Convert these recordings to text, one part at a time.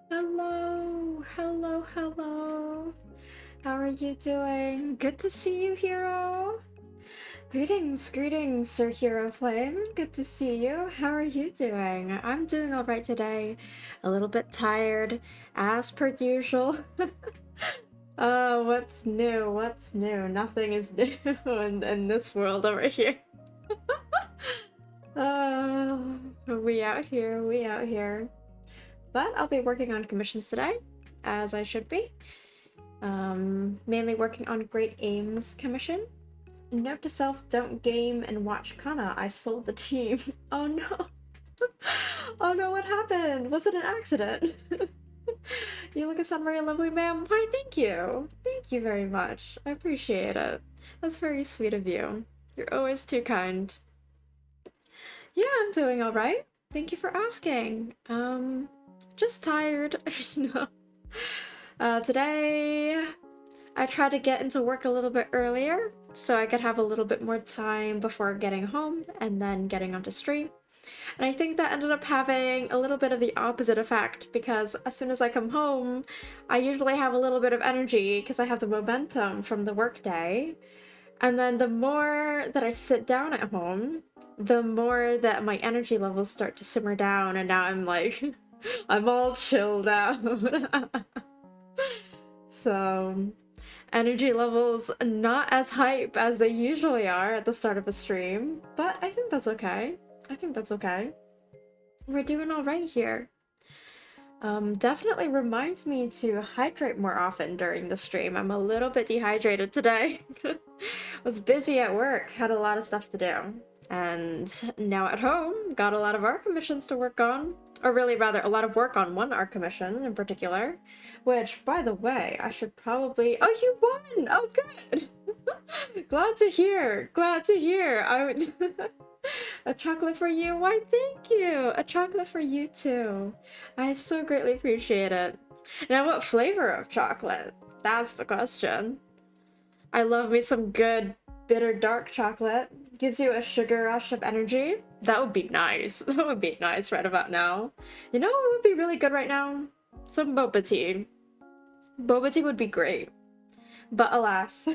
Hello, hello, hello. How are you doing? Good to see you, Hero. Greetings, Sir Hero Flame. Good to see you. How are you doing? I'm doing alright today. A little bit tired, as per usual. What's new? What's new? Nothing is new in this world over here. Uh, we out here, we out here. But I'll be working on commissions today, as I should be. Mainly working on Great Ames commission. Note to self, don't game and watch Kana. I sold the team. Oh no. Oh no, what happened? Was it an accident? You look and sound very lovely, ma'am. Why, thank you. Thank you very much. I appreciate it. That's very sweet of you. You're always too kind. Yeah, I'm doing alright. Thank you for asking. Just tired. No. Today I tried to get into work a little bit earlier so I could have a little bit more time before getting home and then getting onto stream. And I think that ended up having a little bit of the opposite effect because as soon as I come home, I usually have a little bit of energy because I have the momentum from the workday. And then the more that I sit down at home, the more that my energy levels start to simmer down, and now I'm like, I'm all chilled out. So, energy levels not as hype as they usually are at the start of a stream, but I think that's okay. I think that's okay. We're doing alright here. Definitely reminds me to hydrate more often during the stream. I'm a little bit dehydrated today. Was busy at work, had a lot of stuff to do. And now at home, got a lot of art commissions to work on. Or really, rather, a lot of work on one art commission in particular. Which, by the way, I should probably... Oh, you won! Oh, good! Glad to hear! Glad to hear! I would... A chocolate for you? Why, thank you! A chocolate for you, too. I so greatly appreciate it. Now, what flavor of chocolate? That's the question. I love me some good bitter dark chocolate. Gives you a sugar rush of energy. That would be nice. That would be nice right about now. You know what would be really good right now? Some boba tea. Boba tea would be great. But alas.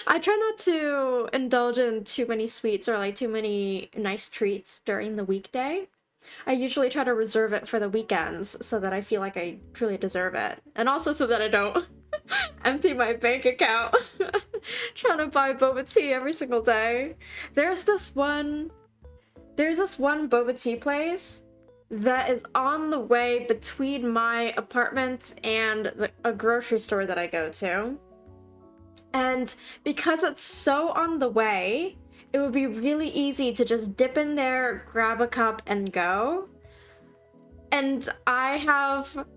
I try not to indulge in too many sweets or like too many nice treats during the weekday. I usually try to reserve it for the weekends so that I feel like I truly deserve it. And also so that I don't empty my bank account trying to buy boba tea every single day. There's this one boba tea place that is on the way between my apartment and a grocery store that I go to. And because it's so on the way, it would be really easy to just dip in there, grab a cup, and go. And I have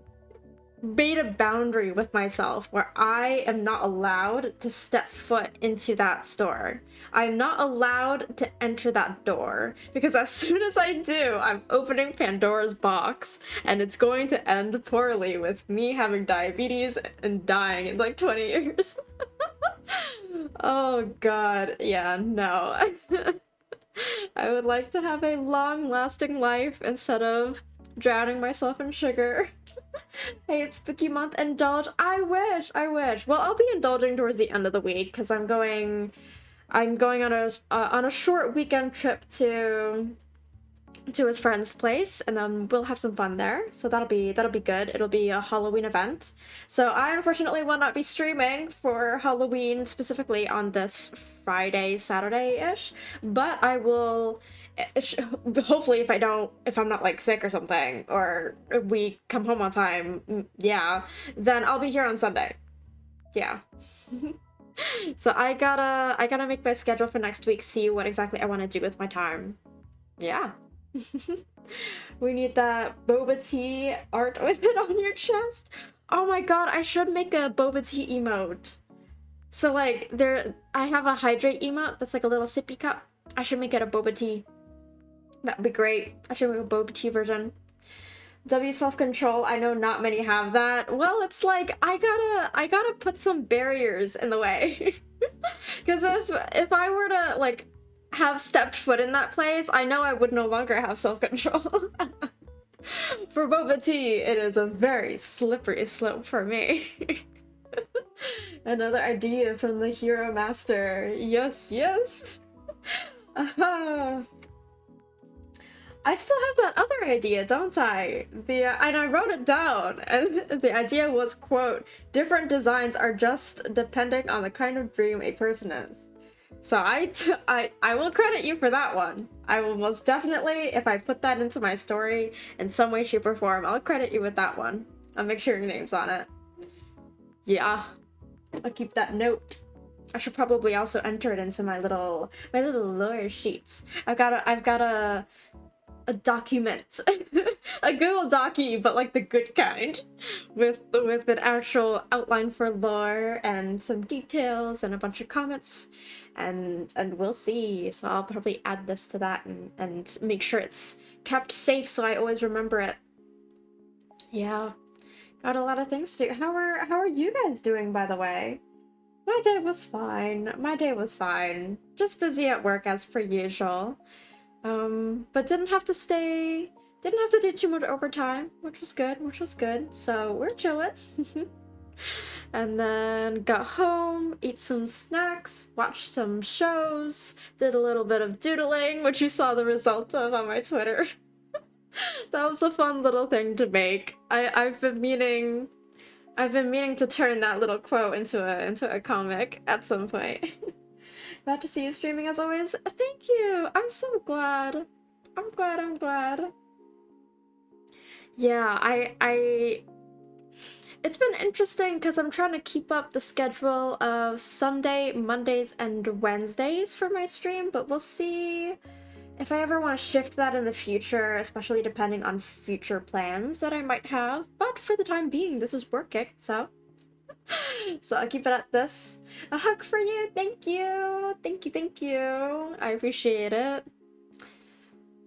made a boundary with myself where I am not allowed to step foot into that store. I'm not allowed to enter that door because as soon as I do, I'm opening Pandora's box and it's going to end poorly with me having diabetes and dying in like 20 years. Oh god, yeah, no. I would like to have a long-lasting life instead of drowning myself in sugar. Hey, it's spooky month, indulge. I wish, I wish. Well, I'll be indulging towards the end of the week because I'm going on a short weekend trip to his friend's place, and then we'll have some fun there. So that'll be good. It'll be a Halloween event. So I unfortunately will not be streaming for Halloween specifically on this Friday, Saturday-ish, but I will hopefully if I'm not like sick or something, or we come home on time, yeah, then I'll be here on Sunday. Yeah. So I gotta make my schedule for next week, see what exactly I want to do with my time. Yeah. We need that boba tea art with it on your chest. Oh my god, I should make a boba tea emote. So like I have a hydrate emote that's like a little sippy cup. I should make it a boba tea. That'd be great. I should make a boba tea version. W self-control, I know not many have that. Well, it's like I gotta put some barriers in the way. Because if I were to like have stepped foot in that place, I know I would no longer have self-control. For boba tea, it is a very slippery slope for me. Another idea from the Hero Master. Yes, yes. Aha. I still have that other idea, don't I? And I wrote it down, and the idea was, quote, different designs are just depending on the kind of dream a person is. So I will credit you for that one. I will most definitely, if I put that into my story in some way, shape, or form, I'll credit you with that one. I'll make sure your name's on it. Yeah, I'll keep that note. I should probably also enter it into my little lore sheets. I've got a document, a Google Docu, but like the good kind, with an actual outline for lore and some details and a bunch of comments, and we'll see. So I'll probably add this to that and make sure it's kept safe so I always remember it. Yeah, got a lot of things to do. How are you guys doing, by the way? My day was fine. My day was fine. Just busy at work as per usual. But didn't have to do too much overtime, which was good, so we're chilling. And then got home, ate some snacks, watched some shows, did a little bit of doodling, which you saw the result of on my Twitter. That was a fun little thing to make. I've been meaning to turn that little quote into a comic at some point. Glad to see you streaming as always. Thank you! I'm so glad. I'm glad. Yeah, it's been interesting because I'm trying to keep up the schedule of Sunday, Mondays, and Wednesdays for my stream, but we'll see if I ever want to shift that in the future, especially depending on future plans that I might have. But for the time being, this is working, so I'll keep it at this. A hug for you, thank you! Thank you! I appreciate it.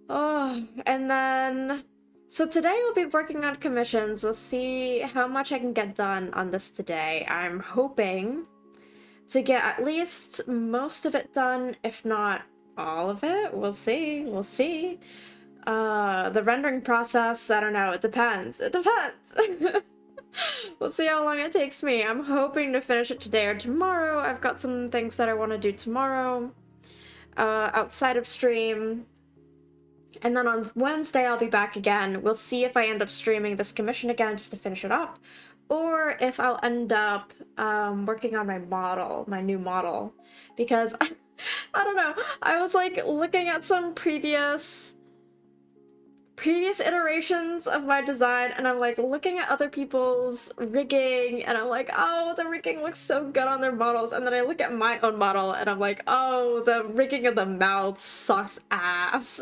Oh, and then... So today I'll be working on commissions. We'll see how much I can get done on this today. I'm hoping to get at least most of it done, if not all of it. We'll see. The rendering process, I don't know, it depends. We'll see how long it takes me. I'm hoping to finish it today or tomorrow. I've got some things that I want to do tomorrow, outside of stream. And then on Wednesday, I'll be back again. We'll see if I end up streaming this commission again just to finish it up, or if I'll end up working on my new model, because I don't know. I was like looking at some previous iterations of my design, and I'm like looking at other people's rigging, and I'm like, oh, the rigging looks so good on their models, and then I look at my own model, and I'm like, oh, the rigging of the mouth sucks ass.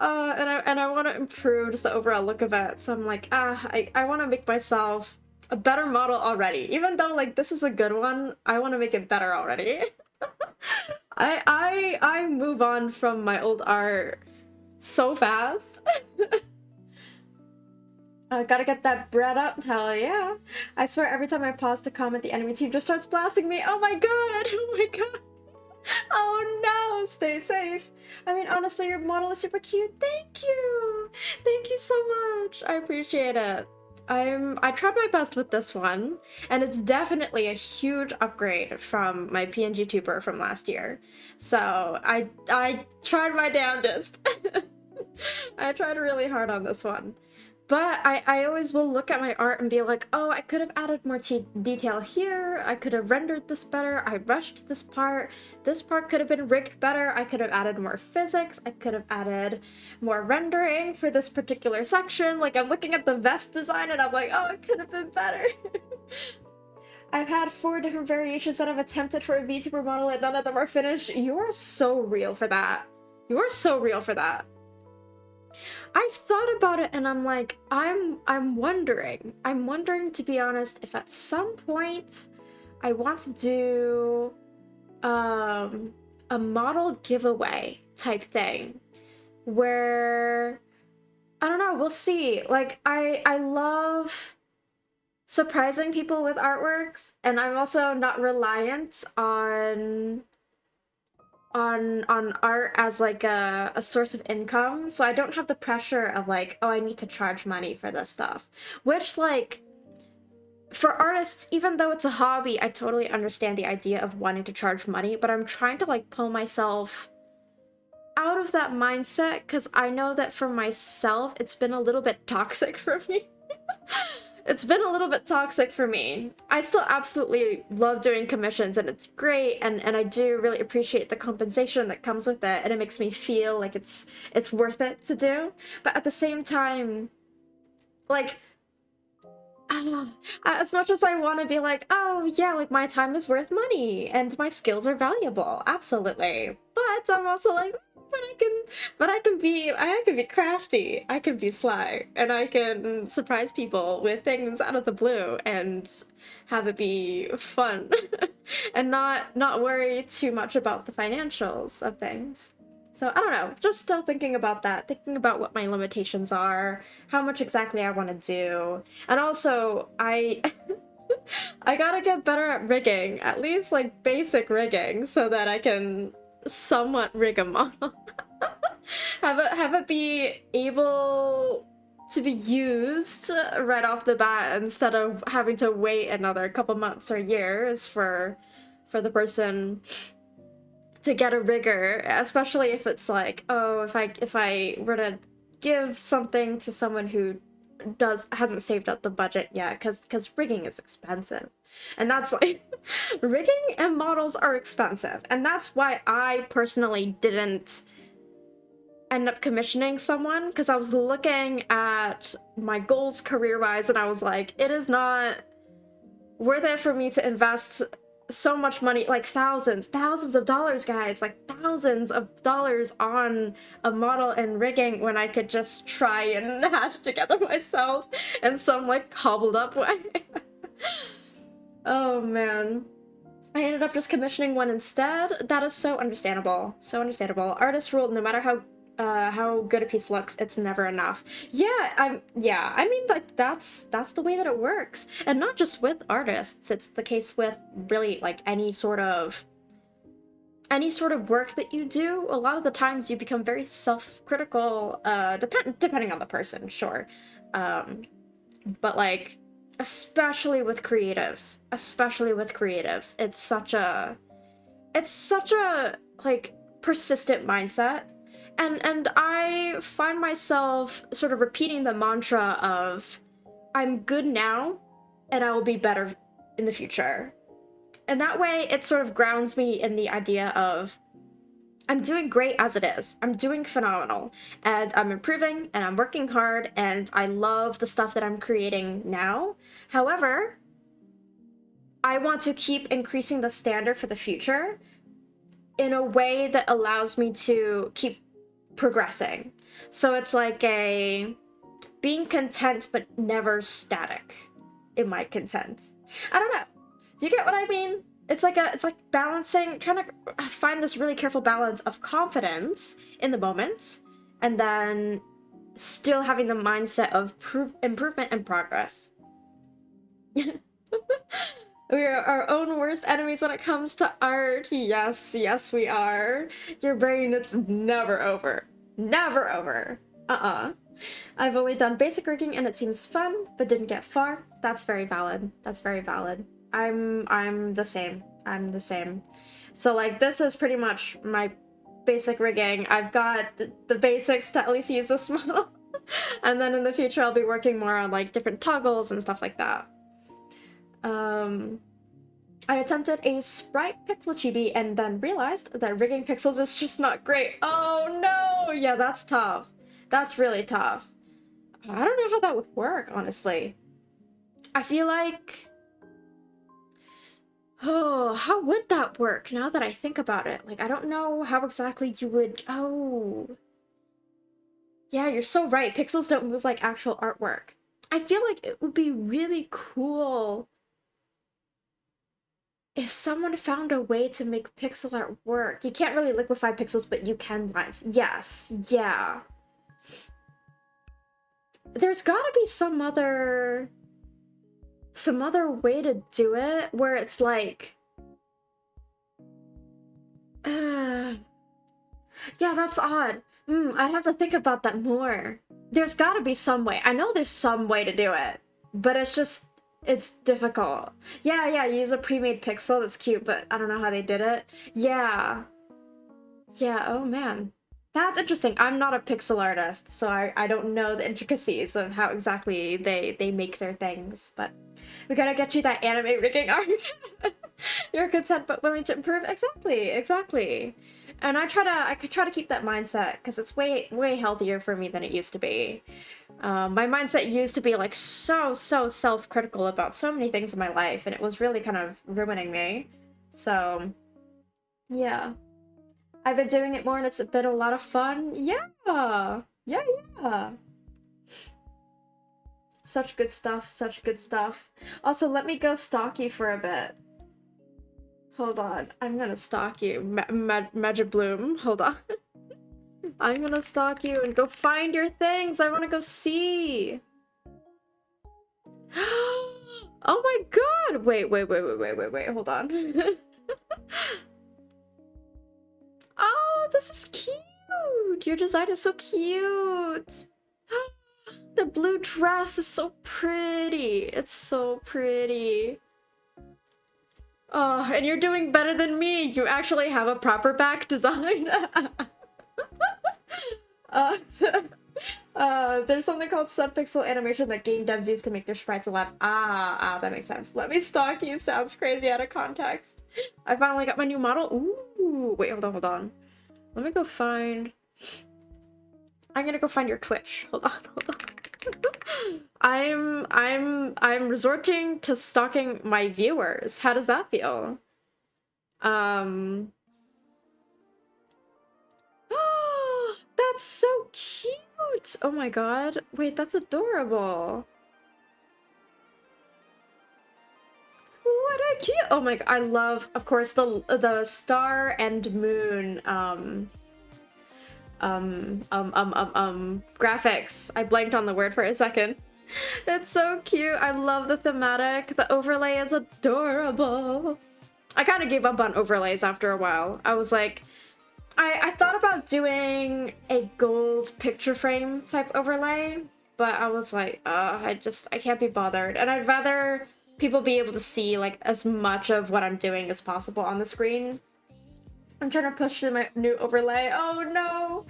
And I want to improve just the overall look of it, so I'm like, I want to make myself a better model already. Even though, like, this is a good one, I want to make it better already. I move on from my old art so fast. I gotta get that bread up, hell yeah. I swear every time I pause to comment, the enemy team just starts blasting me. Oh my god. Oh no, stay safe. I mean, honestly, your model is super cute. Thank you so much. I appreciate it. I tried my best with this one, and it's definitely a huge upgrade from my PNG tuber from last year. So I tried my damnedest. I tried really hard on this one. But I always will look at my art and be like, oh, I could have added more detail here, I could have rendered this better, I rushed this part could have been rigged better, I could have added more physics, I could have added more rendering for this particular section. Like, I'm looking at the vest design and I'm like, oh, it could have been better. I've had 4 different variations that I've attempted for a VTuber model and none of them are finished. You're so real for that. You're so real for that. I've thought about it and I'm like, I'm wondering, to be honest, if at some point I want to do a model giveaway type thing where, I don't know, we'll see. Like, I love surprising people with artworks, and I'm also not reliant on on art as like a source of income, so I don't have the pressure of like, oh, I need to charge money for this stuff. Which, like, for artists, even though it's a hobby, I totally understand the idea of wanting to charge money, but I'm trying to like pull myself out of that mindset because I know that for myself, it's been a little bit toxic for me. It's been a little bit toxic for me. I still absolutely love doing commissions and it's great, and I do really appreciate the compensation that comes with it, and it makes me feel like it's worth it to do. But at the same time, like, as much as I want to be like, oh yeah, like my time is worth money and my skills are valuable, absolutely. But I'm also like, I can be crafty, I can be sly, and I can surprise people with things out of the blue and have it be fun, and not worry too much about the financials of things. So I don't know, just still thinking about that, thinking about what my limitations are, how much exactly I want to do. And also, I gotta get better at rigging, at least like basic rigging, so that I can somewhat rig a model. Have it be able to be used right off the bat instead of having to wait another couple months or years for the person to get a rigger, especially if it's like, oh, if I were to give something to someone who hasn't saved up the budget yet, because rigging is expensive, and that's like rigging and models are expensive, and that's why I personally didn't end up commissioning someone, because I was looking at my goals career-wise and I was like, it is not worth it for me to invest so much money, like thousands of dollars, guys, like thousands of dollars on a model and rigging when I could just try and hash together myself in some like cobbled up way. Oh man. I ended up just commissioning one instead. That is so understandable. So understandable. Artist rule, no matter how good a piece looks, it's never enough. Yeah, I mean, like that's the way that it works, and not just with artists. It's the case with really like any sort of work that you do. A lot of the times you become very self-critical, depending on the person, sure, but like especially with creatives, it's such a like persistent mindset. And I find myself sort of repeating the mantra of, I'm good now, and I will be better in the future. And that way, it sort of grounds me in the idea of, I'm doing great as it is. I'm doing phenomenal. And I'm improving, and I'm working hard, and I love the stuff that I'm creating now. However, I want to keep increasing the standard for the future in a way that allows me to keep progressing. So it's like a being content but never static in my content. I don't know. Do you get what I mean? It's like balancing, trying to find this really careful balance of confidence in the moment and then still having the mindset of improvement and progress. We are our own worst enemies when it comes to art. Yes, we are. Your brain, it's never over. Never over. I've only done basic rigging and it seems fun, but didn't get far. That's very valid. I'm the same. So like, this is pretty much my basic rigging. I've got the basics to at least use this model. And then in the future, I'll be working more on like different toggles and stuff like that. I attempted a sprite pixel chibi and then realized that rigging pixels is just not great. Oh no! Yeah, that's tough. That's really tough. I don't know how that would work, honestly. I feel like... Oh, how would that work now that I think about it? Like, I don't know how exactly you would... Oh. Yeah, you're so right. Pixels don't move like actual artwork. I feel like it would be really cool if someone found a way to make pixel art work. You can't really liquefy pixels, but you can lines. Yes, yeah. There's gotta be some other way to do it where it's like... Yeah, that's odd. I'd have to think about that more. There's gotta be some way. I know there's some way to do it, but it's difficult. Yeah, yeah, use a pre-made pixel, that's cute, but I don't know how they did it. Yeah. Yeah, oh man. That's interesting. I'm not a pixel artist, so I don't know the intricacies of how exactly they make their things, but we gotta get you that anime rigging art. You're content but willing to improve. Exactly, exactly. And I could try to keep that mindset because it's way healthier for me than it used to be. My mindset used to be like so self-critical about so many things in my life, and it was really kind of ruining me. So, yeah. I've been doing it more and it's been a lot of fun. Yeah. Yeah, yeah. Such good stuff, such good stuff. Also, let me go stalk you for a bit. Hold on, I'm gonna stalk you. Magic Bloom, hold on. I'm gonna stalk you and go find your things. I wanna go see. Oh my god! Wait, hold on. Oh, this is cute! Your design is so cute! The blue dress is so pretty. It's so pretty. Oh, and you're doing better than me. You actually have a proper back design. uh, there's something called subpixel animation that game devs use to make their sprites alive. Ah, that makes sense. Let me stalk you. Sounds crazy out of context. I finally got my new model. Ooh, wait, hold on. Let me go find... I'm gonna go find your Twitch. Hold on. I'm resorting to stalking my viewers. How does that feel? That's so cute! Oh my god. Wait, that's adorable. What a cute... Oh my god, I love, of course, the star and moon, graphics. I blanked on the word for a second. It's so cute. I love the thematic. The overlay is adorable. I kind of gave up on overlays after a while. I was like, I thought about doing a gold picture frame type overlay, but I was like, I can't be bothered. And I'd rather people be able to see like as much of what I'm doing as possible on the screen. I'm trying to push through my new overlay. Oh no!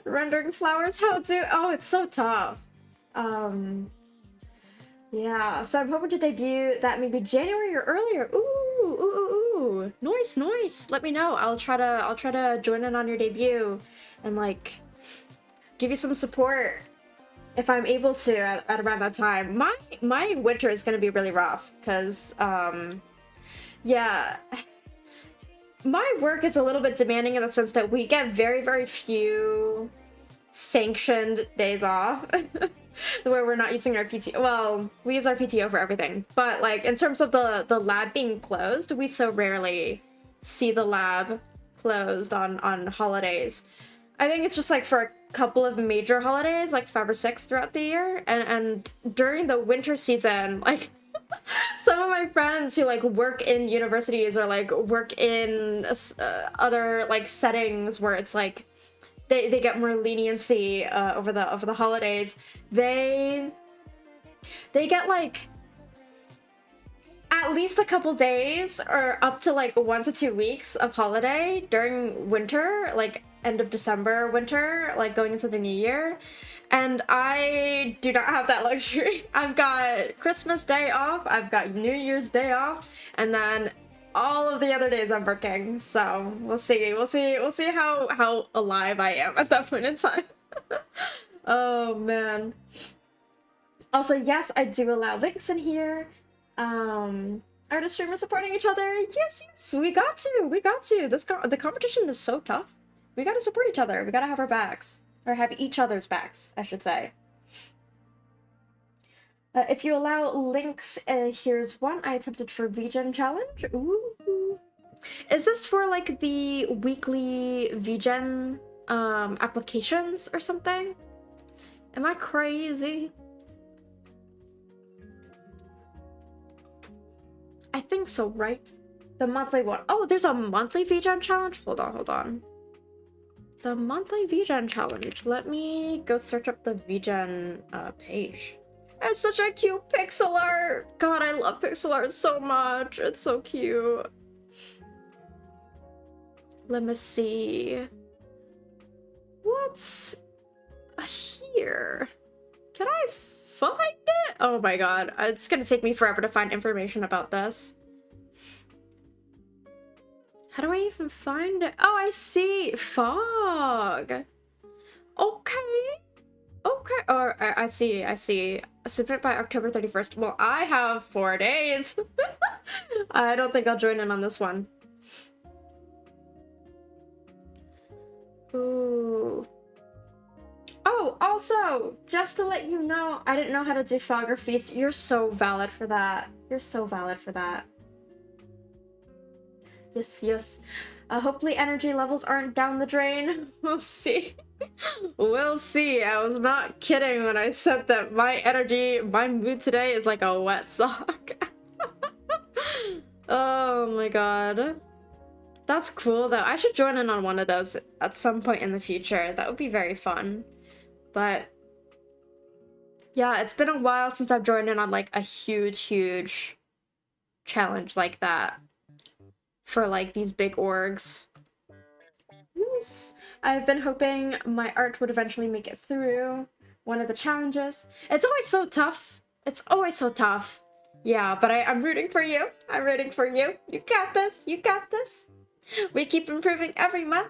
Rendering flowers, oh, it's so tough. Yeah, so I'm hoping to debut that maybe January or earlier. Ooh. Nice. Let me know. I'll try to join in on your debut and like give you some support if I'm able to at around that time. My winter is gonna be really rough because yeah. My work is a little bit demanding in the sense that we get very few sanctioned days off where we're not using our PTO. Well, we use our PTO for everything, but like in terms of the lab being closed, we so rarely see the lab closed on holidays. I think it's just like for a couple of major holidays, like 5 or 6 throughout the year, and during the winter season, like some of my friends who like work in universities or like work in other like settings where it's like they get more leniency over the holidays, they get like at least a couple days or up to like 1 to 2 weeks of holiday during winter, like end of December, winter, like going into the new year. And I do not have that luxury. I've got Christmas Day off, I've got New Year's Day off, and then all of the other days I'm working. So we'll see how alive I am at that point in time. Oh man. Also, yes, I do allow links in here. Artist streamers supporting each other. Yes, we got to. The competition is so tough. We gotta support each other. We gotta have our backs. Or have each other's backs, I should say. If you allow links, here's one I attempted for VGen challenge. Ooh. Is this for like the weekly VGen applications or something? Am I crazy? I think so, right? The monthly one. Oh, there's a monthly VGen challenge? Hold on. The monthly VGen challenge. Let me go search up the VGen page. It's such a cute pixel art! God, I love pixel art so much. It's so cute. Let me see. What's here? Can I find it? Oh my god, it's gonna take me forever to find information about this. How do I even find it? Oh, I see. Fog. Okay. Okay. Or I see. Submit by October 31st. Well, I have 4 days. I don't think I'll join in on this one. Ooh. Oh, also, just to let you know, I didn't know how to do Fog or Feast. You're so valid for that. You're so valid for that. Yes. Hopefully energy levels aren't down the drain. We'll see. We'll see. I was not kidding when I said that my mood today is like a wet sock. Oh my god. That's cool though. I should join in on one of those at some point in the future. That would be very fun. But yeah, it's been a while since I've joined in on like a huge challenge like that. For like these big orgs. Yes. I've been hoping my art would eventually make it through one of the challenges. It's always so tough. It's always so tough. Yeah, but I'm rooting for you. I'm rooting for you. You got this. You got this. We keep improving every month.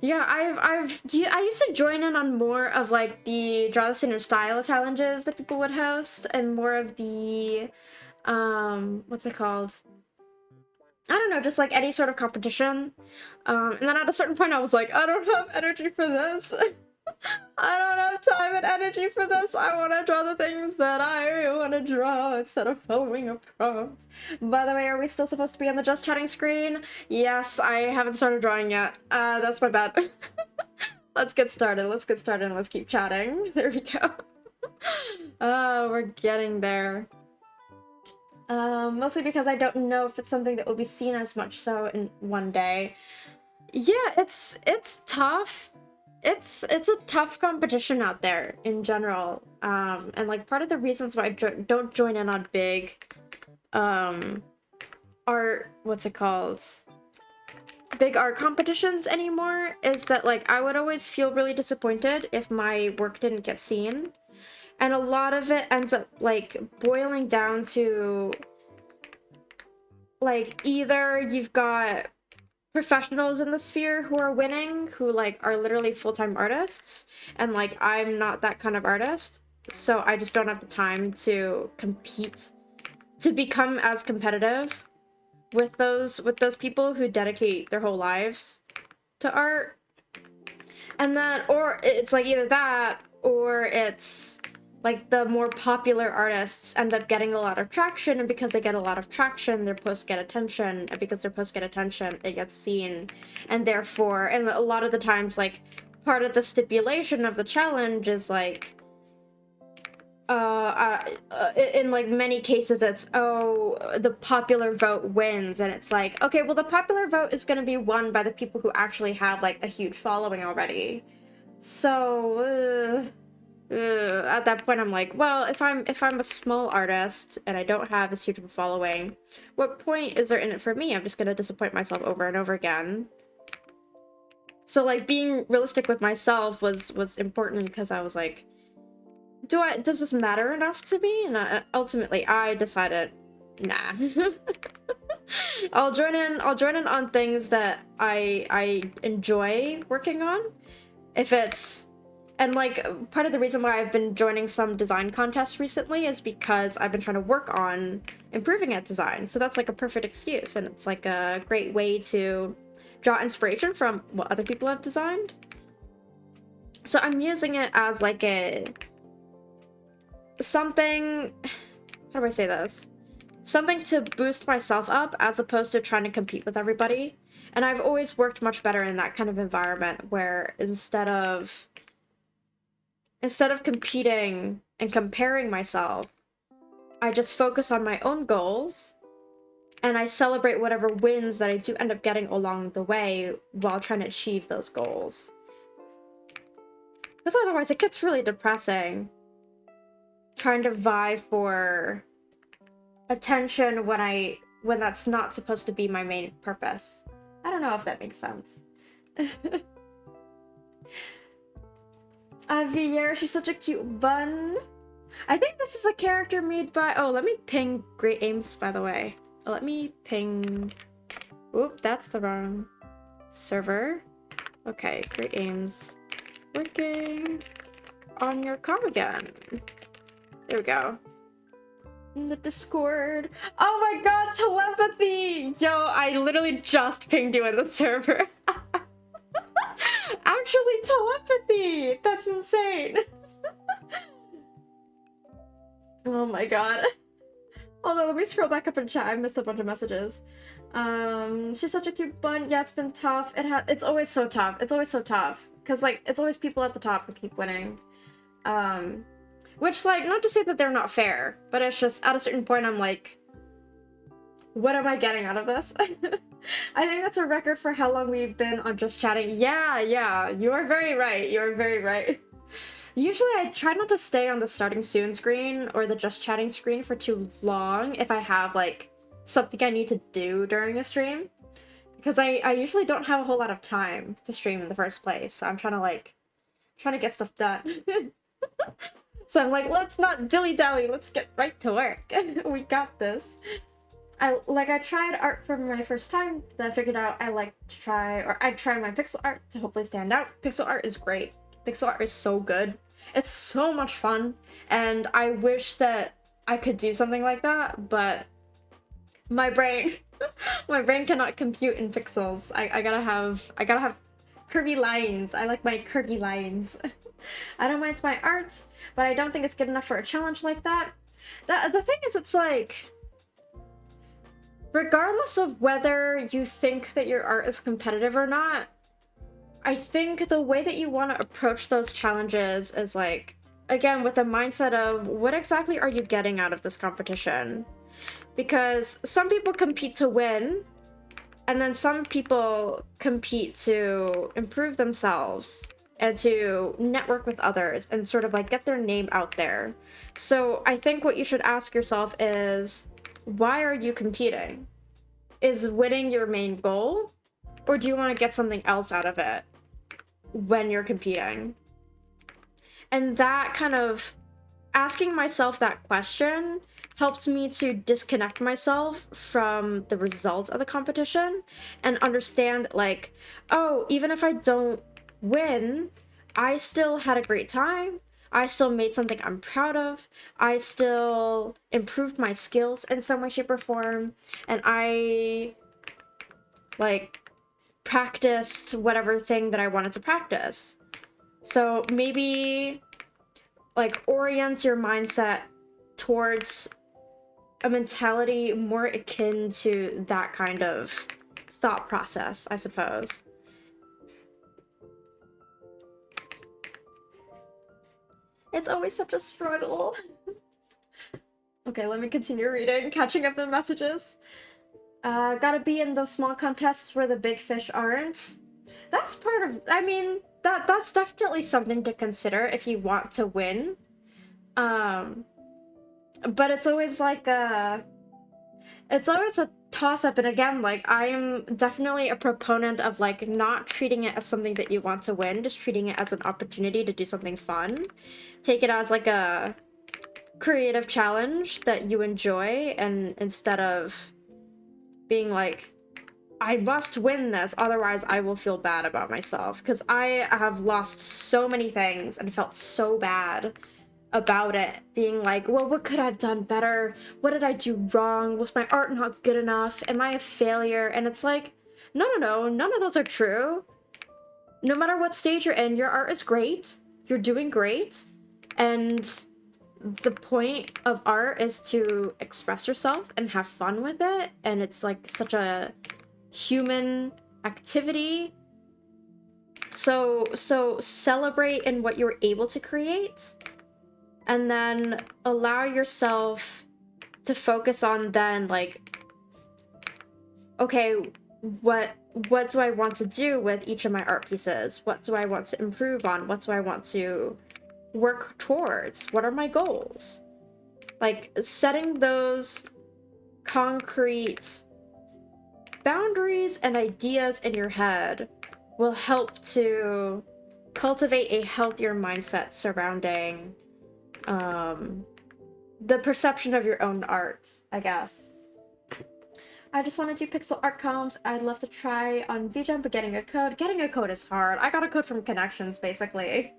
Yeah, I used to join in on more of like the Draw the Sinner style challenges that people would host and more of the what's it called? I don't know, just like any sort of competition. And then at a certain point I was like, I don't have energy for this. I don't have time and energy for this. I want to draw the things that I want to draw instead of following a prompt. By the way, are we still supposed to be on the just chatting screen? Yes, I haven't started drawing yet. That's my bad. Let's get started. Let's get started and let's keep chatting. There we go. Oh, we're getting there. Mostly because I don't know if it's something that will be seen as much so in one day. Yeah, it's tough. It's a tough competition out there in general. And like part of the reasons why I don't join in on big, art, what's it called? Big art competitions anymore is that like I would always feel really disappointed if my work didn't get seen. And a lot of it ends up like boiling down to like either you've got professionals in the sphere who are winning, who like are literally full-time artists, and like I'm not that kind of artist, so I just don't have the time to compete, to become as competitive with those people who dedicate their whole lives to art. And then, or it's like either that, or it's like the more popular artists end up getting a lot of traction, and because they get a lot of traction, their posts get attention, and because their posts get attention, it gets seen, and therefore, and a lot of the times, like, part of the stipulation of the challenge is, like, in, like, many cases, it's, oh, the popular vote wins, and it's like, okay, well, the popular vote is gonna be won by the people who actually have, like, a huge following already. So, at that point I'm like, well, if I'm a small artist and I don't have as huge of a following, what point is there in it for me? I'm just gonna disappoint myself over and over again. So like being realistic with myself was important, because I was like, does this matter enough to me? And ultimately I decided, nah. I'll join in on things that I enjoy working on. If it's, and like part of the reason why I've been joining some design contests recently is because I've been trying to work on improving at design. So that's like a perfect excuse, and it's like a great way to draw inspiration from what other people have designed. So I'm using it as like something, how do I say this? Something to boost myself up as opposed to trying to compete with everybody. And I've always worked much better in that kind of environment where instead of competing and comparing myself, I just focus on my own goals and I celebrate whatever wins that I do end up getting along the way while trying to achieve those goals. Because otherwise it gets really depressing trying to vie for attention when that's not supposed to be my main purpose. I don't know if that makes sense. Viera, she's such a cute bun. I think this is a character made by... Oh, let me ping Great Ames, by the way. Let me ping... Oop, that's the wrong server. Okay, Great Ames. Working on your com again. There we go. In the Discord. Oh my god, telepathy! Yo, I literally just pinged you in the server. Actually, telepathy! That's insane. Oh my god. Hold on, let me scroll back up in chat. I missed a bunch of messages. She's such a cute bun. Yeah, it's been tough. It's always so tough. It's always so tough. Because, like, it's always people at the top who keep winning. Which, like, not to say that they're not fair, but it's just, at a certain point, I'm like, what am I getting out of this? I think that's a record for how long we've been on Just Chatting. Yeah, you are very right. You are very right. Usually I try not to stay on the starting soon screen or the Just Chatting screen for too long if I have, like, something I need to do during a stream. Because I usually don't have a whole lot of time to stream in the first place, so I'm trying to get stuff done. So I'm like, let's not dilly-dally, let's get right to work. We got this. I tried art for my first time, then I figured out I'd try my pixel art to hopefully stand out. Pixel art is great. Pixel art is so good. It's so much fun, and I wish that I could do something like that, but my brain cannot compute in pixels. I gotta have curvy lines. I like my curvy lines. I don't mind my art, but I don't think it's good enough for a challenge like that. The thing is, it's like, regardless of whether you think that your art is competitive or not, I think the way that you want to approach those challenges is, like, again, with the mindset of what exactly are you getting out of this competition? Because some people compete to win, and then some people compete to improve themselves and to network with others and sort of, like, get their name out there. So I think what you should ask yourself is, why are you competing? Is winning your main goal? Or do you want to get something else out of it when you're competing? And that kind of, asking myself that question helped me to disconnect myself from the results of the competition and understand, like, oh, even if I don't win, I still had a great time. I still made something I'm proud of. I still improved my skills in some way, shape, or form. And I, like, practiced whatever thing that I wanted to practice. So maybe, like, orient your mindset towards a mentality more akin to that kind of thought process, I suppose. It's always such a struggle. Okay, let me continue reading, catching up in messages. Gotta be in those small contests where the big fish aren't. That's part of, I mean, that's definitely something to consider if you want to win. But it's always like it's always a toss-up, and again, like, I am definitely a proponent of, like, not treating it as something that you want to win, just treating it as an opportunity to do something fun. Take it as, like, a creative challenge that you enjoy, and instead of being like, I must win this, otherwise I will feel bad about myself. Because I have lost so many things and felt so bad about it, being like, well, what could I have done better? What did I do wrong? Was my art not good enough? Am I a failure? And it's like, no, none of those are true. No matter what stage you're in, your art is great. You're doing great. And the point of art is to express yourself and have fun with it. And it's like such a human activity. So celebrate in what you're able to create. And then allow yourself to focus on then, like, okay, what do I want to do with each of my art pieces? What do I want to improve on? What do I want to work towards? What are my goals? Like, setting those concrete boundaries and ideas in your head will help to cultivate a healthier mindset surrounding the perception of your own art, I guess. I just want to do pixel art comps. I'd love to try on VJump, but getting a code. Getting a code is hard. I got a code from Connections, basically.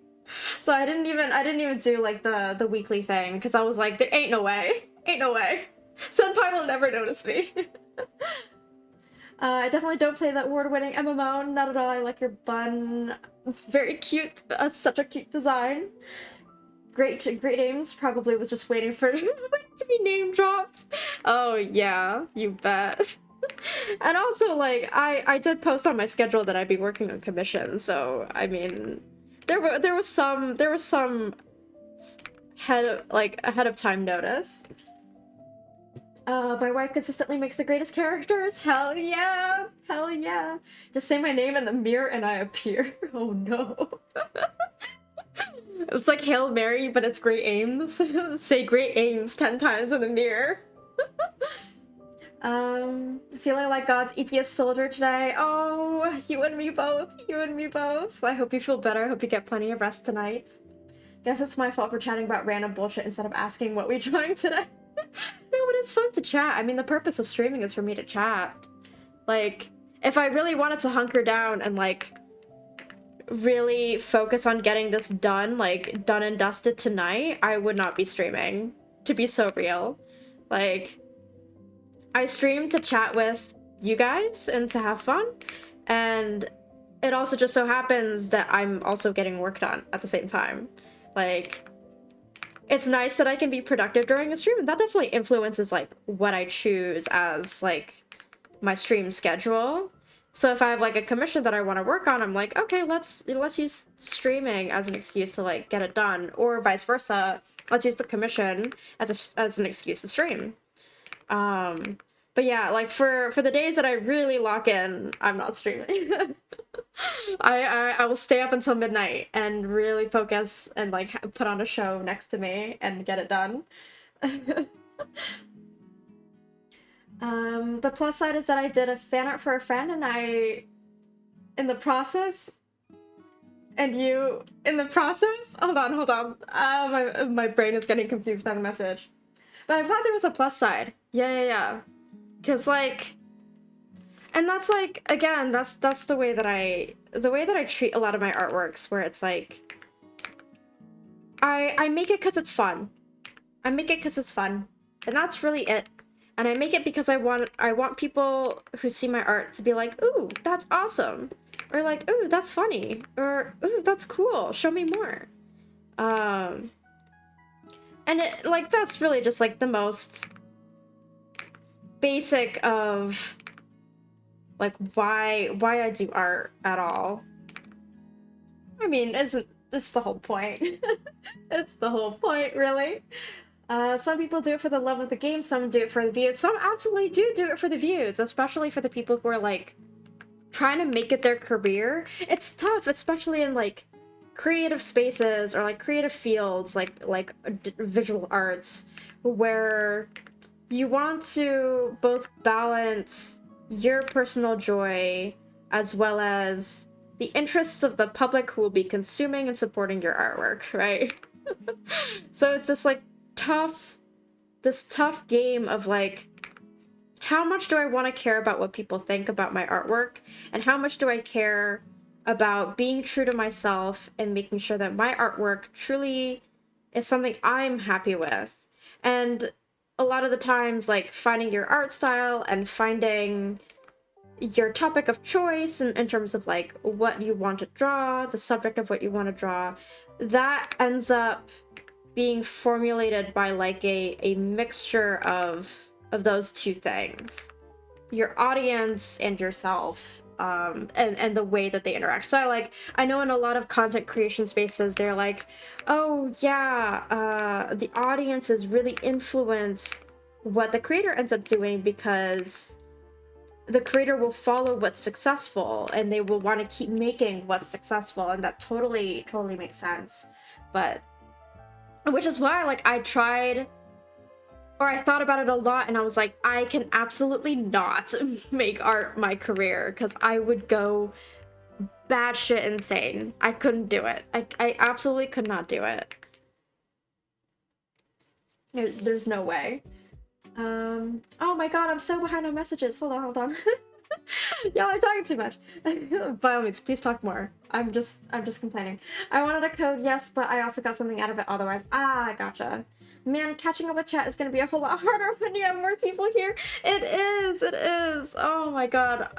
So I didn't even do like the weekly thing, because I was like, there ain't no way. Ain't no way. Senpai will never notice me. I definitely don't play that award-winning MMO. Not at all. I like your bun. It's very cute. Such a cute design. Great aims. Probably was just waiting for to be name dropped. Oh yeah, you bet. And also, like, I did post on my schedule that I'd be working on commission, so I mean, there was some ahead of time notice. My wife consistently makes the greatest characters. Hell yeah, hell yeah. Just say my name in the mirror and I appear. Oh no. It's like Hail Mary, but it's great aims. Say great aims 10 times in the mirror. Feeling like God's EPS soldier today. Oh, you and me both. You and me both. I hope you feel better. I hope you get plenty of rest tonight. Guess it's my fault for chatting about random bullshit instead of asking what we drawing today. No, but it's fun to chat. I mean, the purpose of streaming is for me to chat. Like, if I really wanted to hunker down and, like, really focus on getting this done, like, done and dusted tonight, I would not be streaming. To be so real. Like, I stream to chat with you guys and to have fun, and it also just so happens that I'm also getting work done at the same time. Like, it's nice that I can be productive during a stream, and that definitely influences, like, what I choose as, like, my stream schedule. So if I have, like, a commission that I want to work on, I'm like, okay, let's use streaming as an excuse to, like, get it done, or vice versa. Let's use the commission as an excuse to stream. But yeah, like, for the days that I really lock in, I'm not streaming. I will stay up until midnight and really focus and, like, put on a show next to me and get it done. The plus side is that I did a fan art for a friend, and in the process, hold on. My brain is getting confused by the message. But I'm glad there was a plus side. Yeah. Cause, like, and that's, like, again, that's the way that I treat a lot of my artworks, where it's like, I make it because it's fun. I make it because it's fun, and that's really it. And I make it because I want people who see my art to be like, ooh, that's awesome, or like, ooh, that's funny, or ooh, that's cool, show me more. And it, like, that's really just, like, the most basic of, like, why I do art at all. I mean, it's the whole point. It's the whole point, really. Some people do it for the love of the game, some do it for the views. Some absolutely do it for the views, especially for the people who are, like, trying to make it their career. It's tough, especially in, like, creative spaces or, like, creative fields, like visual arts, where you want to both balance your personal joy as well as the interests of the public who will be consuming and supporting your artwork, right? So it's this, like, tough game of, like, how much do I want to care about what people think about my artwork, and how much do I care about being true to myself and making sure that my artwork truly is something I'm happy with. And a lot of the times, like, finding your art style and finding your topic of choice in terms of, like, what you want to draw, the subject of what you want to draw, that ends up being formulated by, like, a mixture of those two things. Your audience and yourself, and the way that they interact. So I know in a lot of content creation spaces, they're like, oh yeah, the audiences really influence what the creator ends up doing, because the creator will follow what's successful and they will want to keep making what's successful, and that totally makes sense. But which is why, like, I tried, or I thought about it a lot, and I was like, I can absolutely not make art my career, because I would go batshit insane. I couldn't do it. I absolutely could not do it. There's no way. Oh my god, I'm so behind on messages. Hold on. Y'all are talking too much. By all means, please talk more. I'm just complaining. I wanted a code, yes, but I also got something out of it otherwise. Ah, gotcha. Man, catching up with chat is gonna be a whole lot harder when you have more people here. It is. Oh my god.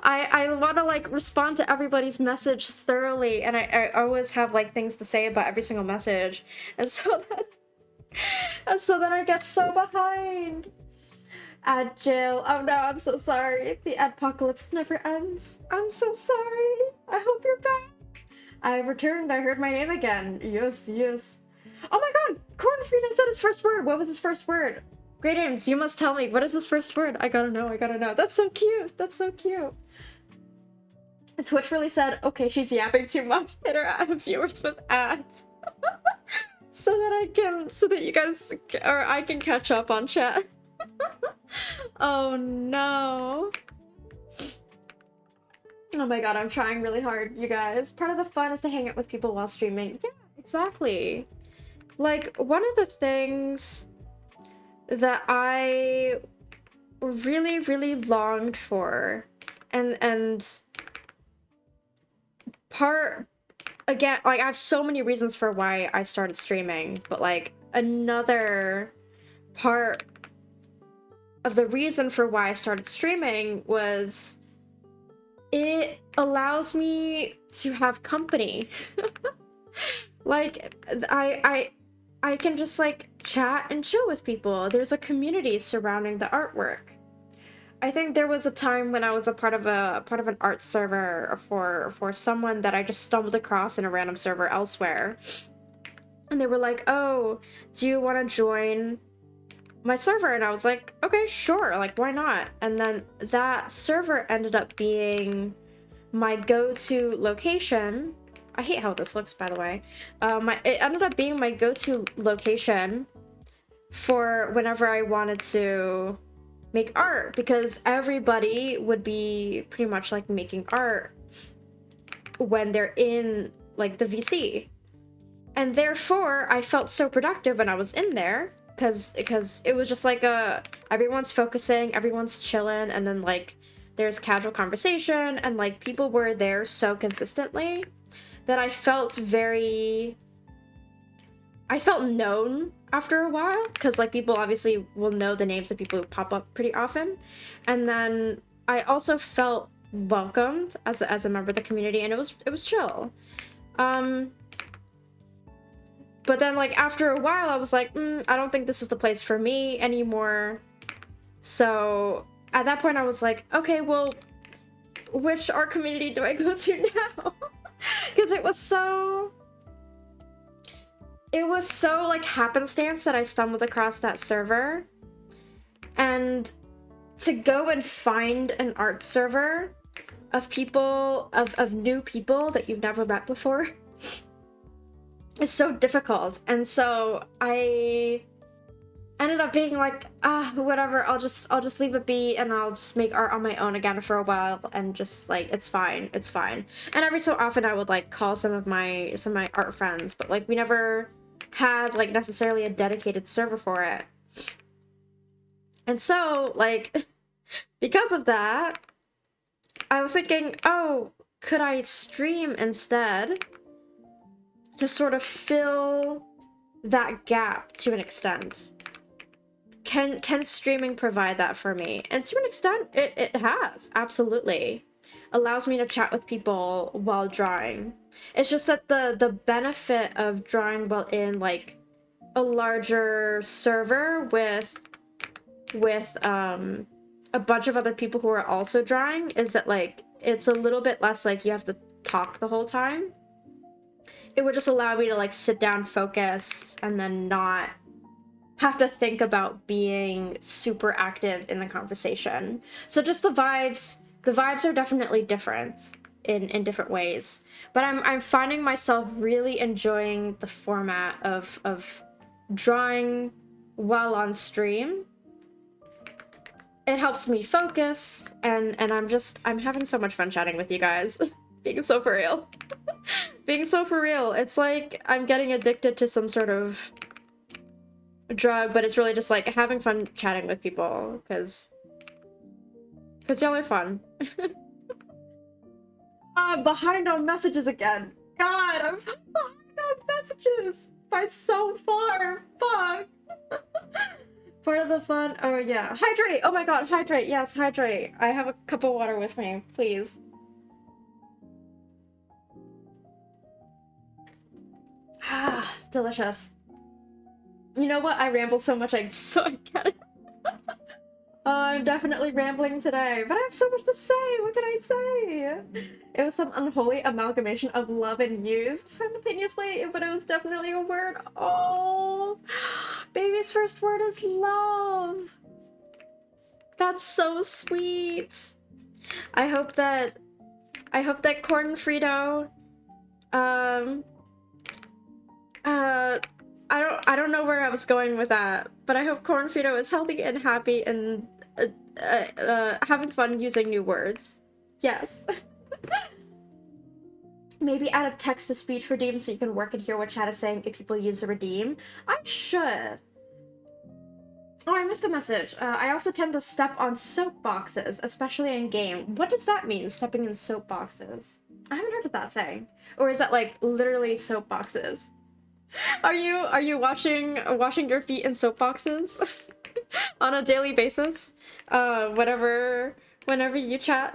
I want to like respond to everybody's message thoroughly, and I always have like things to say about every single message, and so then I get so behind. Ad Jill. Oh no, I'm so sorry. The apocalypse never ends. I'm so sorry. I hope you're back. I returned. I heard my name again. Yes. Oh my god! Cornfrida said his first word. What was his first word? Great Ames, you must tell me. What is his first word? I gotta know. That's so cute. Twitch really said, okay, she's yapping too much. Hit her viewers with ads. so that you guys, or I can catch up on chat. Oh no. Oh my god, I'm trying really hard, you guys. Part of the fun is to hang out with people while streaming. Yeah, exactly. Like, one of the things that I really longed for, and part, again, like, I have so many reasons for why I started streaming, but like, another part of the reason for why I started streaming was it allows me to have company. Like, I can just like chat and chill with people. There's a community surrounding the artwork. I think there was a time when I was a part of an art server for someone that I just stumbled across in a random server elsewhere. And they were like, "Oh, do you want to join my server?" And I was like, okay, sure, like, why not? And then that server ended up being my go-to location. I hate how this looks, by the way. It ended up being my go-to location for whenever I wanted to make art, because everybody would be pretty much like making art when they're in like the VC. And therefore, I felt so productive when I was in there, because it was just like everyone's focusing, everyone's chilling, and then like there's casual conversation, and like people were there so consistently that I felt known after a while, because like people obviously will know the names of people who pop up pretty often. And then I also felt welcomed as a member of the community, and it was chill. But then, like, after a while, I was like, I don't think this is the place for me anymore. So, at that point, I was like, okay, well, which art community do I go to now? Because it was so, like, happenstance that I stumbled across that server. And to go and find an art server of people, of new people that you've never met before, is so difficult. And so I ended up being like, whatever, I'll just leave it be, and I'll just make art on my own again for a while, and just like, it's fine. And every so often I would like call some of my art friends, but like we never had like necessarily a dedicated server for it. And so like because of that, I was thinking, oh, could I stream instead to sort of fill that gap to an extent? Can streaming provide that for me? And to an extent, it has, absolutely. Allows me to chat with people while drawing. It's just that the benefit of drawing while in like a larger server with a bunch of other people who are also drawing is that like it's a little bit less like you have to talk the whole time. It would just allow me to like sit down, focus, and then not have to think about being super active in the conversation. So just the vibes are definitely different in different ways. But I'm finding myself really enjoying the format of drawing while on stream. It helps me focus, and I'm having so much fun chatting with you guys. Being so for real. Being so for real. It's like I'm getting addicted to some sort of drug, but it's really just like having fun chatting with people, because y'all are fun. I'm behind on messages again. God, I'm behind on messages by so far. Fuck. Part of the fun. Oh yeah, hydrate. Oh my god, hydrate. Yes, hydrate. I have a cup of water with me, please. Ah, delicious. You know what? I rambled so much, I get it. I'm definitely rambling today, but I have so much to say. What can I say? It was some unholy amalgamation of love and use simultaneously, but it was definitely a word. Oh, baby's first word is love. That's so sweet. I hope that Corn Frito, I don't know where I was going with that, but I hope Corn Frito is healthy and happy and having fun using new words. Yes. Maybe add a text-to-speech redeem so you can work and hear what chat is saying if people use the redeem. I should. Oh, I missed a message. I also tend to step on soapboxes, especially in game. What does that mean, stepping in soapboxes? I haven't heard of that saying. Or is that like literally soapboxes? Are you washing your feet in soapboxes on a daily basis? Whenever you chat.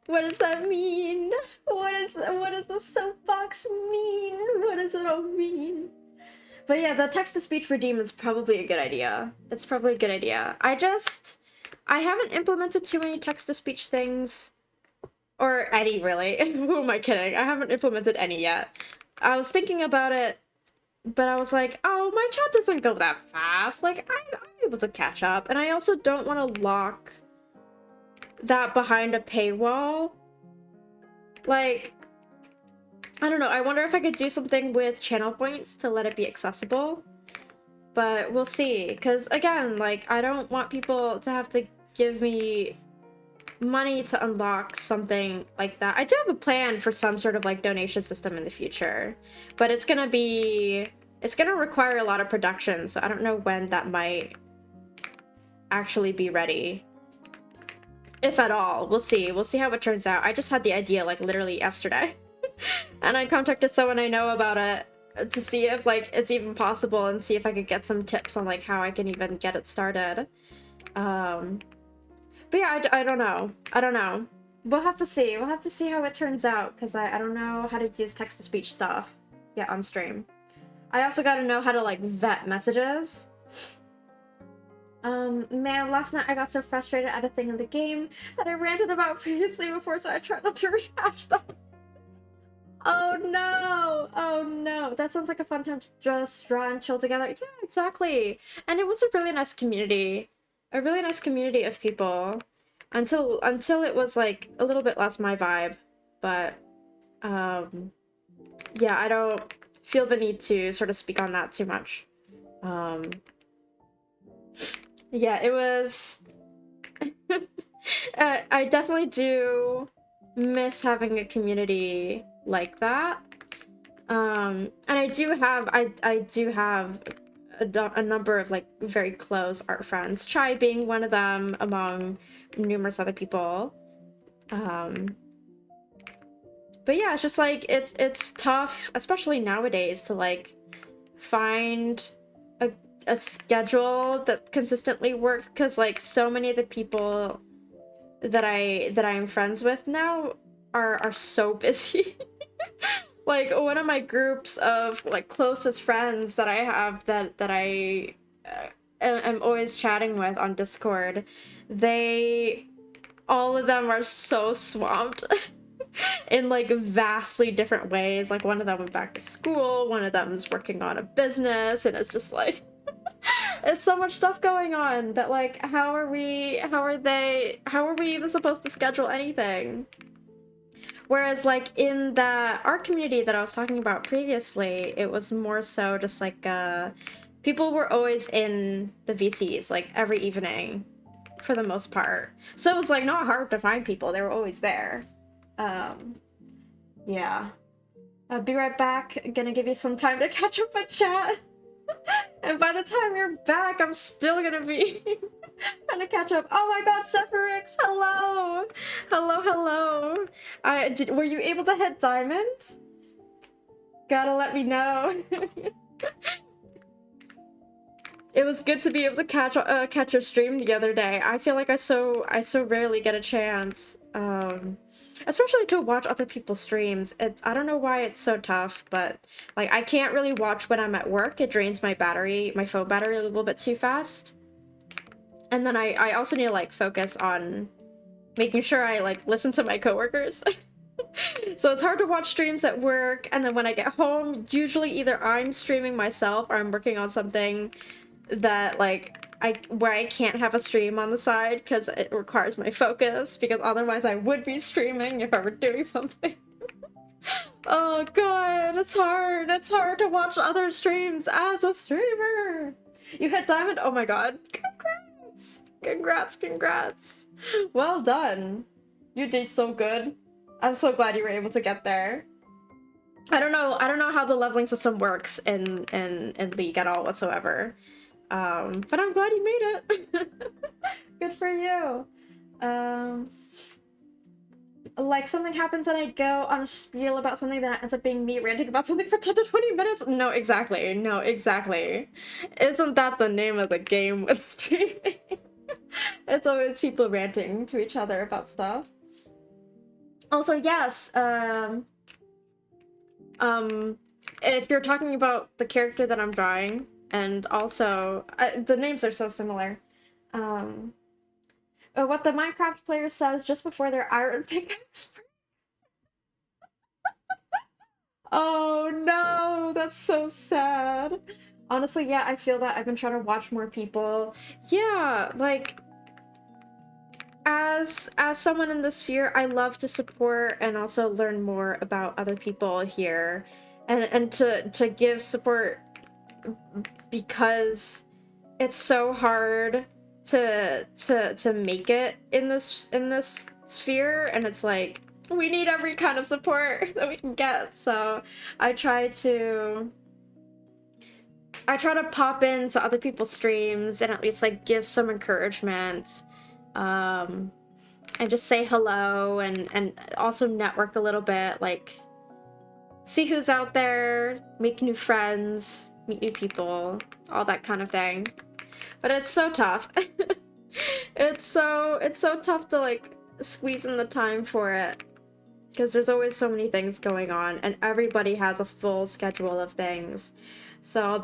What does that mean? What does the soapbox mean? What does it all mean? But yeah, the text-to-speech redeem is probably a good idea. It's probably a good idea. I haven't implemented too many text-to-speech things. Or any, really. Who am I kidding? I haven't implemented any yet. I was thinking about it, but I was like, oh, my chat doesn't go that fast. Like, I'm able to catch up. And I also don't want to lock that behind a paywall. Like, I don't know. I wonder if I could do something with channel points to let it be accessible. But we'll see. Because, again, like, I don't want people to have to give me money to unlock something like that. I do have a plan for some sort of like donation system in the future, but it's gonna require a lot of production, so I don't know when that might actually be ready, if at all. We'll see how it turns out. I just had the idea like literally yesterday and I contacted someone I know about it to see if like it's even possible and see if I could get some tips on like how I can even get it started. But yeah, I don't know. We'll have to see. We'll have to see how it turns out, because I don't know how to use text-to-speech stuff yet on stream. I also gotta know how to, like, vet messages. Man, last night I got so frustrated at a thing in the game that I ranted about previously before, so I tried not to rehash that. Oh no! Oh no! That sounds like a fun time to just draw and chill together. Yeah, exactly! And it was a really nice community. A really nice community of people until it was like a little bit less my vibe, but yeah, I don't feel the need to sort of speak on that too much. Yeah, it was I definitely do miss having a community like that. And I do have a number of like very close art friends, Chai being one of them among numerous other people. But yeah, it's just like it's tough, especially nowadays, to like find a schedule that consistently works, because like so many of the people that I'm friends with now are so busy. Like, one of my groups of, like, closest friends that I have that I am always chatting with on Discord, all of them are so swamped. in like vastly different ways. Like one of them went back to school, one of them is working on a business, and it's just like it's so much stuff going on that like how are we even supposed to schedule anything? Whereas like in the art community that I was talking about previously, it was more so just like people were always in the VCs like every evening for the most part. So it was like not hard to find people. They were always there. Yeah. I'll be right back. Gonna give you some time to catch up with chat. And by the time you're back, I'm still gonna be trying to catch up. Oh my god, Sepharix, hello! Hello. Were you able to hit diamond? Gotta let me know. It was good to be able to catch your stream the other day. I feel like I so rarely get a chance. Especially to watch other people's streams. I don't know why it's so tough, but like I can't really watch when I'm at work. It drains my phone battery a little bit too fast. And then I also need to like focus on making sure I like listen to my coworkers. So it's hard to watch streams at work, and then when I get home, usually either I'm streaming myself or I'm working on something that like where I can't have a stream on the side because it requires my focus, because otherwise I would be streaming if I were doing something. Oh god, it's hard to watch other streams as a streamer. You hit diamond? Oh my god, congrats. Well done, you did so good. I'm so glad you were able to get there. I don't know how the leveling system works in League at all whatsoever. But I'm glad you made it. Good for you. Like something happens and I go on a spiel about something that ends up being me ranting about something for 10 to 20 minutes? No, exactly. Isn't that the name of the game with streaming? It's always people ranting to each other about stuff. Also, yes, if you're talking about the character that I'm drawing, and also, the names are so similar. What the Minecraft player says just before their iron pickaxe. Oh no, that's so sad. Honestly, yeah, I feel that. I've been trying to watch more people. Yeah, like, as someone in this sphere, I love to support and also learn more about other people here, and to give support, because it's so hard to make it in this sphere, and it's like we need every kind of support that we can get. So I try to pop into other people's streams and at least like give some encouragement, and just say hello, and also network a little bit, like see who's out there, make new friends, meet new people, all that kind of thing. But it's so tough. It's so tough to like squeeze in the time for it, because there's always so many things going on and everybody has a full schedule of things. So I'll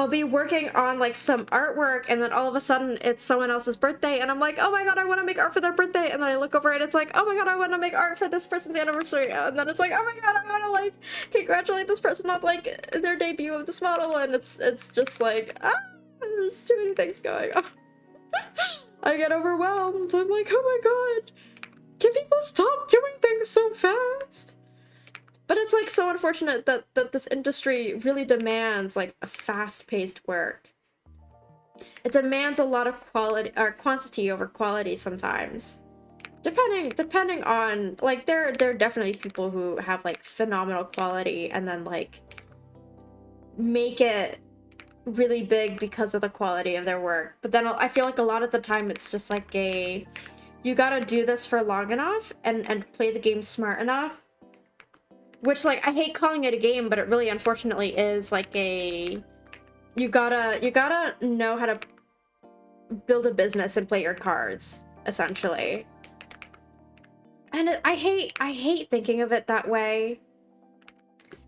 be working on like some artwork, and then all of a sudden it's someone else's birthday and I'm like, oh my god, I want to make art for their birthday, and then I look over and it's like, oh my god, I want to make art for this person's anniversary, and then it's like, oh my god, I want to like congratulate this person on like their debut of this model, and it's just like, there's too many things going on. I get overwhelmed. I'm like, oh my god, can people stop doing things so fast? But it's like so unfortunate that this industry really demands like a fast-paced work. It demands a lot of quality or quantity over quality sometimes. Depending on, like, there are definitely people who have like phenomenal quality and then like make it really big because of the quality of their work. But then I feel like a lot of the time it's just like you gotta do this for long enough and play the game smart enough. Which, like, I hate calling it a game, but it really unfortunately is like you gotta know how to build a business and play your cards, essentially. And I hate thinking of it that way.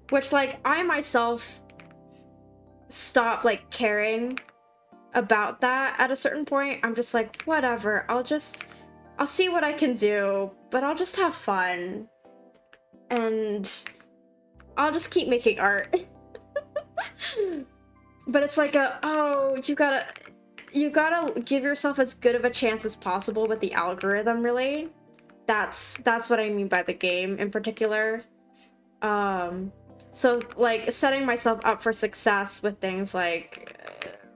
Which, like, I myself stop like caring about that at a certain point. I'm just like, whatever, I'll just I'll see what I can do, but I'll just have fun. And I'll just keep making art. But it's like you gotta give yourself as good of a chance as possible with the algorithm, really. That's what I mean by the game in particular. So like setting myself up for success with things like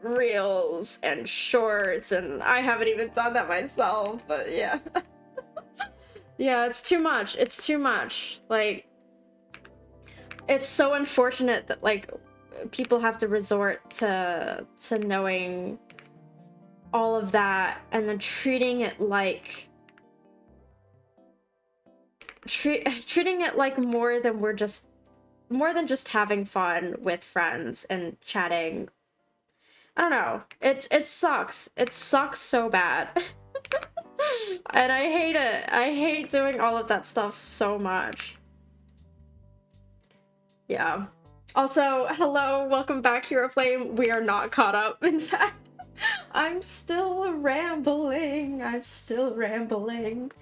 reels and shorts, and I haven't even done that myself, but yeah. Yeah, it's too much. It's too much. Like, it's so unfortunate that like people have to resort to knowing all of that and then treating it like treating it like more than just having fun with friends and chatting. I don't know. It sucks. It sucks so bad. And I hate it. I hate doing all of that stuff so much. Yeah. Also, hello, welcome back, Hero Flame. We are not caught up. In fact, I'm still rambling. I'm still rambling.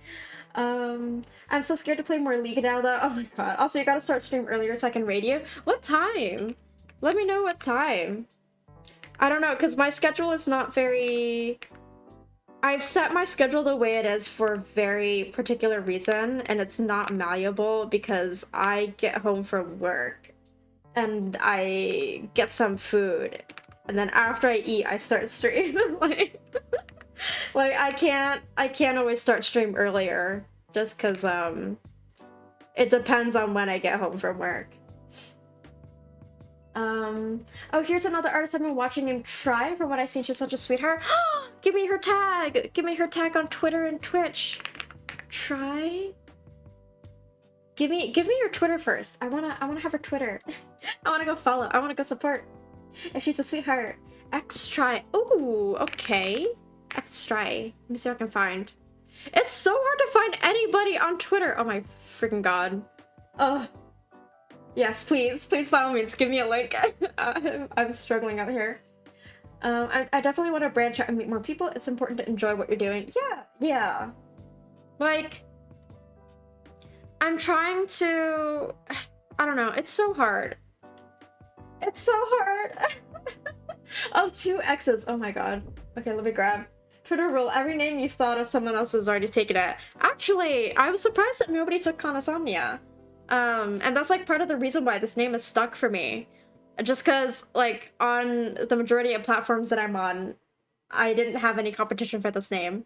I'm so scared to play more League now, though. Oh my god. Also, you gotta start stream earlier so I can raid you. What time? Let me know what time. I don't know, because my schedule is not very... I've set my schedule the way it is for a very particular reason, and it's not malleable because I get home from work and I get some food, and then after I eat, I start stream. like I can't always start stream earlier just because it depends on when I get home from work. Oh, here's another artist I've been watching named Try. From what I've seen, she's such a sweetheart. Give me her tag! Give me her tag on Twitter and Twitch. Try? Give me your Twitter first. I wanna have her Twitter. I wanna go follow. I wanna go support. If she's a sweetheart. X Try. Ooh, okay. X Try. Let me see what I can find. It's so hard to find anybody on Twitter. Oh my freaking god. Ugh. Yes, please follow me. Just give me a link. I'm struggling out here. I definitely want to branch out and meet more people. It's important to enjoy what you're doing. Yeah. Like, I'm trying to... I don't know. It's so hard. It's so hard. Oh, 2 X's. Oh my god. Okay, let me grab. Twitter rule. Every name you thought of, someone else has already taken it. Actually, I was surprised that nobody took Conisomnia. And that's like part of the reason why this name is stuck for me. Just because, like, on the majority of platforms that I'm on, I didn't have any competition for this name.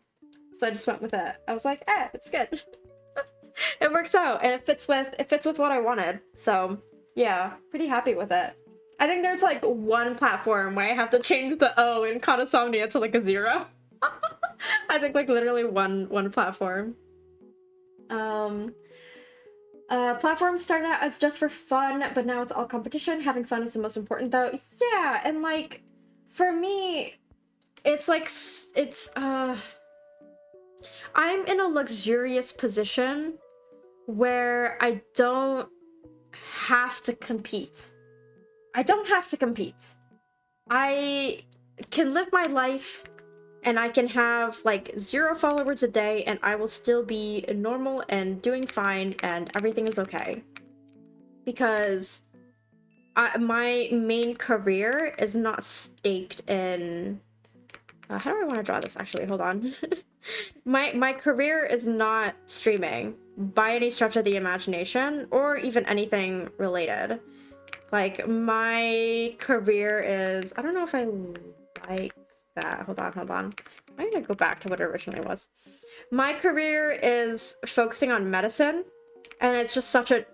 So I just went with it. I was like, it's good. It works out, and it fits with what I wanted. So, yeah, pretty happy with it. I think there's, like, one platform where I have to change the O in Conisomnia to, like, a 0. I think, like, literally one platform. Platforms started out as just for fun, but now it's all competition. Having fun is the most important, though. Yeah, and like, for me, it's like, I'm in a luxurious position where I don't have to compete. I don't have to compete. I can live my life and I can have like 0 followers a day and I will still be normal and doing fine and everything is okay. Because my main career is not staked in... how do I want to draw this actually? Hold on. My career is not streaming by any stretch of the imagination or even anything related. Like, my career is... I don't know if I like that. Hold on. I'm gonna go back to what it originally was. My career is focusing on medicine, and it's just such a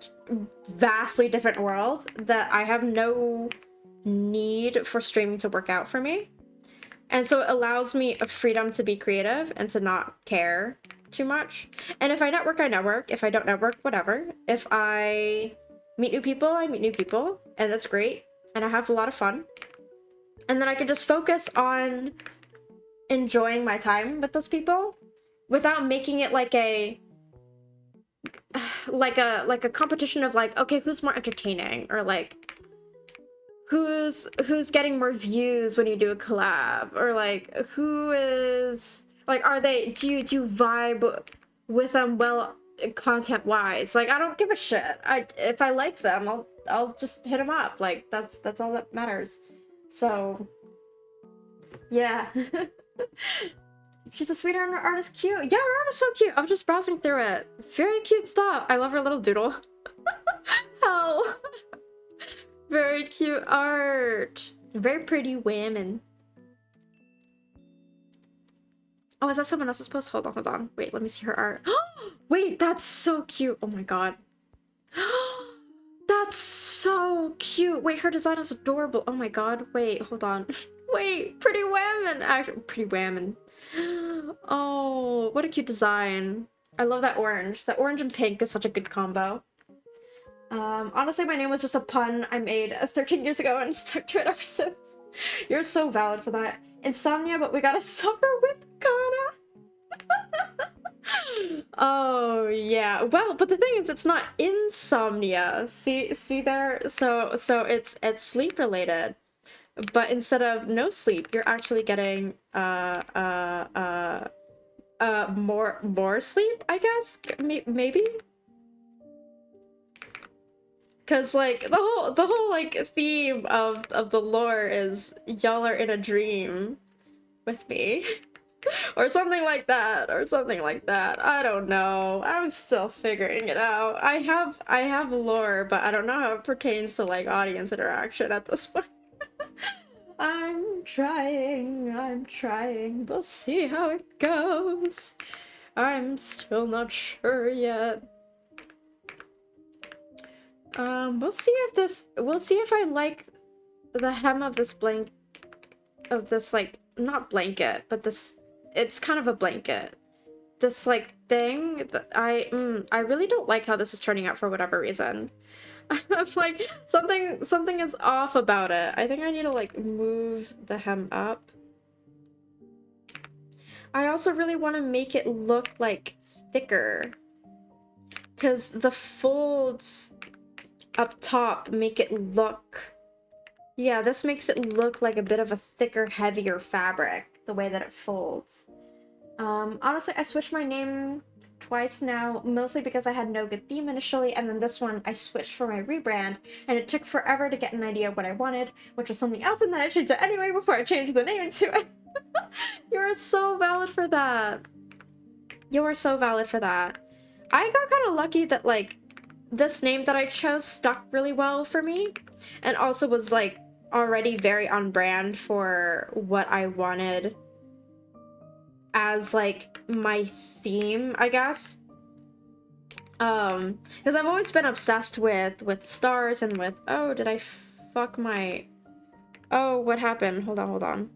vastly different world that I have no need for streaming to work out for me. And so it allows me a freedom to be creative and to not care too much. And if I network, I network. If I don't network, whatever. If I meet new people, I meet new people, and that's great. And I have a lot of fun. And then I can just focus on enjoying my time with those people without making it like a competition of like, okay, who's more entertaining, or like who's getting more views when you do a collab, or like who is Like, are they, do you vibe with them well, content-wise? Like, I don't give a shit. If I like them, I'll just hit them up. Like, that's all that matters. So, yeah. She's a sweetheart and her art is cute. Yeah, her art is so cute. I'm just browsing through it. Very cute stuff. I love her little doodle. Hell. Very cute art. Very pretty women. Oh, is that someone else's post? Hold on, hold on. Wait, let me see her art. Wait, that's so cute. Oh my god. That's so cute. Wait, her design is adorable. Oh my god. Wait, hold on. Wait, pretty women. Actually, pretty women. Oh, what a cute design. I love that orange. That orange and pink is such a good combo. Honestly, my name was just a pun I made 13 years ago and stuck to it ever since. You're so valid for that. Insomnia, but we gotta suffer with Kana. Oh yeah. Well, but the thing is, it's not insomnia. See there. So it's sleep related, but instead of no sleep, you're actually getting more sleep, I guess. Maybe. Cause like the whole like theme of the lore is y'all are in a dream with me. Or something like that, or something like that. I don't know. I'm still figuring it out. I have lore, but I don't know how it pertains to like audience interaction at this point. I'm trying. We'll see how it goes. I'm still not sure yet. We'll see if I like the hem of this like, not blanket, but this, it's kind of a blanket. This like thing that I really don't like how this is turning out for whatever reason. I'm like, something is off about it. I think I need to like move the hem up. I also really want to make it look like thicker, because the folds up top make it look, yeah, this makes it look like a bit of a thicker, heavier fabric, the way that it folds. Honestly, I switched my name twice now, mostly because I had no good theme initially, and then this one I switched for my rebrand, and it took forever to get an idea of what I wanted, which was something else, and then I changed it anyway before I changed the name to it. You're so valid for that. You are so valid for that. I got kind of lucky that, like, this name that I chose stuck really well for me, and also was, like, already very on brand for what I wanted as, like, my theme, I guess. Because I've always been obsessed with stars and with, oh, did I fuck my, oh, what happened? Hold on.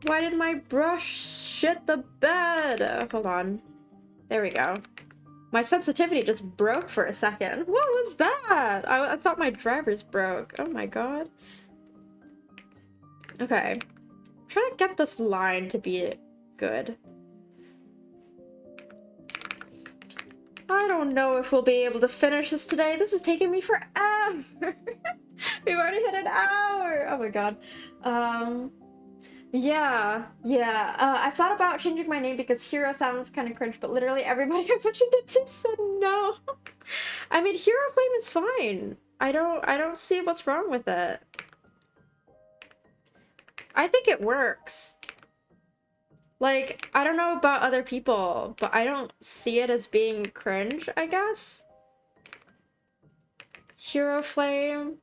Why did my brush shit the bed? Hold on. There we go. My sensitivity just broke for a second. What was that? I thought my drivers broke. Oh my god. Okay. I'm trying to get this line to be good. I don't know if we'll be able to finish this today. This is taking me forever. We've already hit an hour. Oh my god. Yeah. I thought about changing my name because Hero sounds kind of cringe, but literally everybody I mentioned it to said no. I mean, Hero Flame is fine. I don't see what's wrong with it. I think it works. Like, I don't know about other people, but I don't see it as being cringe, I guess. Hero Flame.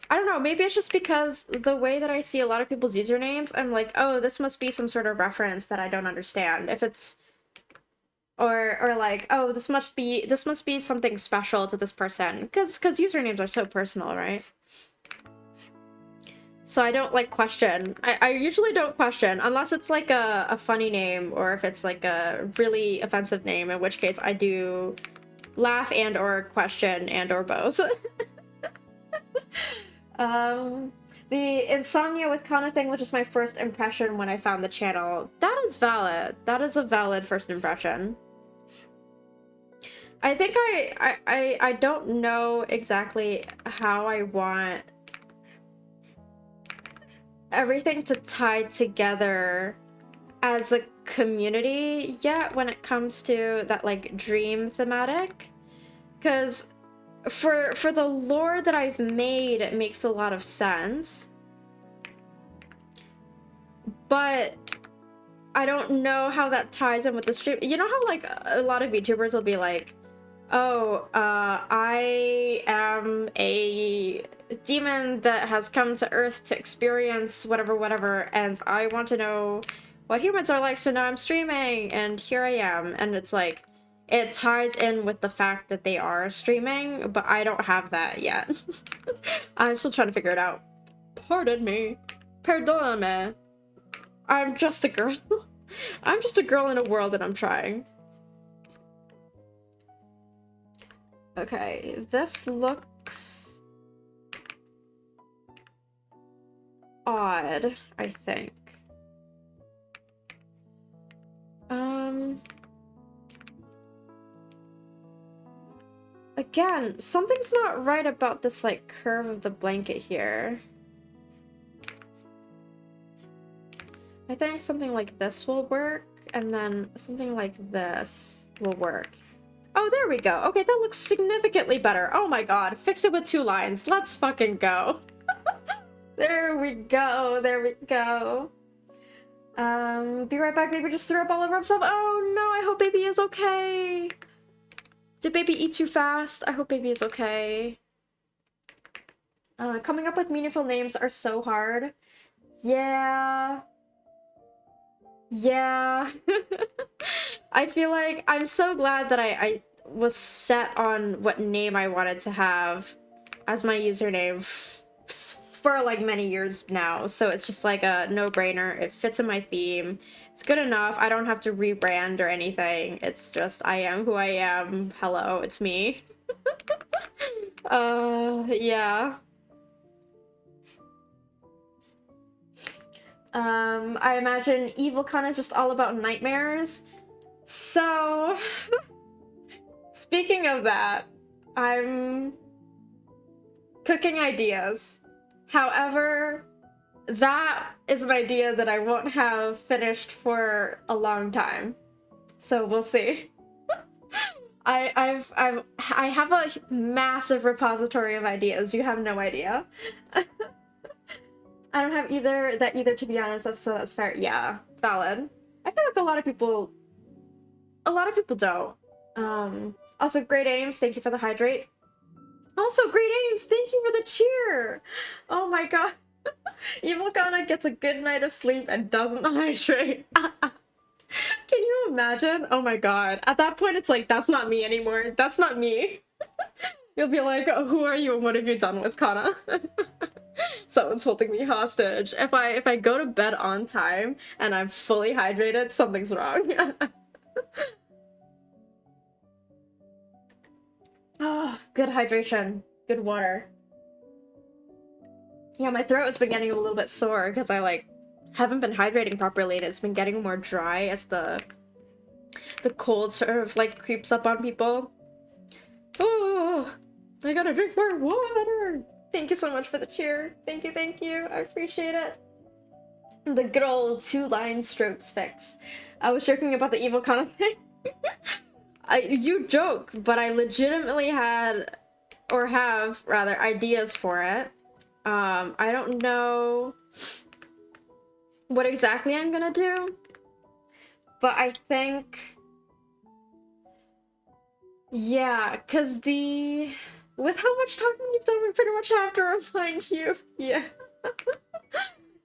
I don't know, maybe it's just because the way that I see a lot of people's usernames, I'm like, oh, this must be some sort of reference that I don't understand. If it's, or like, oh, this must be something special to this person, because usernames are so personal, right? So I don't like question. I usually don't question unless it's like a funny name, or if it's like a really offensive name, in which case I do laugh and or question and or both. The insomnia with Kana thing was just my first impression when I found the channel. That is valid. That is a valid first impression. I think I don't know exactly how I want everything to tie together as a community yet when it comes to that like dream thematic, because for the lore that I've made, it makes a lot of sense, but I don't know how that ties in with the stream. You know how like a lot of YouTubers will be like, oh, I am a demon that has come to Earth to experience whatever, and I want to know what humans are like, so now I'm streaming, and here I am. And it's like, it ties in with the fact that they are streaming, but I don't have that yet. I'm still trying to figure it out. Pardon me. Perdóname. I'm just a girl. I'm just a girl in a world and I'm trying. Okay, this looks odd, I think. Again, something's not right about this, like, curve of the blanket here. I think something like this will work, and then something like this will work. Oh, there we go. Okay, that looks significantly better. Oh my god, fix it with 2 lines. Let's fucking go. There we go, there we go. Be right back. Baby just threw up all over himself. Oh no, I hope baby is okay. Did baby eat too fast? I hope baby is okay. Coming up with meaningful names are so hard. Yeah. Yeah. I feel like I'm so glad that I was set on what name I wanted to have as my username for like many years now. So it's just like a no-brainer. It fits in my theme. It's good enough. I don't have to rebrand or anything. It's just I am who I am. Hello, it's me. Yeah. I imagine Evil Con is just all about nightmares. So, speaking of that, I'm cooking ideas. However, that is an idea that I won't have finished for a long time. So we'll see. I have a massive repository of ideas. You have no idea. I don't have either, to be honest. That's fair. Yeah, valid. I feel like a lot of people don't. Also, great aims. Thank you for the hydrate. Also, great aims. Thank you for the cheer. Oh my god. Evil Kana gets a good night of sleep and doesn't hydrate. Can you imagine? Oh my god. At that point, it's like, that's not me anymore. That's not me. You'll be like, oh, who are you and what have you done with Kana? Someone's holding me hostage. If I go to bed on time and I'm fully hydrated, something's wrong. Oh, good hydration. Good water. Yeah, my throat has been getting a little bit sore because I, like, haven't been hydrating properly and it's been getting more dry as the cold sort of, like, creeps up on people. Oh, I gotta drink more water. Thank you so much for the cheer. Thank you, thank you. I appreciate it. The good old 2-line strokes fix. I was joking about the Evil Kana thing. You joke, but I legitimately had, or have, rather, ideas for it. I don't know what exactly I'm gonna do, but I think, yeah, because with how much talking you've done, we pretty much have to remind you. Yeah.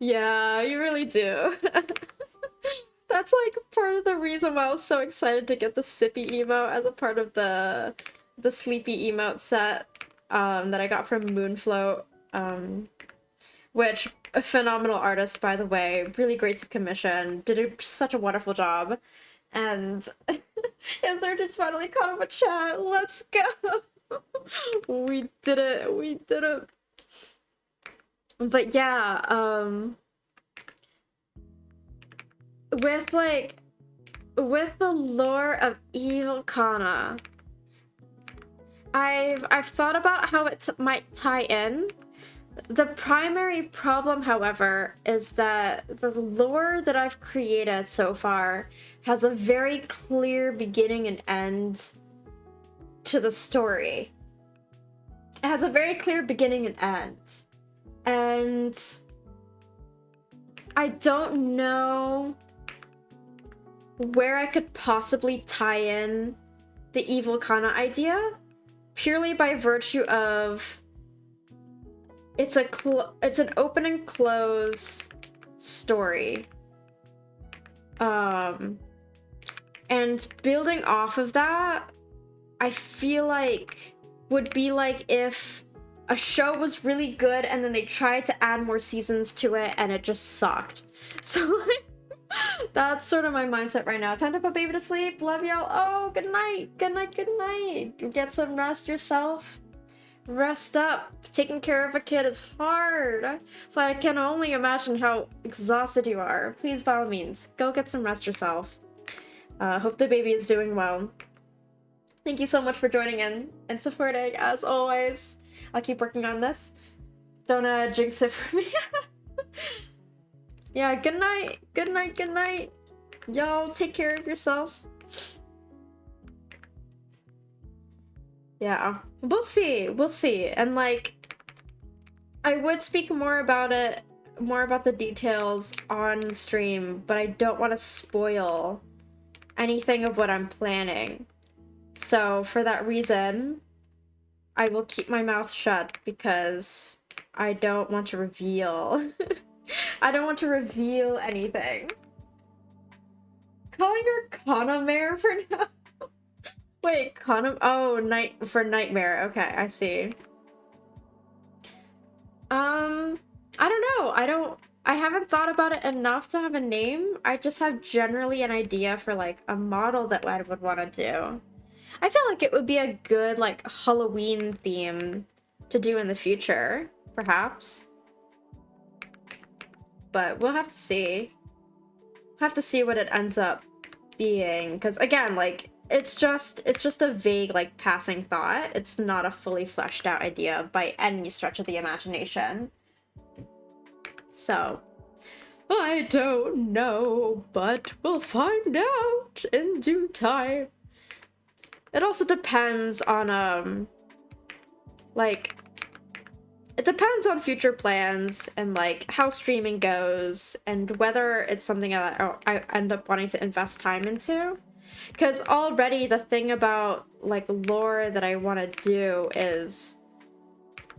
Yeah, you really do. That's like part of the reason why I was so excited to get the sippy emote as a part of the sleepy emote set that I got from Moonfloat, which a phenomenal artist, by the way, really great to commission, did such a wonderful job. And Izzard just finally caught up a chat. Let's go. We did it. We did it. But yeah, with the lore of Evil Kana, I've thought about how it might tie in, The primary problem, however, is that the lore that I've created so far has a very clear beginning and end to the story. It has a very clear beginning and end. And I don't know where I could possibly tie in the evil Kana idea, purely by virtue of it's an open and close story. And building off of that, I feel like would be like if a show was really good and then they tried to add more seasons to it and it just sucked. So like that's sort of my mindset right now. Time to put baby to sleep. Love y'all. Oh, good night. Good night. Good night. Get some rest yourself. Rest up. Taking care of a kid is hard. So I can only imagine how exhausted you are. Please, by all means, go get some rest yourself. Hope the baby is doing well. Thank you so much for joining in and supporting, as always. I'll keep working on this. Don't jinx it for me. Yeah, good night. Good night. Good night. Y'all take care of yourself. Yeah, we'll see. We'll see. And like, I would speak more about it, more about the details on stream, but I don't want to spoil anything of what I'm planning. So for that reason, I will keep my mouth shut because I don't want to reveal. I don't want to reveal anything. Calling her Kana Mare for now. Wait, Kana? Oh, for Nightmare. Okay, I see. I don't know. I haven't thought about it enough to have a name. I just have generally an idea for like a model that I would want to do. I feel like it would be a good like Halloween theme to do in the future, perhaps. But we'll have to see. Have to see what it ends up being, because again, like it's just a vague like passing thought. It's not a fully fleshed out idea by any stretch of the imagination. So I don't know, but we'll find out in due time. It also depends on like it depends on future plans and like how streaming goes and whether it's something that I end up wanting to invest time into. Because already the thing about like lore that I want to do is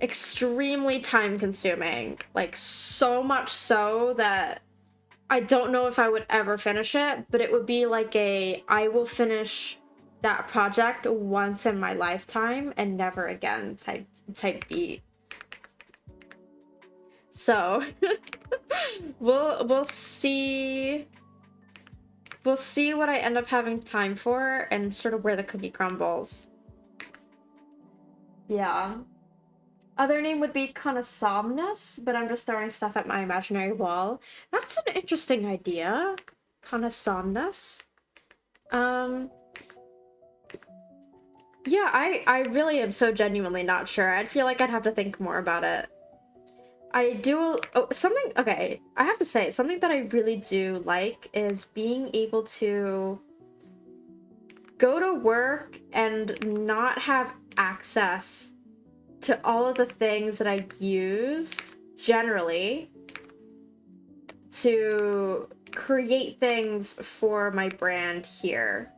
extremely time consuming, like so much so that I don't know if I would ever finish it, but it would be like I will finish that project once in my lifetime and never again type beat. So we'll see what I end up having time for and sort of where the cookie crumbles. Yeah. Other name would be Conasomnus, but I'm just throwing stuff at my imaginary wall. That's an interesting idea. Conasomnus. Yeah, I really am so genuinely not sure. I'd feel like I'd have to think more about it. I do something, okay, I have to say, something that I really do like is being able to go to work and not have access to all of the things that I use generally to create things for my brand here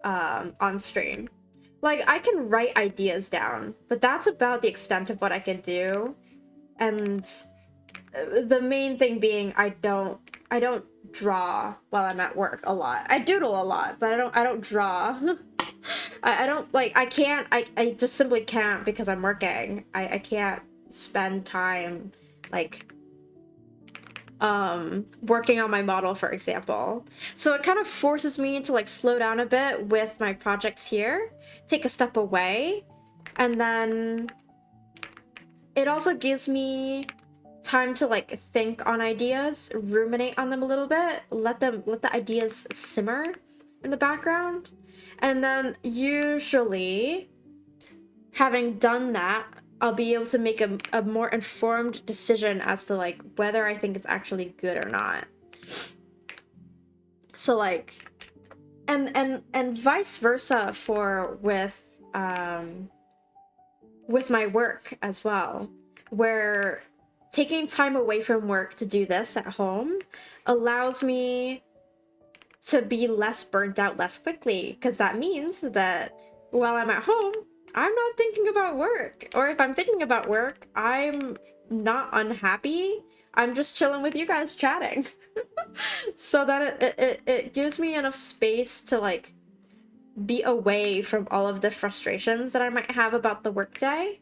on stream. Like, I can write ideas down, but that's about the extent of what I can do. And the main thing being I don't draw while I'm at work a lot. I doodle a lot, but I don't draw. I don't like I just simply can't because I'm working. I can't spend time like working on my model, for example. So it kind of forces me to like slow down a bit with my projects here, take a step away, and then it also gives me time to like think on ideas, ruminate on them a little bit, let the ideas simmer in the background. And then usually having done that, I'll be able to make a more informed decision as to like whether I think it's actually good or not. So like, and vice versa for with my work as well, where taking time away from work to do this at home allows me to be less burnt out less quickly, because that means that while I'm at home, I'm not thinking about work. Or if I'm thinking about work, I'm not unhappy. I'm just chilling with you guys chatting. So that it gives me enough space to like be away from all of the frustrations that I might have about the workday.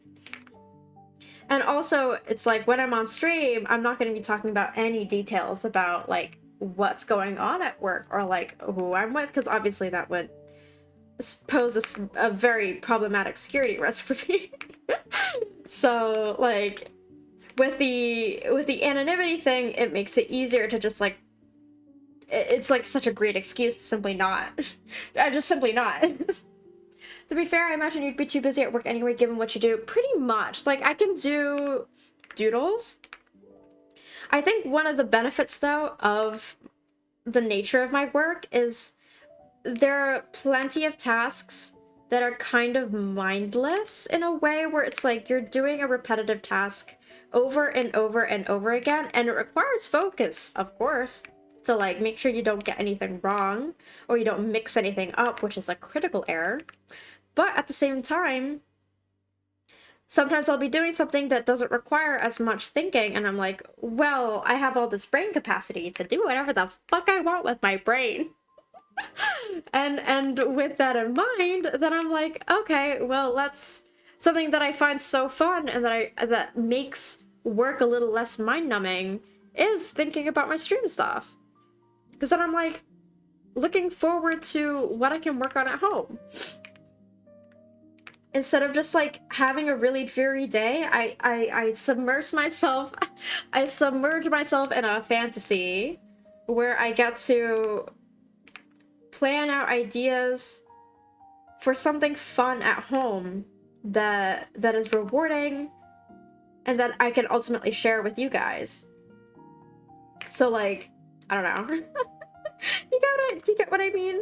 And also, it's like when I'm on stream, I'm not going to be talking about any details about like what's going on at work or like who I'm with, because obviously that would pose a very problematic security risk for me. So like with the anonymity thing, it makes it easier to just like, it's like such a great excuse to simply not. I just simply not. To be fair, I imagine you'd be too busy at work anyway, given what you do. Pretty much. Like, I can do doodles. I think one of the benefits, though, of the nature of my work is there are plenty of tasks that are kind of mindless in a way where it's like you're doing a repetitive task over and over and over again, and it requires focus, of course, to like make sure you don't get anything wrong or you don't mix anything up, which is a critical error. But at the same time, sometimes I'll be doing something that doesn't require as much thinking, and I'm like, well, I have all this brain capacity to do whatever the fuck I want with my brain. and with that in mind, then I'm like, okay, well, let's something that I find so fun and that makes work a little less mind-numbing is thinking about my stream stuff. Because then I'm like looking forward to what I can work on at home. Instead of just like having a really dreary day, I submerge myself I submerge myself in a fantasy where I get to plan out ideas for something fun at home that is rewarding and that I can ultimately share with you guys. So like, I don't know. Do you get what I mean?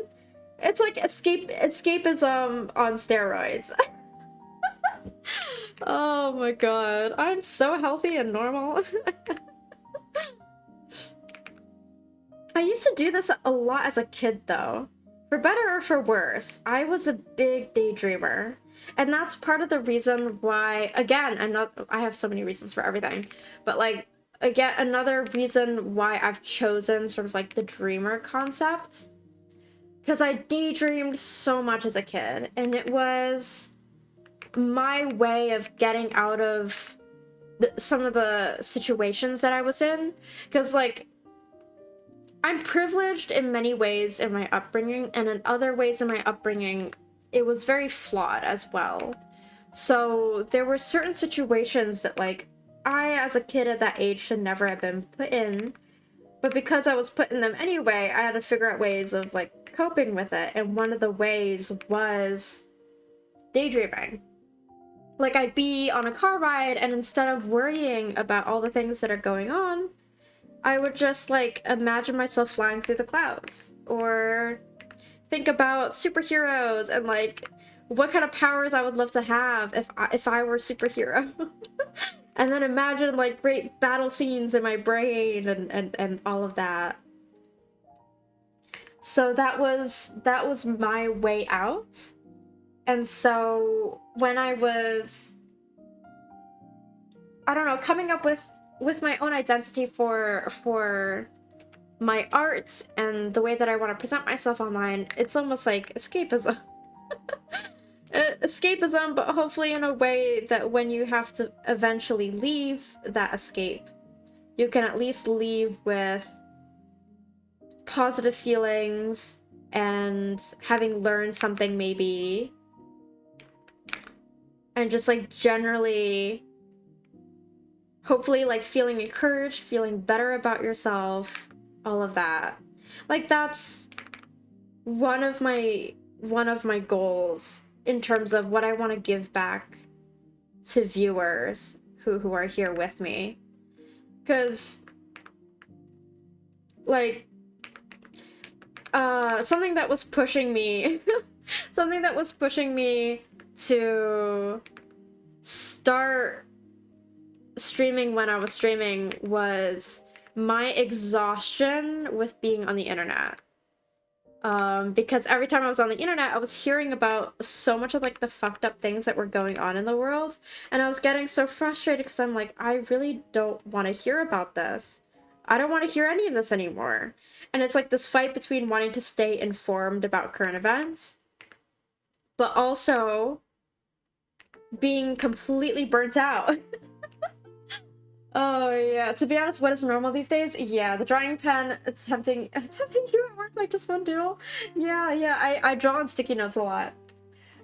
It's like escapism on steroids. Oh my god, I'm so healthy and normal. I used to do this a lot as a kid though. For better or for worse, I was a big daydreamer. And that's part of the reason why, again, I have so many reasons for everything, but like, again, another reason why I've chosen sort of like the dreamer concept. Because I daydreamed so much as a kid, and it was my way of getting out of some of the situations that I was in. Because, like, I'm privileged in many ways in my upbringing, and in other ways in my upbringing, it was very flawed as well. So there were certain situations that, like, I, as a kid at that age, should never have been put in. But because I was put in them anyway, I had to figure out ways of, like, coping with it. And one of the ways was daydreaming. Like, I'd be on a car ride, and instead of worrying about all the things that are going on, I would just, like, imagine myself flying through the clouds. Or think about superheroes and, like, what kind of powers I would love to have if I were a superhero. And then imagine, like, great battle scenes in my brain and all of that. So that was my way out. And so when I was, I don't know, coming up with my own identity for my art and the way that I want to present myself online, it's almost like escapism. Escapism, but hopefully in a way that when you have to eventually leave that escape, you can at least leave with positive feelings and having learned something maybe, and just like generally hopefully like feeling encouraged, feeling better about yourself, all of that. Like that's one of my goals in terms of what I want to give back to viewers who are here with me. Because, like, something that was pushing me, something that was pushing me to start streaming when I was streaming was my exhaustion with being on the internet. Because every time I was on the internet, I was hearing about so much of, like, the fucked up things that were going on in the world, and I was getting so frustrated because I'm like, I really don't want to hear about this. I don't want to hear any of this anymore. And it's like this fight between wanting to stay informed about current events, but also being completely burnt out. Oh yeah, to be honest, what is normal these days? Yeah, the drawing pen attempting you at work like just one doodle. Yeah, I draw on sticky notes a lot.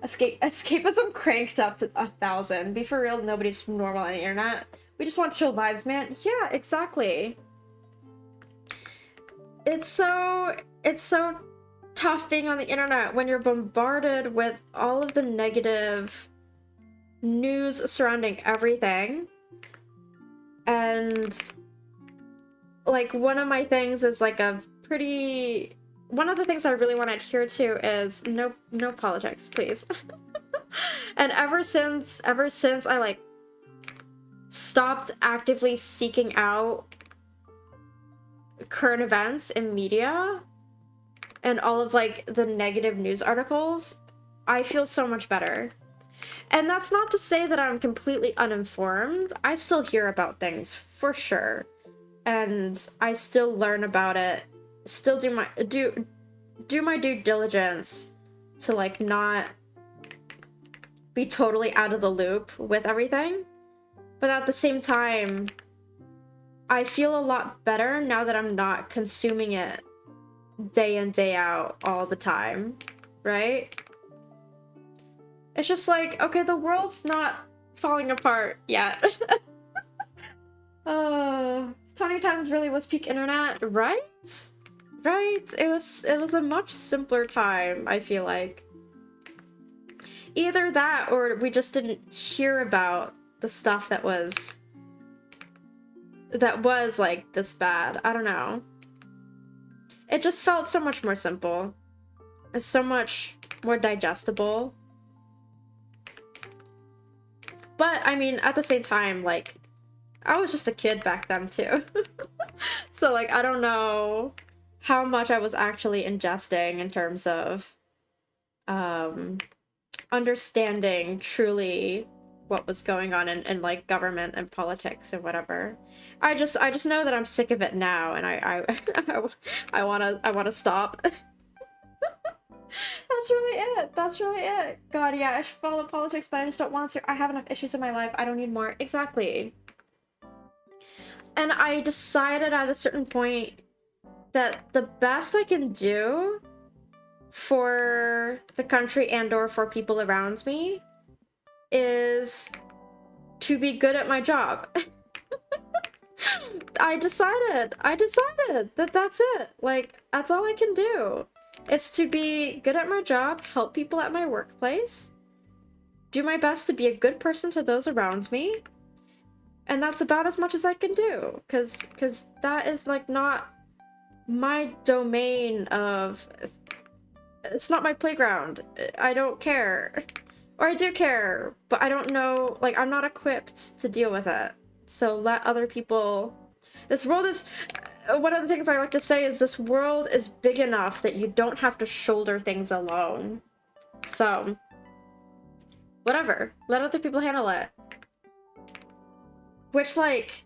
Escapism cranked up to 1,000. Be for real, nobody's normal on the internet. We just want chill vibes, man. Yeah, exactly. It's so tough being on the internet when you're bombarded with all of the negative news surrounding everything. And, like, one of my things is, like, one of the things I really want to adhere to is no politics, please. And ever since I, like, stopped actively seeking out current events in media and all of, like, the negative news articles, I feel so much better. And that's not to say that I'm completely uninformed. I still hear about things, for sure. And I still learn about it. Still do my due diligence to, like, not be totally out of the loop with everything. But at the same time, I feel a lot better now that I'm not consuming it day in, day out all the time, right? It's just like, okay, the world's not falling apart yet. 2010s really was peak internet, right? Right? It was a much simpler time, I feel like. Either that, or we just didn't hear about the stuff that was like this bad. I don't know. It just felt so much more simple. It's so much more digestible. But, I mean, at the same time, like, I was just a kid back then, too. So, like, I don't know how much I was actually ingesting in terms of, understanding truly what was going on in like, government and politics and whatever. I just know that I'm sick of it now, and I wanna stop. That's really it. God, yeah, I should follow politics, but I just don't want to. I have enough issues in my life. I don't need more. Exactly. And I decided at a certain point that the best I can do for the country and or for people around me is to be good at my job. I decided that that's it. Like, that's all I can do. It's to be good at my job, help people at my workplace, do my best to be a good person to those around me, and that's about as much as I can do, because that is, like, not my domain of... It's not my playground. I don't care. Or I do care, but I don't know, like, I'm not equipped to deal with it. So let other people... This world is... One of the things I like to say is this world is big enough that you don't have to shoulder things alone. So, whatever. Let other people handle it. Which, like,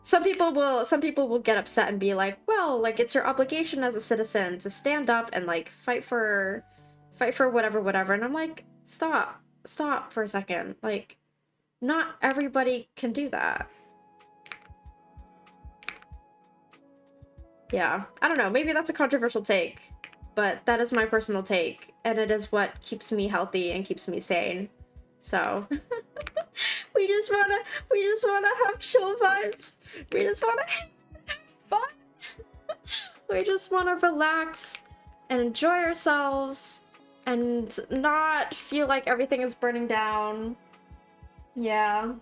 some people will get upset and be like, well, like, it's your obligation as a citizen to stand up and, like, fight for whatever. And I'm like, stop for a second. Like, not everybody can do that. Yeah, I don't know, maybe that's a controversial take, but that is my personal take, and it is what keeps me healthy and keeps me sane. So, we just wanna have chill vibes. We just wanna have fun. We just wanna relax and enjoy ourselves and not feel like everything is burning down. Yeah.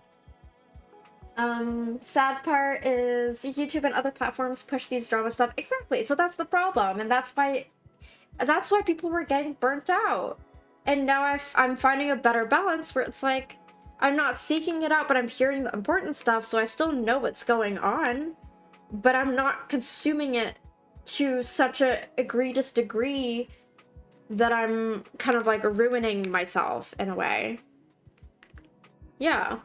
Sad part is YouTube and other platforms push these drama stuff. Exactly. So that's the problem, and that's why people were getting burnt out. And now I'm finding a better balance where it's like I'm not seeking it out, but I'm hearing the important stuff, so I still know what's going on, but I'm not consuming it to such a egregious degree that I'm kind of like ruining myself in a way. Yeah.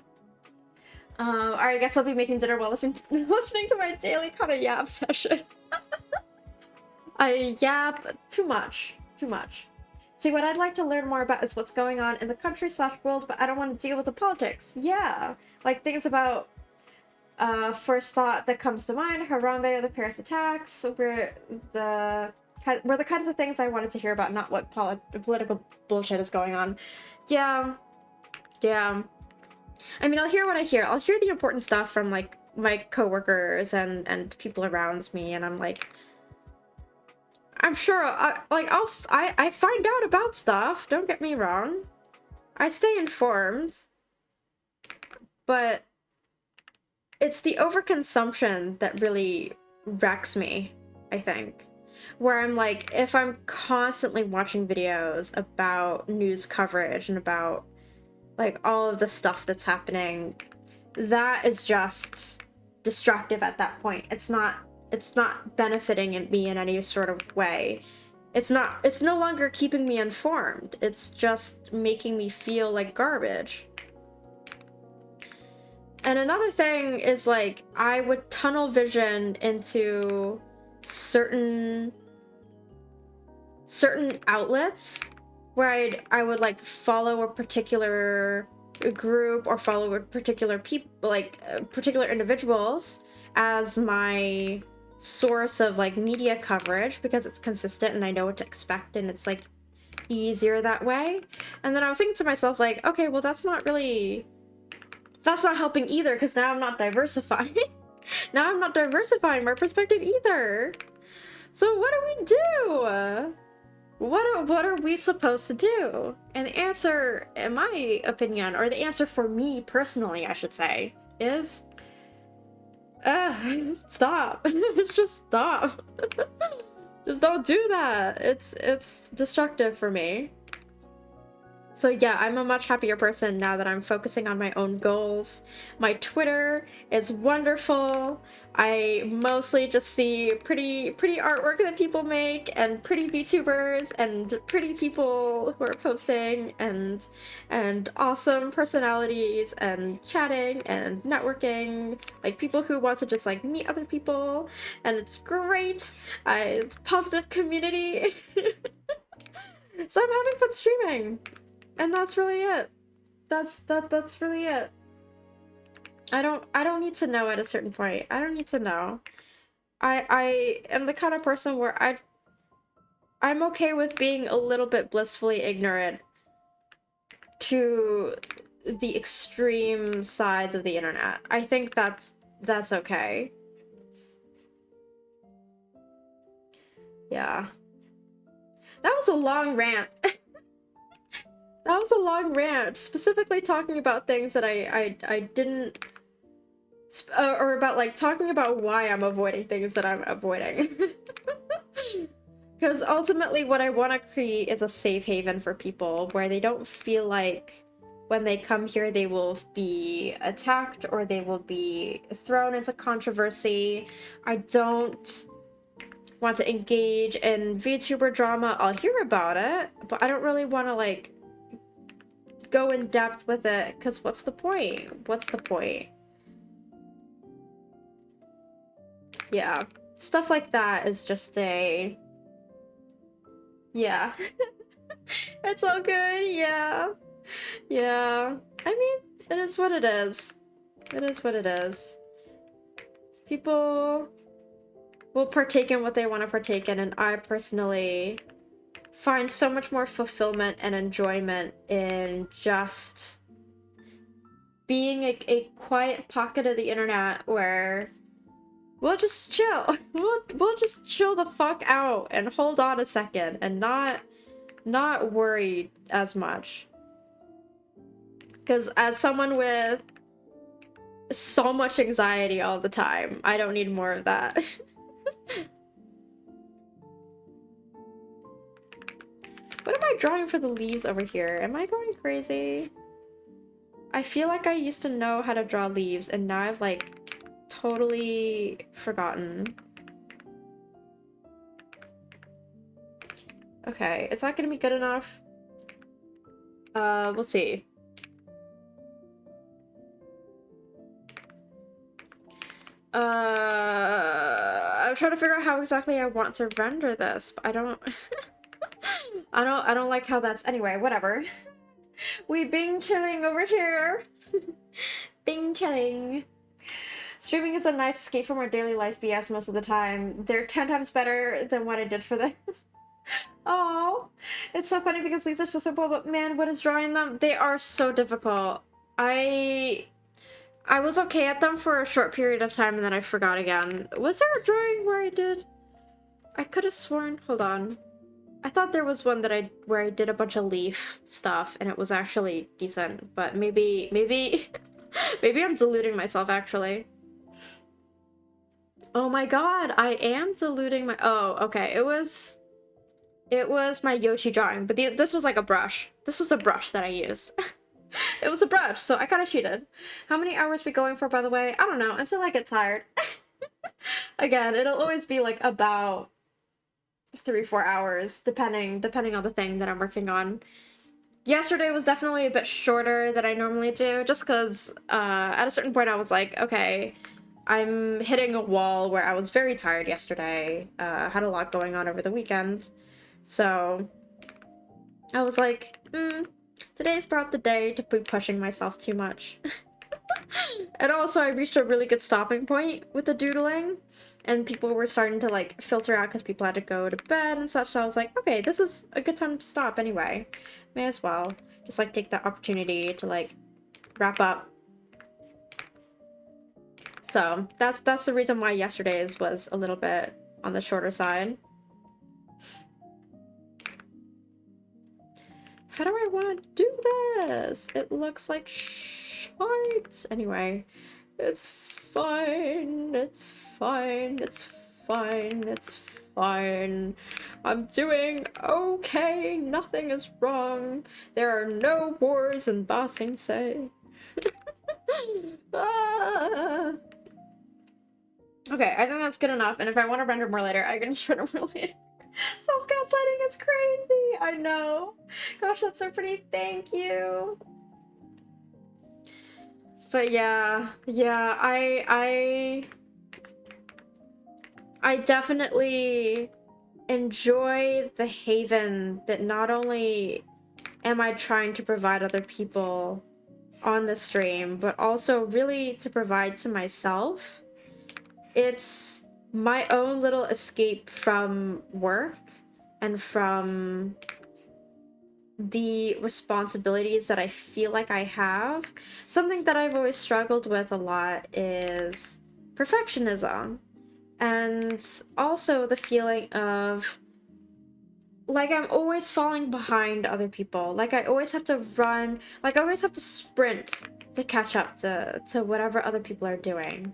I guess I'll be making dinner while listening to my daily kind of yap session. I yap too much. See, what I'd like to learn more about is what's going on in the country/world, but I don't want to deal with the politics. Yeah, like things about first thought that comes to mind, Harambe or the Paris attacks, were the kinds of things I wanted to hear about, not what political bullshit is going on. Yeah. I mean, I'll hear what I hear. I'll hear the important stuff from like my coworkers and people around me, and I'm like, I'm sure I find out about stuff. Don't get me wrong. I stay informed, but it's the overconsumption that really wrecks me, I think. Where I'm like, if I'm constantly watching videos about news coverage and about like all of the stuff that's happening, that is just destructive at that point. It's not benefiting me in any sort of way. It's no longer keeping me informed. It's just making me feel like garbage. And another thing is like I would tunnel vision into certain outlets where I would like follow a particular group or follow a particular particular individuals as my source of like media coverage because it's consistent and I know what to expect and it's like easier that way. And then I was thinking to myself like, okay, well that's not helping either because now I'm not diversifying. Now I'm not diversifying my perspective either. So what do we do? What are we supposed to do? And the answer, in my opinion, or the answer for me personally, I should say, is stop. It's just stop. Just don't do that. It's destructive for me. So yeah, I'm a much happier person now that I'm focusing on my own goals. My Twitter is wonderful. I mostly just see pretty artwork that people make and pretty VTubers and pretty people who are posting and awesome personalities and chatting and networking, like people who want to just like meet other people, and it's great. It's positive community. So I'm having fun streaming. And that's really it. That's really it. I don't need to know at a certain point. I don't need to know. I am the kind of person where I'm okay with being a little bit blissfully ignorant to the extreme sides of the internet. I think that's okay. Yeah. That was a long rant. That was a long rant, specifically talking about things that I didn't, or about like talking about why I'm avoiding things that I'm avoiding. Because ultimately what I want to create is a safe haven for people where they don't feel like when they come here they will be attacked or they will be thrown into controversy. I don't want to engage in VTuber drama. I'll hear about it, but I don't really want to like go in depth with it, because what's the point? What's the point? Yeah. Stuff like that is just a... Yeah. It's all good, yeah. Yeah. I mean, it is what it is. It is what it is. People will partake in what they want to partake in, and I personally find so much more fulfillment and enjoyment in just being a quiet pocket of the internet where we'll just chill. We'll just chill the fuck out and hold on a second and not worry as much. Because as someone with so much anxiety all the time, I don't need more of that. What am I drawing for the leaves over here? Am I going crazy? I feel like I used to know how to draw leaves, and now I've, like, totally forgotten. Okay, is that gonna be good enough? We'll see. I'm trying to figure out how exactly I want to render this, but I don't... I don't like how that's... Anyway, whatever. We bing chilling over here. Bing chilling. Streaming is a nice escape from our daily life BS most of the time. They're 10 times better than what I did for this. Oh, it's so funny because these are so simple, but man, what is drawing them? They are so difficult. I was okay at them for a short period of time and then I forgot again. Was there a drawing where I did? I could have sworn, hold on. I thought there was one that where I did a bunch of leaf stuff and it was actually decent, but maybe maybe I'm deluding myself actually. Oh my god, I am deluding my... Oh, okay, it was my Yoshi drawing, but this was like a brush. This was a brush that I used. It was a brush, so I kind of cheated. How many hours we going for, by the way? I don't know, until I get tired. Again, it'll always be like about 3-4 hours, depending on the thing that I'm working on. Yesterday was definitely a bit shorter than I normally do, just because at a certain point I was like, okay, I'm hitting a wall where I was very tired yesterday. Had a lot going on over the weekend. So I was like, today's not the day to be pushing myself too much. And also I reached a really good stopping point with the doodling and people were starting to like filter out because people had to go to bed and such. So I was like, okay, this is a good time to stop anyway. May as well just like take that opportunity to like wrap up. So that's the reason why yesterday's was a little bit on the shorter side. How do I want to do this? It looks like shite. Anyway, it's fine. It's fine. It's fine. It's fine. I'm doing okay. Nothing is wrong. There are no wars in Ba Sing Se. Ah. Okay, I think that's good enough. And if I want to render more later, I can just render more later. Self-gaslighting is crazy. I know. Gosh, that's so pretty. Thank you. But yeah, I definitely enjoy the haven that not only am I trying to provide other people on the stream, but also really to provide to myself. It's my own little escape from work and from the responsibilities that I feel like I have. Something that I've always struggled with a lot is perfectionism. And also the feeling of like I'm always falling behind other people. Like I always have to run, like I always have to sprint to catch up to whatever other people are doing.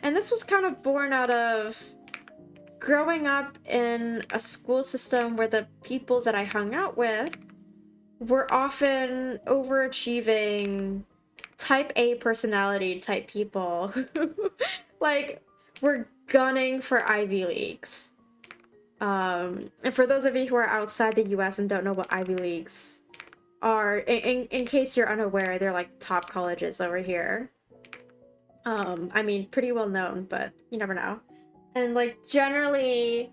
And this was kind of born out of growing up in a school system where the people that I hung out with were often overachieving type A personality type people who like were gunning for Ivy Leagues. And for those of you who are outside the US and don't know what Ivy Leagues are, in case you're unaware, they're like top colleges over here. I mean, pretty well known, but you never know. And like generally,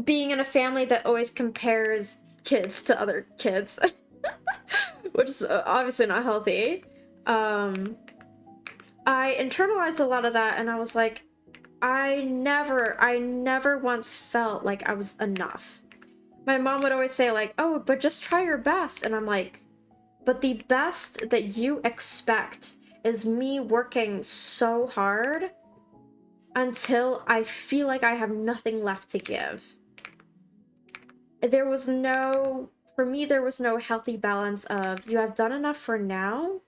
being in a family that always compares kids to other kids, which is obviously not healthy, I internalized a lot of that and I was like, I never once felt like I was enough. My mom would always say like, oh, but just try your best. And I'm like, but the best that you expect is me working so hard until I feel like I have nothing left to give. There was no for me, there was no healthy balance of you have done enough for now,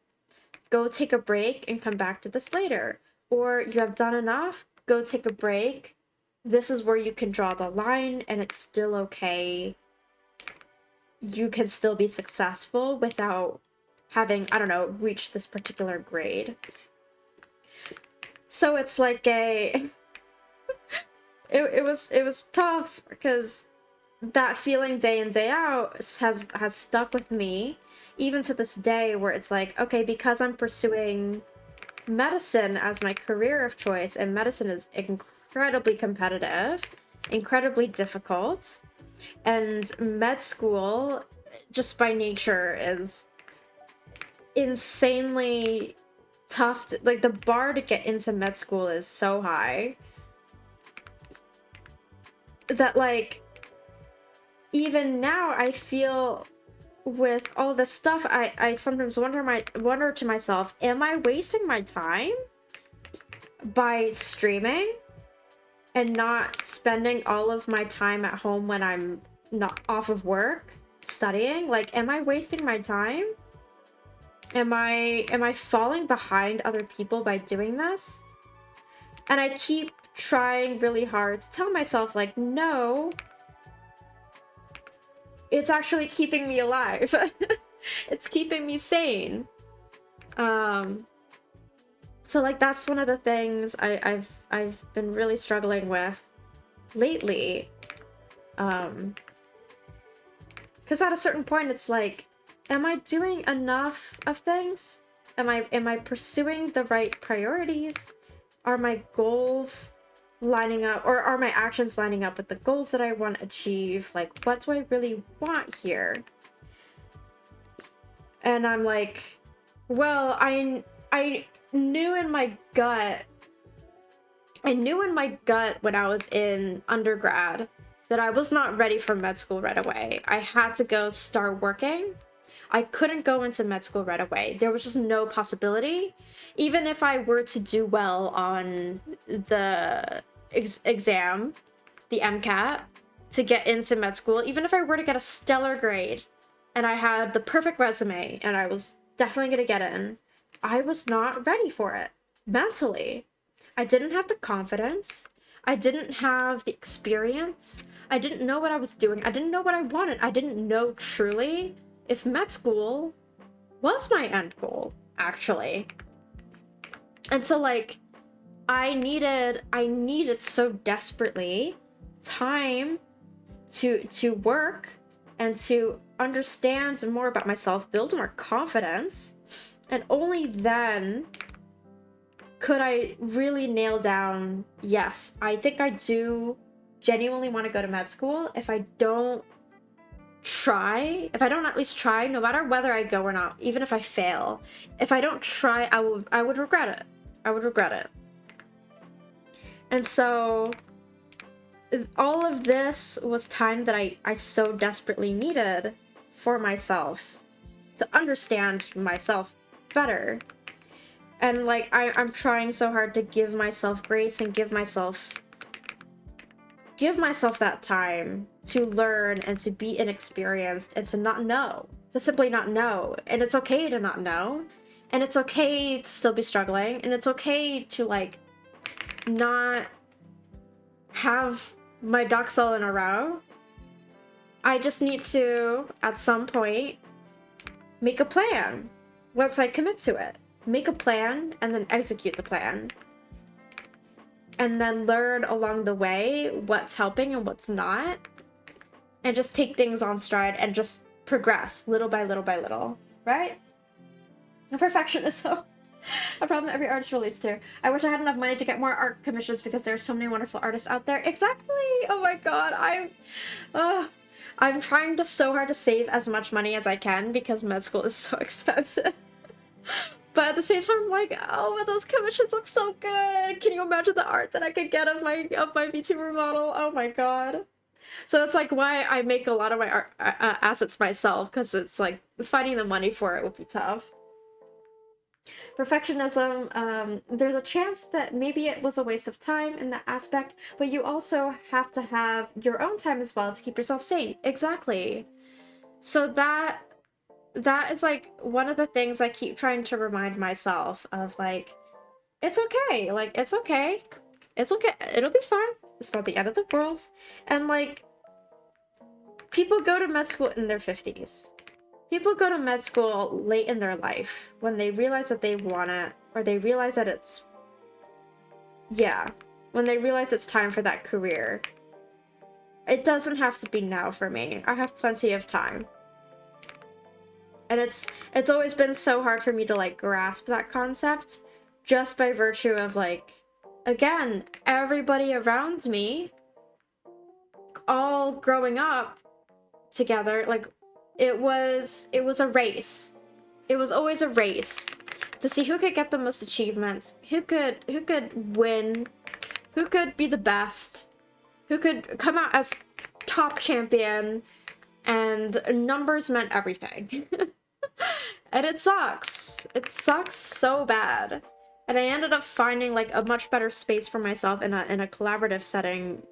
go take a break and come back to this later. Or you have done enough, go take a break. This is where you can draw the line and it's still okay. You can still be successful without having, I don't know, reached this particular grade. So it's like a it was tough because that feeling day in day out has stuck with me even to this day, where it's like, okay, because I'm pursuing medicine as my career of choice, and medicine is incredibly competitive, incredibly difficult, and med school just by nature is insanely tough to, like, the bar to get into med school is so high that, like, even now I feel with all this stuff, I sometimes wonder to myself, am I wasting my time by streaming and not spending all of my time at home when I'm not off of work studying? Like, am I wasting my time? Am I falling behind other people by doing this? And I keep trying really hard to tell myself, like, no, it's actually keeping me alive. It's keeping me sane. So, like, that's one of the things I've been really struggling with lately. Because at a certain point, it's like, am I doing enough of things? Am I pursuing the right priorities? Are my goals lining up, or are my actions lining up with the goals that I want to achieve? Like, what do I really want here? And I'm like, well, I knew in my gut when I was in undergrad that I was not ready for med school right away. I had to go start working. I couldn't go into med school right away. There was just no possibility. Even if I were to do well on the exam, the MCAT, to get into med school, even if I were to get a stellar grade and I had the perfect resume and I was definitely going to get in, I was not ready for it mentally. I didn't have the confidence. I didn't have the experience. I didn't know what I was doing. I didn't know what I wanted. I didn't know truly if med school was my end goal, actually. And so, like, I needed so desperately time to work and to understand more about myself, build more confidence, and only then could I really nail down, yes, I think I do genuinely want to go to med school. If I don't at least try, no matter whether I go or not, even if I fail, if I don't try, I would regret it. I would regret it. And so all of this was time that I so desperately needed for myself, to understand myself better. And, like, I'm trying so hard to give myself grace and give myself that time to learn and to be inexperienced and to not know, to simply not know. And it's okay to not know, and it's okay to still be struggling, and it's okay to, like, not have my ducks all in a row. I just need to, at some point, make a plan. Once I commit to it, make a plan and then execute the plan. And then learn along the way what's helping and what's not. And just take things on stride and just progress little by little by little, right? Perfectionism. A problem every artist relates to. I wish I had enough money to get more art commissions because there are so many wonderful artists out there. Exactly! Oh my god, I'm trying so hard to save as much money as I can because med school is so expensive. But at the same time, I'm like, oh, but those commissions look so good. Can you imagine the art that I could get of my VTuber model? Oh my god. So it's like why I make a lot of my art assets myself, because it's like finding the money for it would be tough. Perfectionism, there's a chance that maybe it was a waste of time in that aspect, but you also have to have your own time as well to keep yourself sane. Exactly. So that is like one of the things I keep trying to remind myself of, like, it's okay, like, it's okay. It's okay, it'll be fine. It's not the end of the world. And like, people go to med school in their 50s. People go to med school late in their life when they realize that they want it, or they realize that it's, yeah, when they realize it's time for that career. It doesn't have to be now for me. I have plenty of time. And it's always been so hard for me to like grasp that concept just by virtue of, like, again, everybody around me all growing up together, like, it was a race. It was always a race to see who could get the most achievements, who could win, who could be the best, who could come out as top champion, and numbers meant everything. And it sucks. It sucks so bad. And I ended up finding like a much better space for myself in a collaborative setting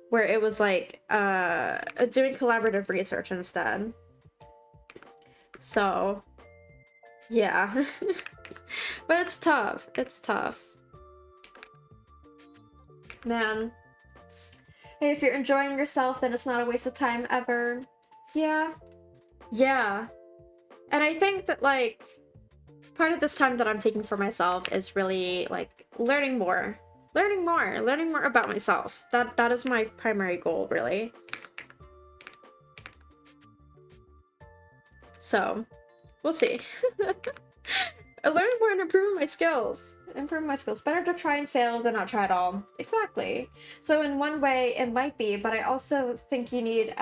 where it was like doing collaborative research instead. So yeah. But it's tough. It's tough. Man. Hey, if you're enjoying yourself, then it's not a waste of time ever. Yeah. Yeah. And I think that, like, part of this time that I'm taking for myself is really, like, learning more. Learning more about myself. That is my primary goal, really. So, we'll see. Learning more and improving my skills. Better to try and fail than not try at all. Exactly. So in one way, it might be, but I also think you need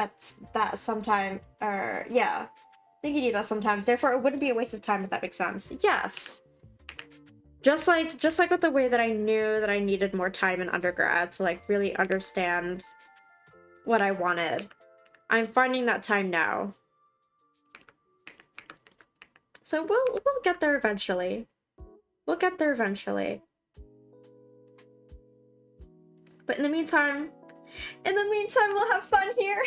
that sometime, or yeah. I think you need that sometimes. Therefore, it wouldn't be a waste of time if that makes sense. Yes. Just like with the way that I knew that I needed more time in undergrad to like really understand what I wanted. I'm finding that time now. So we'll get there eventually. We'll get there eventually. But in the meantime, we'll have fun here.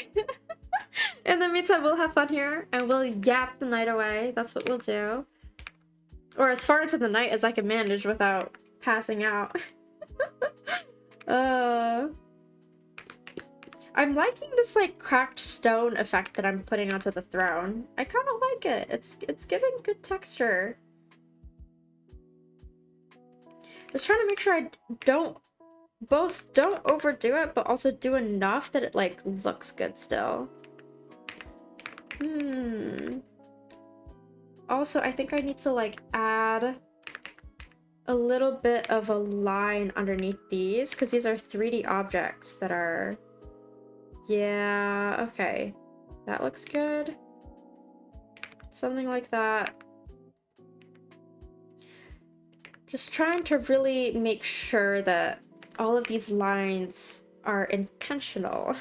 In the meantime, we'll have fun here, and we'll yap the night away. That's what we'll do. Or as far into the night as I can manage without passing out. I'm liking this, like, cracked stone effect that I'm putting onto the throne. I kind of like it. It's giving good texture. Just trying to make sure I don't overdo it, but also do enough that it, like, looks good still. Also, I think I need to, like, add a little bit of a line underneath these, because these are 3D objects that are... Yeah, okay. That looks good. Something like that. Just trying to really make sure that all of these lines are intentional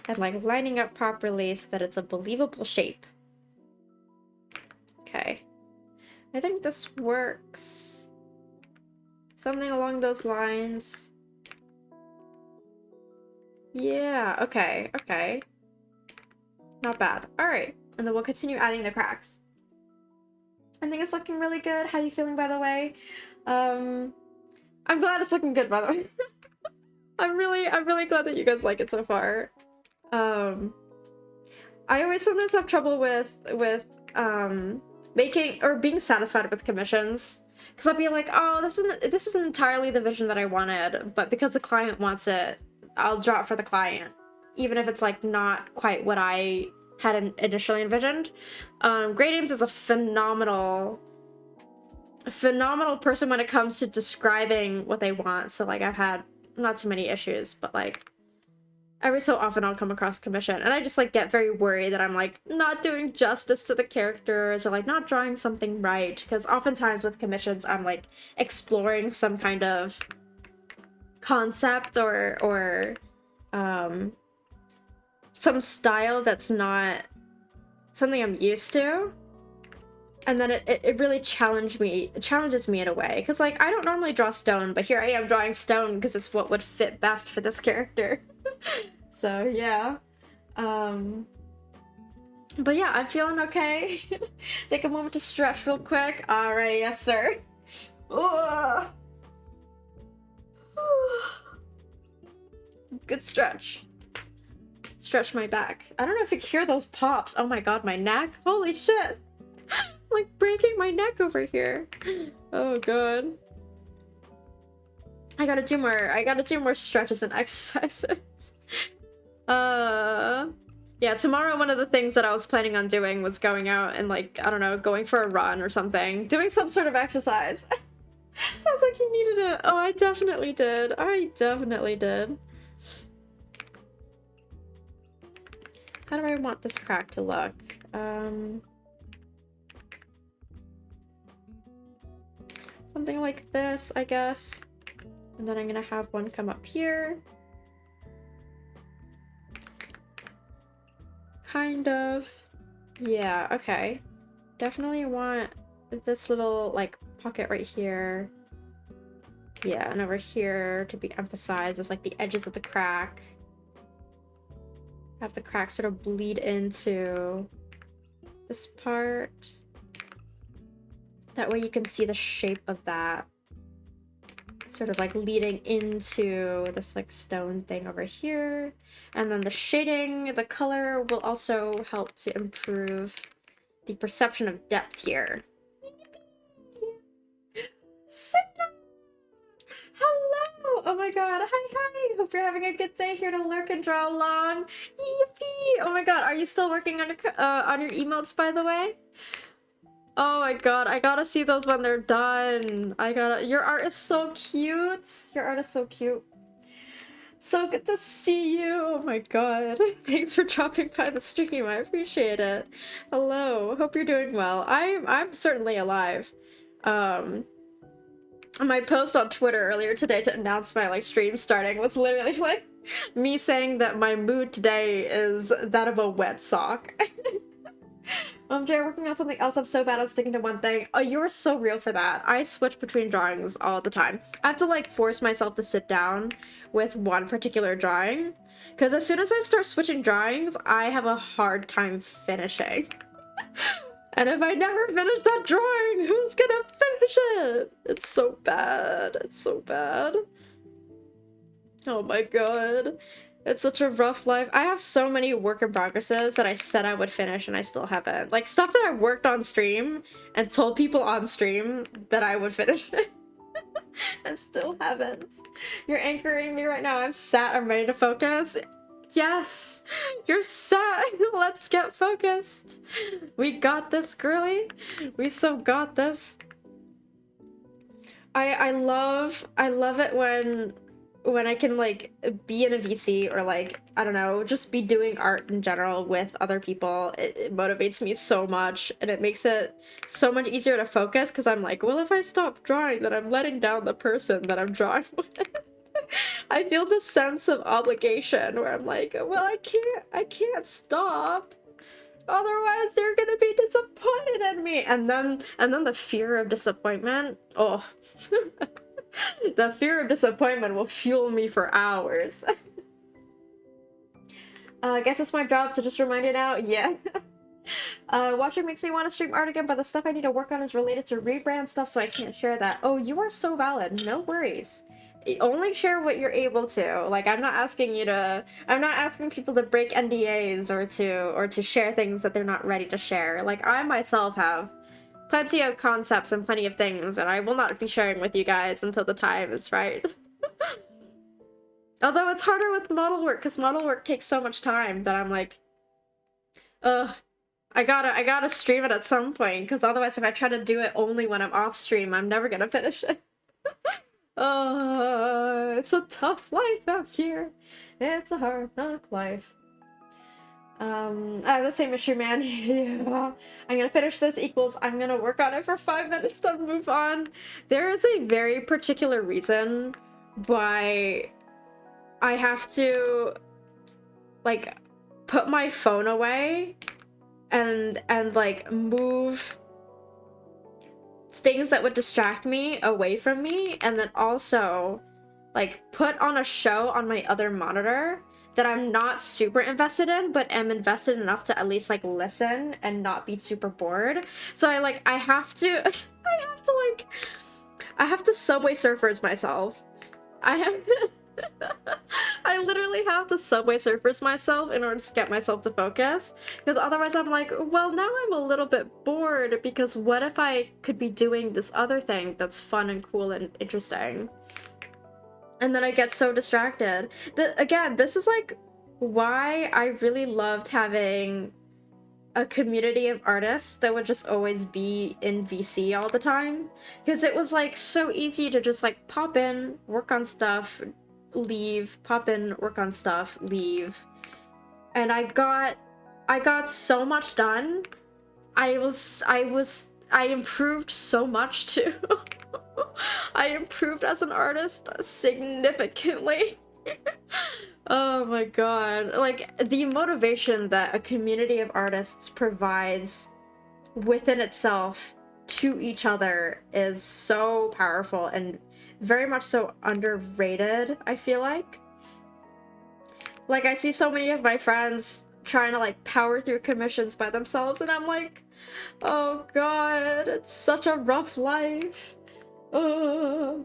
and like lining up properly so that it's a believable shape. Okay. I think this works. Something along those lines. Yeah, okay, okay. Not bad. Alright, and then we'll continue adding the cracks. I think it's looking really good. How you feeling, by the way? I'm glad it's looking good, by the way. I'm really glad that you guys like it so far. I always sometimes have trouble with making or being satisfied with commissions, because I'll be like, oh, this isn't entirely the vision that I wanted, but because the client wants it, I'll draw it for the client, even if it's like not quite what I had initially envisioned. Great Ames is a phenomenal person when it comes to describing what they want. So like I've had not too many issues, but like every so often I'll come across a commission and I just like get very worried that I'm like not doing justice to the characters or like not drawing something right, because oftentimes with commissions I'm like exploring some kind of concept or some style that's not something I'm used to, and then it really challenges me in a way, because like I don't normally draw stone, but here I am drawing stone because it's what would fit best for this character. So yeah, But yeah, I'm feeling okay. Take a moment to stretch real quick. Alright, yes sir. Ugh. Good stretch. Stretch my back. I don't know if you hear those pops. Oh my god, my neck. Holy shit. I'm like breaking my neck over here. Oh god. I gotta do more stretches and exercises. Yeah, tomorrow one of the things that I was planning on doing was going out and like, I don't know, going for a run or something. Doing some sort of exercise. Sounds like you needed it. Oh, I definitely did. I definitely did. How do I want this crack to look? Something like this, I guess. And then I'm gonna have one come up here. Kind of. Yeah, okay. Definitely want this little, like, pocket right here. Yeah, and over here to be emphasized as, like, the edges of the crack. Have the crack sort of bleed into this part. That way you can see the shape of that. Sort of like leading into this like stone thing over here. And then the shading, the color will also help to improve the perception of depth here. Signal! Hello! Oh my god, hi! Hope you're having a good day, here to lurk and draw along. Yippee! Oh my god, are you still working on your emotes, by the way? Oh my god, I gotta see those when they're done. Your art is so cute. Your art is so cute. So good to see you. Oh my god. Thanks for dropping by the stream. I appreciate it. Hello. Hope you're doing well. I'm certainly alive. My post on Twitter earlier today to announce my like stream starting was literally like me saying that my mood today is that of a wet sock. Jay, working on something else. I'm so bad at sticking to one thing. Oh, you're so real for that. I switch between drawings all the time. I have to like force myself to sit down with one particular drawing, because as soon as I start switching drawings, I have a hard time finishing. And if I never finish that drawing, who's gonna finish it? It's so bad. It's so bad. Oh my god. It's such a rough life. I have so many work in progresses that I said I would finish and I still haven't. Like stuff that I worked on stream and told people on stream that I would finish it. And still haven't. You're anchoring me right now. I'm sat, I'm ready to focus. Yes! You're set! Let's get focused! We got this, girly! We so got this. I love it when I can like be in a VC or like, I don't know, just be doing art in general with other people. It motivates me so much and it makes it so much easier to focus because I'm like, well, if I stop drawing, then I'm letting down the person that I'm drawing with. I feel this sense of obligation where I'm like, well, I can't stop. Otherwise, they're gonna be disappointed in me. And then the fear of disappointment. Oh, the fear of disappointment will fuel me for hours. I guess it's my job to just remind you now. Yeah. Watching makes me want to stream art again, but the stuff I need to work on is related to rebrand stuff, so I can't share that. Oh, you are so valid. No worries. Only share what you're able to. Like, I'm not asking people to break NDAs or to share things that they're not ready to share. Like, I myself have plenty of concepts and plenty of things that I will not be sharing with you guys until the time is right. Although it's harder with model work, because model work takes so much time that I'm like, ugh, I gotta stream it at some point, because otherwise if I try to do it only when I'm off stream, I'm never gonna finish it. It's a tough life out here. It's a hard knock life. I have the same issue, man. Yeah. I'm gonna finish this equals I'm gonna work on it for 5 minutes, then move on. There is a very particular reason why I have to like put my phone away and like move things that would distract me away from me, and then also like put on a show on my other monitor that I'm not super invested in, but am invested enough to at least like listen and not be super bored. So I have to I have to Subway Surfers myself. I have I literally have to Subway Surfers myself in order to get myself to focus, because otherwise I'm like, well, now I'm a little bit bored, because what if I could be doing this other thing that's fun and cool and interesting? And then I get so distracted. Again, this is like why I really loved having a community of artists that would just always be in VC all the time, because it was like so easy to just like pop in, work on stuff, leave, pop in, work on stuff, leave. And I got so much done. I improved so much too. I improved as an artist significantly. Oh my god. Like, the motivation that a community of artists provides within itself to each other is so powerful and very much so underrated, I feel like. Like, I see so many of my friends trying to like power through commissions by themselves, and I'm like, oh god, it's such a rough life. Oh,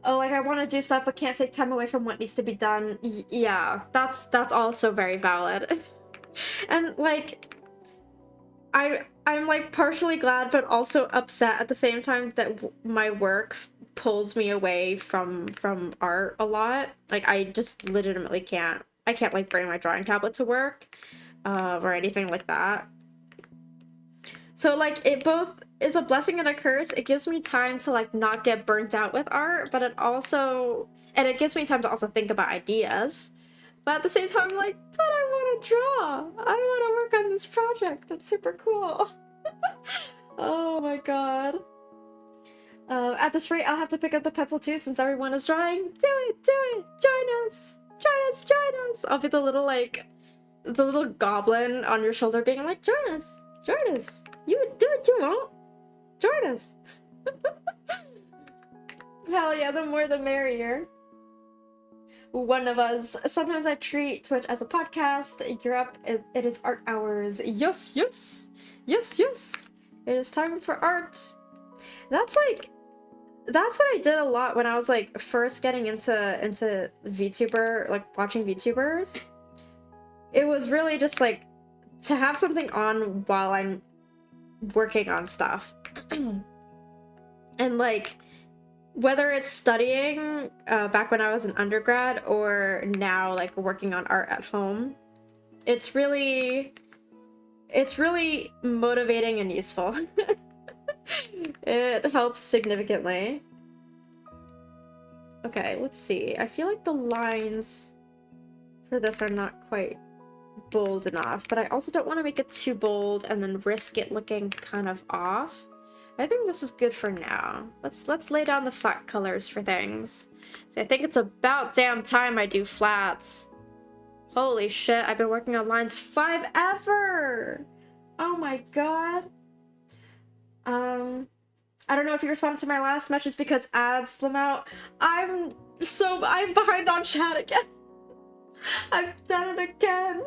like, I want to do stuff but can't take time away from what needs to be done. Yeah, that's also very valid. And like, I'm like partially glad but also upset at the same time that my work pulls me away from art a lot. Like, I just legitimately can't. I can't like bring my drawing tablet to work or anything like that. So like, it both is a blessing and a curse. It gives me time to like not get burnt out with art, but it gives me time to also think about ideas. But at the same time, I'm like, but I want to draw. I want to work on this project. That's super cool. Oh my god. At this rate, I'll have to pick up the pencil too, since everyone is drawing. Do it! Do it! Join us! Join us! Join us! I'll be the little goblin on your shoulder being like, join us! Join us! You do what you want! Join us! Hell yeah, the more the merrier. One of us. Sometimes I treat Twitch as a podcast. You're up. It is art hours. Yes, yes! Yes, yes! It is time for art. That's what I did a lot when I was like first getting into VTuber, like watching VTubers. It was really just like to have something on while I'm working on stuff. And like, whether it's studying back when I was an undergrad or now like working on art at home, it's really motivating and useful. It helps significantly. Okay, let's see. I feel like the lines for this are not quite bold enough, but I also don't want to make it too bold and then risk it looking kind of off. I think this is good for now. Let's lay down the flat colors for things. So I think it's about damn time I do flats. Holy shit, I've been working on lines forever! Oh my god. I don't know if you responded to my last message because ads slim out. I'm behind on chat again. I've done it again.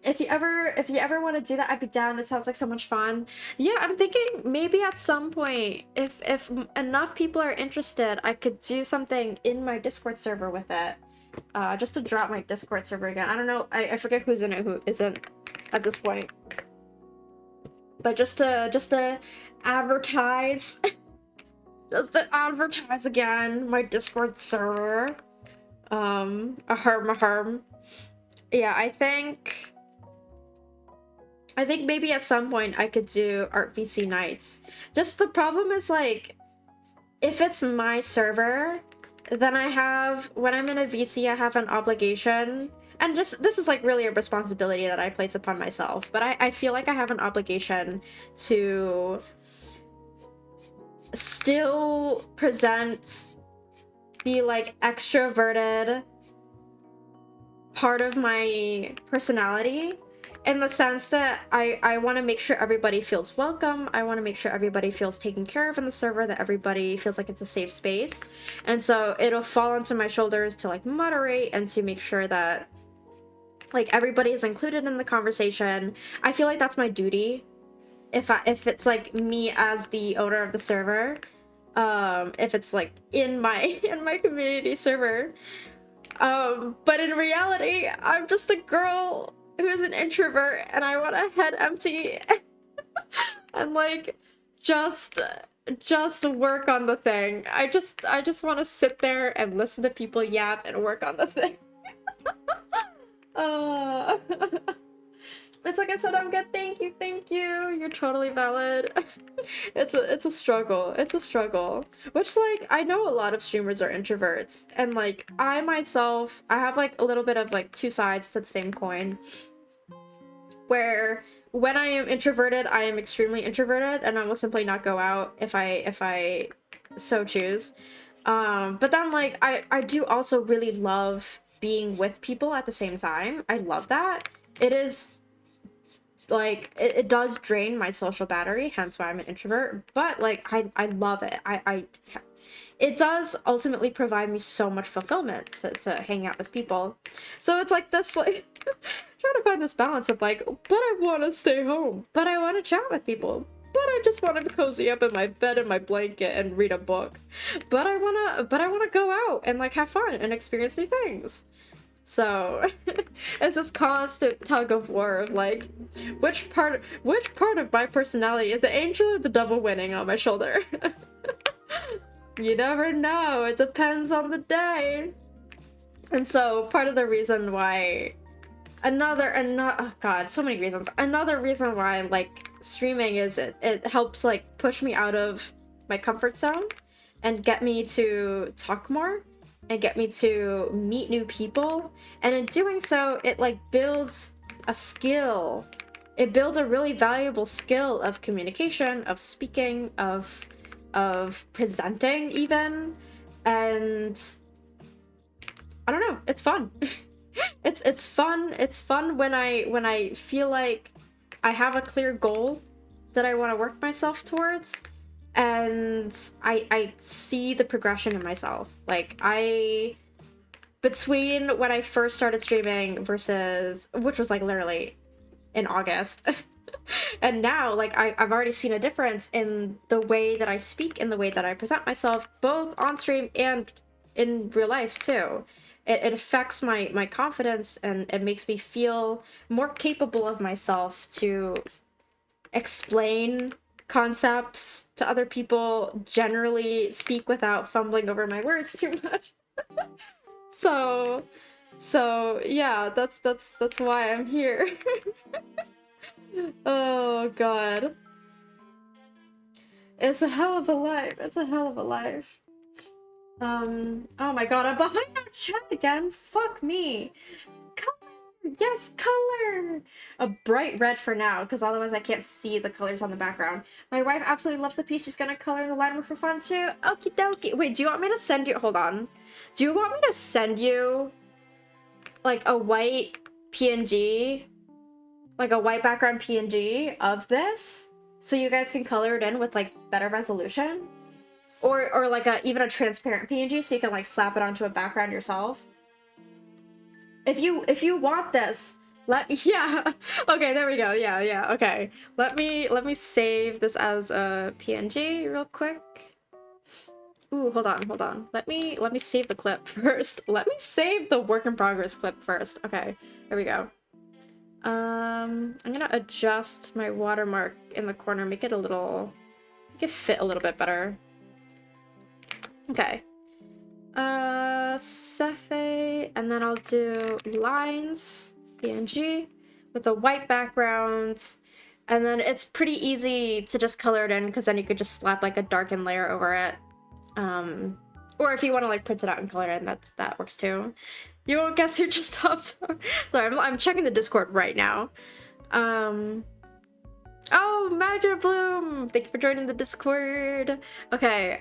If you ever want to do that, I'd be down. It sounds like so much fun. Yeah, I'm thinking maybe at some point, if enough people are interested, I could do something in my Discord server with it. Just to drop my Discord server again. I don't know. I forget who's in it, who isn't at this point. But just to advertise, just to advertise again my Discord server. Ahem. Yeah, I think maybe at some point I could do art VC nights. Just the problem is like, if it's my server, then when I'm in a VC, I have an obligation. And just, this is like really a responsibility that I place upon myself, but I feel like I have an obligation to still present the like extroverted part of my personality in the sense that I want to make sure everybody feels welcome. I want to make sure everybody feels taken care of in the server, that everybody feels like it's a safe space. And so it'll fall onto my shoulders to like moderate and to make sure that like everybody is included in the conversation. I feel like that's my duty. If it's like me as the owner of the server, if it's like in my community server. But in reality, I'm just a girl who is an introvert and I want a head empty and like just work on the thing. I just want to sit there and listen to people yap and work on the thing. It's like I said, I'm good. Thank you. You're totally valid. It's a struggle. It's a struggle. Which, like, I know a lot of streamers are introverts, and like I myself, I have like a little bit of like two sides to the same coin. Where when I am introverted, I am extremely introverted, and I will simply not go out if I so choose. But then like I do also really love being with people at the same time. I love that. It is like it does drain my social battery, hence why I'm an introvert, but like I love it. It does ultimately provide me so much fulfillment to hang out with people. So it's like this, like trying to find this balance of like, but I want to stay home, but I want to chat with people, but I just want to cozy up in my bed in my blanket and read a book, but I want to go out and like have fun and experience new things. So it's this constant tug of war of like, which part of my personality is the angel or the devil winning on my shoulder? You never know. It depends on the day. And so part of the reason why oh god, so many reasons. Another reason why I like streaming is it helps like push me out of my comfort zone and get me to talk more and get me to meet new people. And in doing so, it like builds a skill. It builds a really valuable skill of communication, of speaking, of presenting even. And I don't know, it's fun. It's fun. It's fun when I feel like I have a clear goal that I want to work myself towards. And I see the progression in myself. Like between when I first started streaming versus, which was like literally in August, and now like I've already seen a difference in the way that I speak, in the way that I present myself, both on stream and in real life too. It affects my confidence, and it makes me feel more capable of myself to explain concepts to other people, generally speak without fumbling over my words too much. so yeah, that's why I'm here. Oh god, it's a hell of a life. It's a hell of a life. Oh my god, I'm behind on chat again. Fuck me. Yes, color! A bright red for now, because otherwise I can't see the colors on the background. My wife absolutely loves the piece. She's gonna color in the line for fun too. Okie dokie. Wait, do you want me to send you... Hold on. Do you want me to send you, like, a white PNG? Like, a white background PNG of this? So you guys can color it in with, like, better resolution? Or like, even a transparent PNG so you can, like, slap it onto a background yourself? If you want this, yeah. Okay, there we go. Yeah, okay. Let me save this as a PNG real quick. Ooh, hold on. Let me save the clip first. Let me save the work in progress clip first. Okay, there we go. I'm gonna adjust my watermark in the corner, make it fit a little bit better. Okay. Cephei, and then I'll do lines, PNG, with a white background, and then it's pretty easy to just color it in, because then you could just slap like a darkened layer over it. Or if you want to like print it out and color it in, that works too. You won't guess who just hopped on. Sorry, I'm checking the Discord right now. Oh, Magic Bloom! Thank you for joining the Discord. Okay,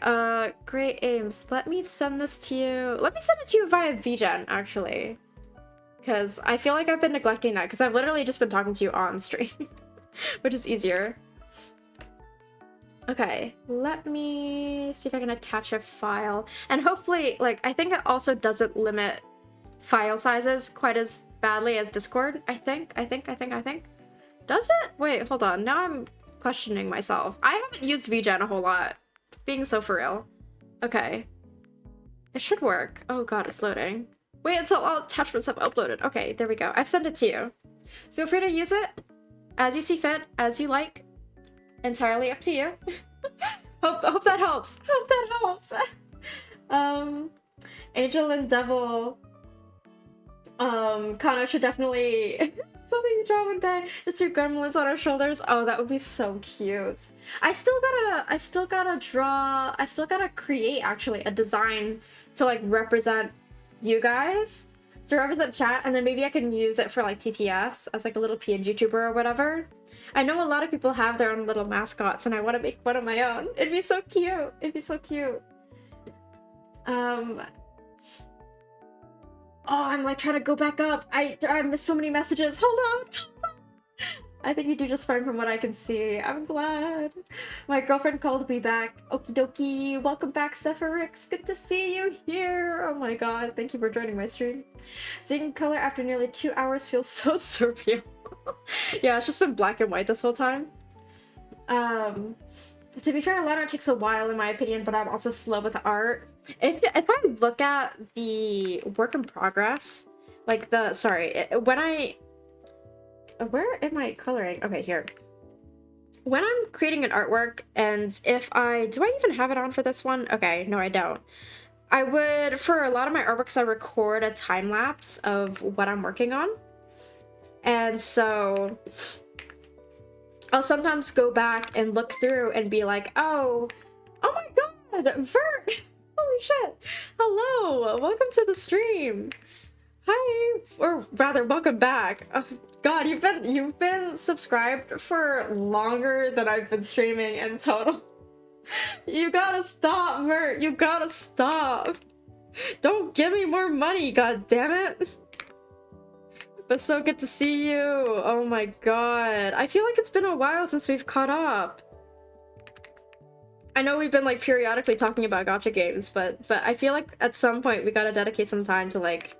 great aims. Let me send this to you. Let me send it to you via VGen, actually. because I feel like I've been neglecting that because I've literally just been talking to you on stream, which is easier. Okay, let me see if I can attach a file. And hopefully, like, I think it also doesn't limit file sizes quite as badly as Discord. I think. Does it? Wait, hold on. Now I'm questioning myself. I haven't used VGen a whole lot. Being so for real. Okay. It should work. Oh god, it's loading. Wait until all attachments have uploaded. Okay, there we go. I've sent it to you. Feel free to use it as you see fit, as you like. Entirely up to you. hope that helps. Hope that helps. Angel and Devil. Kana should definitely something you draw one day. Just your gremlins on our shoulders. Oh, that would be so cute. I still gotta create actually a design to like represent you guys, to represent chat, and then maybe I can use it for like TTS as like a little PNG tuber or whatever. I know a lot of people have their own little mascots and I want to make one of my own. It'd be so cute. It'd be so cute. Oh, I'm like trying to go back up. I missed so many messages. Hold on. I think you do just fine from what I can see. I'm glad. My girlfriend called me back. Okie dokie. Welcome back, Sepharix. Good to see you here. Oh my god. Thank you for joining my stream. Seeing color after nearly 2 hours feels so surreal. Yeah, it's just been black and white this whole time. To be fair, line art takes a while in my opinion, but I'm also slow with art. If I look at the work in progress, like the, where am I coloring? Okay, here. When I'm creating an artwork, and do I even have it on for this one? Okay, no, I don't. I would, for a lot of my artworks, I record a time lapse of what I'm working on. And so I'll sometimes go back and look through and be like, oh my god, Vert! Holy shit! Hello! Welcome to the stream! Hi! Or rather, welcome back. Oh, god, you've been subscribed for longer than I've been streaming in total. You gotta stop, Vert! You gotta stop! Don't give me more money, god damn it! But so good to see you! Oh my god. I feel like it's been a while since we've caught up. I know we've been like periodically talking about gacha games, but I feel like at some point we gotta dedicate some time to like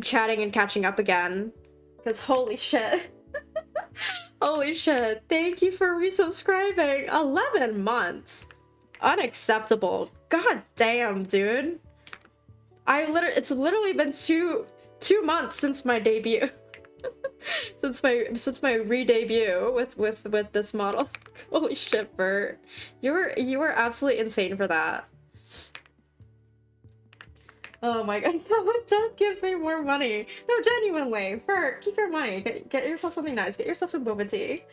chatting and catching up again. Because holy shit. Holy shit. Thank you for resubscribing. 11 months. Unacceptable. God damn, dude. It's literally been two months since my debut. since my re-debut with this model. Holy shit, Bert. You were absolutely insane for that. Oh my god, don't give me more money. No, genuinely, Bert, keep your money. Get yourself something nice. Get yourself some boba tea.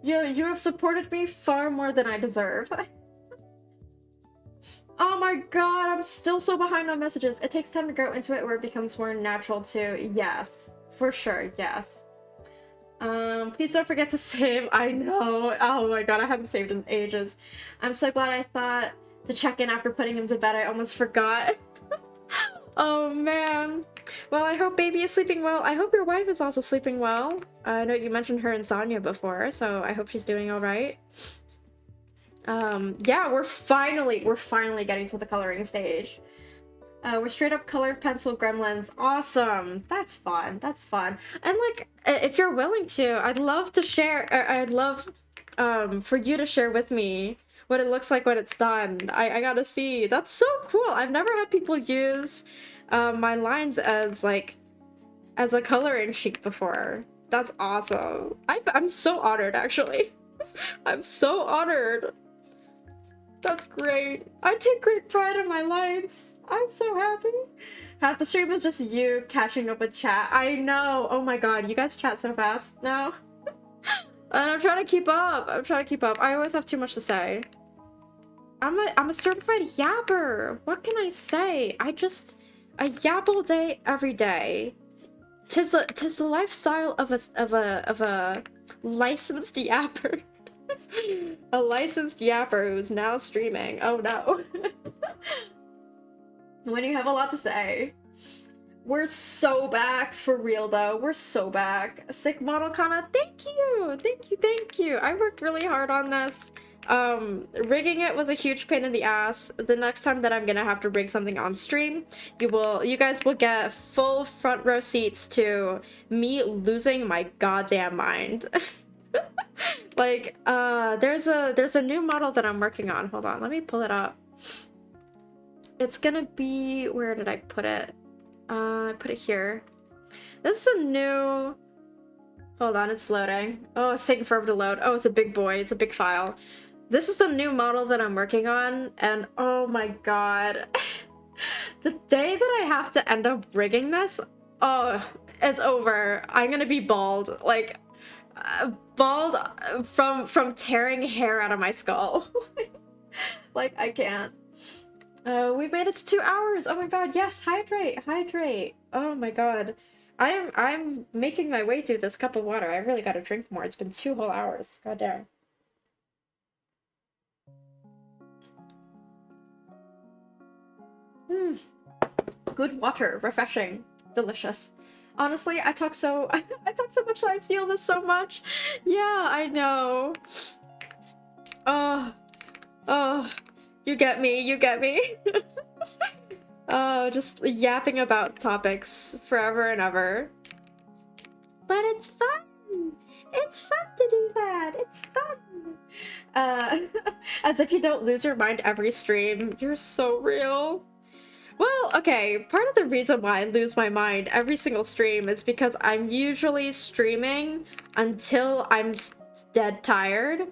You have supported me far more than I deserve. Oh my god, I'm still so behind on messages. It takes time to grow into it where it becomes more natural too. Yes, for sure, yes. Please don't forget to save. I know. Oh my god, I haven't saved in ages. I'm so glad I thought to check in after putting him to bed. I almost forgot. Oh man. Well, I hope baby is sleeping well. I hope your wife is also sleeping well. I know you mentioned her insomnia before, so I hope she's doing all right. Yeah, we're finally getting to the coloring stage. We're straight up colored pencil gremlins. Awesome. That's fun. That's fun. And like, if you're willing to, I'd love to share, I'd love, for you to share with me what it looks like when it's done. I gotta see. That's so cool. I've never had people use, my lines as like, as a coloring sheet before. That's awesome. I'm so honored, actually. I'm so honored. That's great. I take great pride in my lines. I'm so happy. Half the stream is just you catching up with chat. I know. Oh my god, you guys chat so fast now. And I'm trying to keep up. I always have too much to say. I'm a certified yapper. What can I say? I yap all day, every day. Tis the lifestyle of a licensed yapper. A licensed yapper who's now streaming. Oh no. When you have a lot to say. We're so back, for real though. We're so back. Sick model Kana, thank you! Thank you, thank you. I worked really hard on this. Rigging it was a huge pain in the ass. The next time that I'm gonna have to rig something on stream, you guys will get full front row seats to me losing my goddamn mind. Like, there's a new model that I'm working on. Hold on, let me pull it up. It's gonna be, where did I put it? I put it here. This is the new... Hold on, it's loading. Oh, it's taking forever to load. Oh, it's a big boy. It's a big file. This is the new model that I'm working on, and oh my god. The day that I have to end up rigging this, oh, it's over. I'm gonna be bald. Like, bald from tearing hair out of my skull. Like, I can't. We made it to 2 hours. Oh my god, yes, hydrate, hydrate. Oh my god. I'm making my way through this cup of water. I really gotta drink more. It's been 2 whole hours. God damn. Good water, refreshing, delicious. Honestly, I talk so much that I feel this so much. Yeah, I know. Oh, you get me, you get me. Oh, just yapping about topics forever and ever. But it's fun! It's fun to do that! It's fun! As if you don't lose your mind every stream. You're so real. Well, okay, part of the reason why I lose my mind every single stream is because I'm usually streaming until I'm dead tired.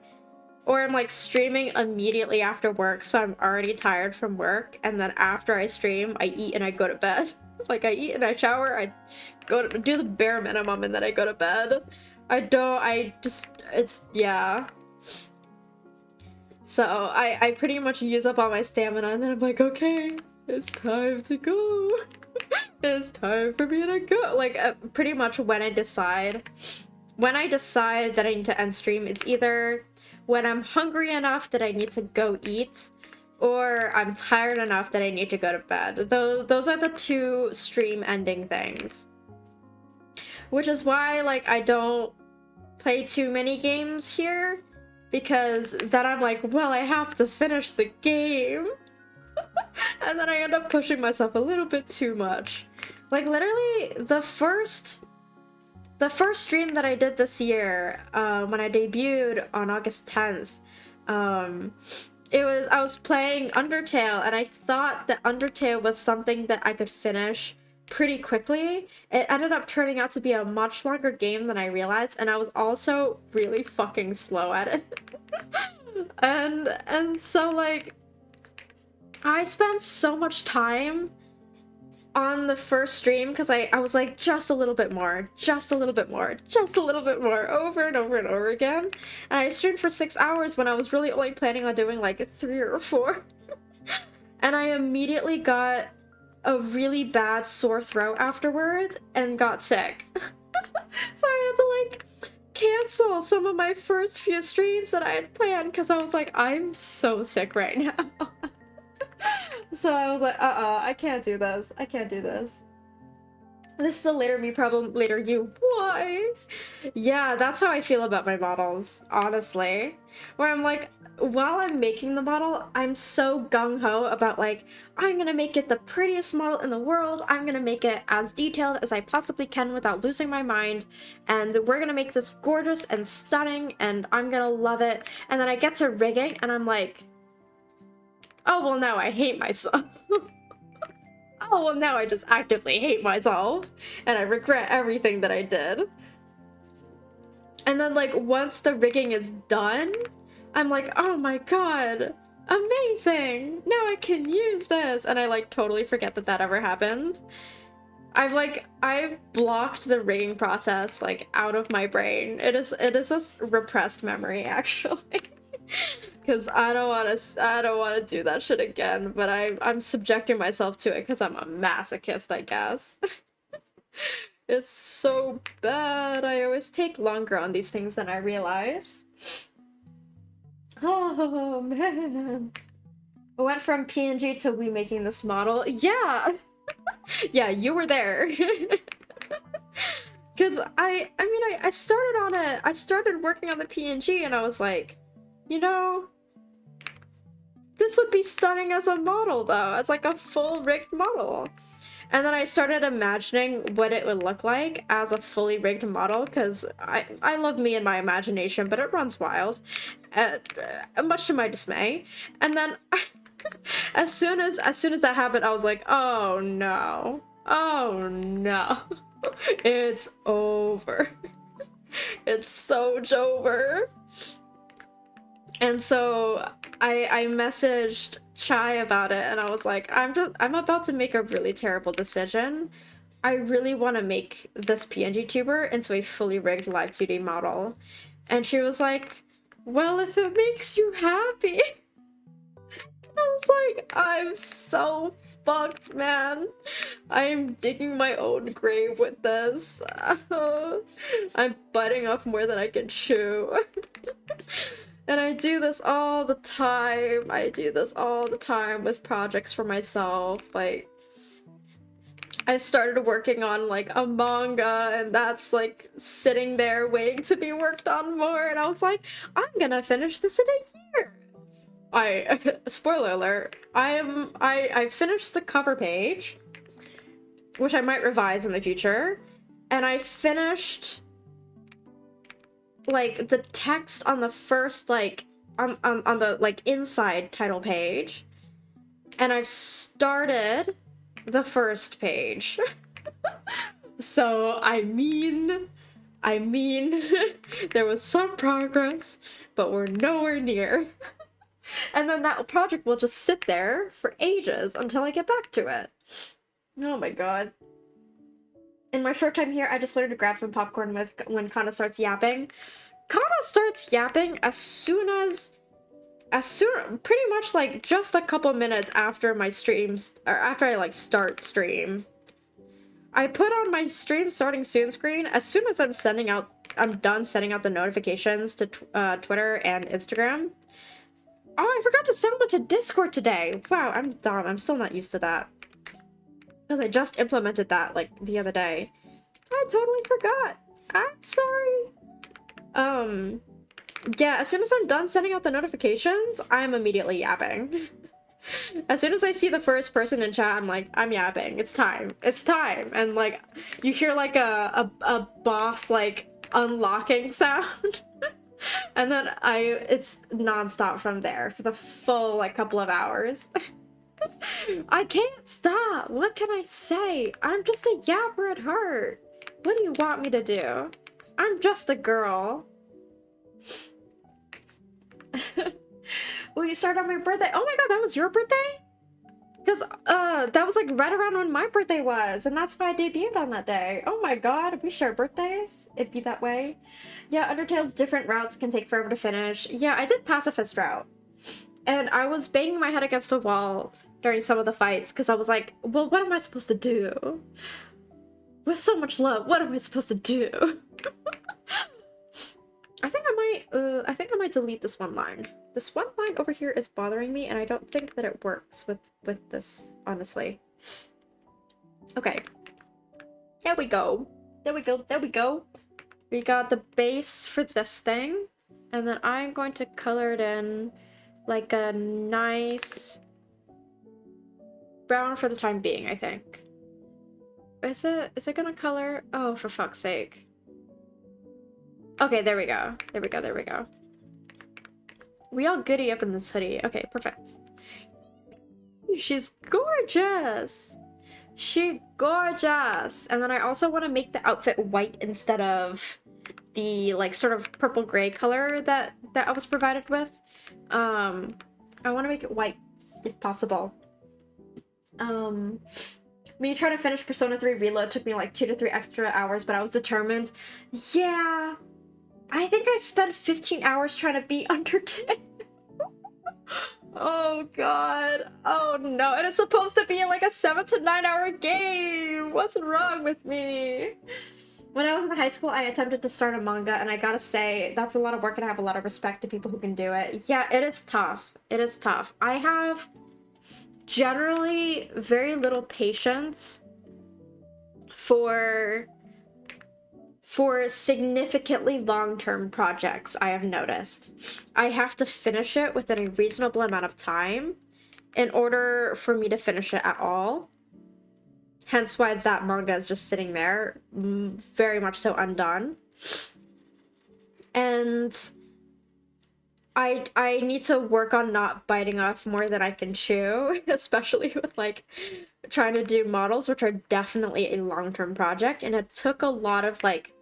Or I'm like streaming immediately after work, so I'm already tired from work, and then after I stream, I eat and I go to bed. Like, I eat and I shower, I go to do the bare minimum, and then I go to bed. Yeah. So, I pretty much use up all my stamina, and then I'm like, okay, it's time to go. It's time for me to go. Like, pretty much when I decide that I need to end stream, it's either when I'm hungry enough that I need to go eat, or I'm tired enough that I need to go to bed. Those are the two stream ending things. Which is why, like, I don't play too many games here, because then I'm like, well, I have to finish the game. And then I end up pushing myself a little bit too much. Like, literally, the first stream that I did this year, when I debuted on August 10th, I was playing Undertale, and I thought that Undertale was something that I could finish pretty quickly. It ended up turning out to be a much longer game than I realized, and I was also really fucking slow at it. and so, like, I spent so much time on the first stream because I was like, just a little bit more, just a little bit more, just a little bit more, over and over and over again. And I streamed for 6 hours when I was really only planning on doing like 3 or 4. And I immediately got a really bad sore throat afterwards and got sick. So I had to like cancel some of my first few streams that I had planned because I was like, I'm so sick right now. So I was like, I can't do this. I can't do this. This is a later me problem, later you. Why? Yeah, that's how I feel about my models, honestly. Where I'm like, while I'm making the model, I'm so gung-ho about like, I'm gonna make it the prettiest model in the world, I'm gonna make it as detailed as I possibly can without losing my mind, and we're gonna make this gorgeous and stunning, and I'm gonna love it. And then I get to rigging, and I'm like, oh, well, now I hate myself. Oh, well, now I just actively hate myself, and I regret everything that I did. And then, like, once the rigging is done, I'm like, oh my god, amazing! Now I can use this! And I, like, totally forget that that ever happened. I've blocked the rigging process, like, out of my brain. It is a repressed memory, actually. Because I don't want to do that shit again, but I'm subjecting myself to it because I'm a masochist, I guess. It's so bad. I always take longer on these things than I realize. Oh man. I went from PNG to we making this model. Yeah! Yeah, you were there. Because I started on it. I started working on the PNG and I was like, you know, this would be stunning as a model though, as like a full rigged model. And then I started imagining what it would look like as a fully rigged model, because I love me and my imagination, but it runs wild, much to my dismay. And then as soon as that happened, I was like, oh no, oh no, it's over. It's so over. And so I messaged Chai about it and I was like, I'm about to make a really terrible decision. I really want to make this PNG tuber into a fully rigged live 2D model. And she was like, well, if it makes you happy. I was like, I'm so fucked, man. I'm digging my own grave with this. I'm biting off more than I can chew. And I do this all the time. I do this all the time with projects for myself. Like, I started working on like a manga and that's like sitting there waiting to be worked on more. And I was like, I'm gonna finish this in a year. Spoiler alert, I finished the cover page, which I might revise in the future. And I finished like the text on the first like on the like inside title page, and I've started the first page. So I mean there was some progress, but we're nowhere near. And then that project will just sit there for ages until I get back to it. Oh my god. In my short time here, I just learned to grab some popcorn when Kana starts yapping. Kana starts yapping as soon, pretty much like just a couple minutes after my streams, or after I like start stream. I put on my stream starting soon screen as soon as I'm done sending out the notifications to Twitter and Instagram. Oh, I forgot to send one to Discord today. Wow, I'm dumb. I'm still not used to that. Because I just implemented that, like, the other day. I totally forgot. I'm sorry. Yeah, as soon as I'm done sending out the notifications, I'm immediately yapping. As soon as I see the first person in chat, I'm like, I'm yapping. It's time. It's time. And, like, you hear, like, a boss, like, unlocking sound. And then it's nonstop from there for the full, like, couple of hours. I can't stop! What can I say? I'm just a yapper at heart. What do you want me to do? I'm just a girl. Will you start on my birthday? Oh my god, that was your birthday? Because, that was like right around when my birthday was, and that's why I debuted on that day. Oh my god, we share birthdays? It'd be that way. Yeah, Undertale's different routes can take forever to finish. Yeah, I did pacifist route. And I was banging my head against a wall during some of the fights, because I was like, well, what am I supposed to do? With so much love, what am I supposed to do? I think I might delete this one line. This one line over here is bothering me, and I don't think that it works with this, honestly. Okay. There we go. There we go. There we go. We got the base for this thing, and then I'm going to color it in like a nice brown for the time being, I think. Is it gonna color? Oh, for fuck's sake. Okay, there we go. There we go, there we go. We all goody up in this hoodie. Okay, perfect. She's gorgeous! She gorgeous! And then I also want to make the outfit white instead of the, like, sort of purple-gray color that I was provided with. I want to make it white, if possible. Me trying to finish Persona 3 Reload took me like 2 to 3 extra hours, but I was determined. Yeah, I think I spent 15 hours trying to beat Undertale. Oh god. Oh no, and it's supposed to be like a 7 to 9 hour game. What's wrong with me? When I was in high school, I attempted to start a manga, and I gotta say, that's a lot of work, and I have a lot of respect to people who can do it. Yeah, it is tough. It is tough. I have generally very little patience for significantly long-term projects, I have noticed. I have to finish it within a reasonable amount of time in order for me to finish it at all. Hence why that manga is just sitting there, very much so undone. And I need to work on not biting off more than I can chew, especially with like trying to do models, which are definitely a long-term project, and it took a lot of like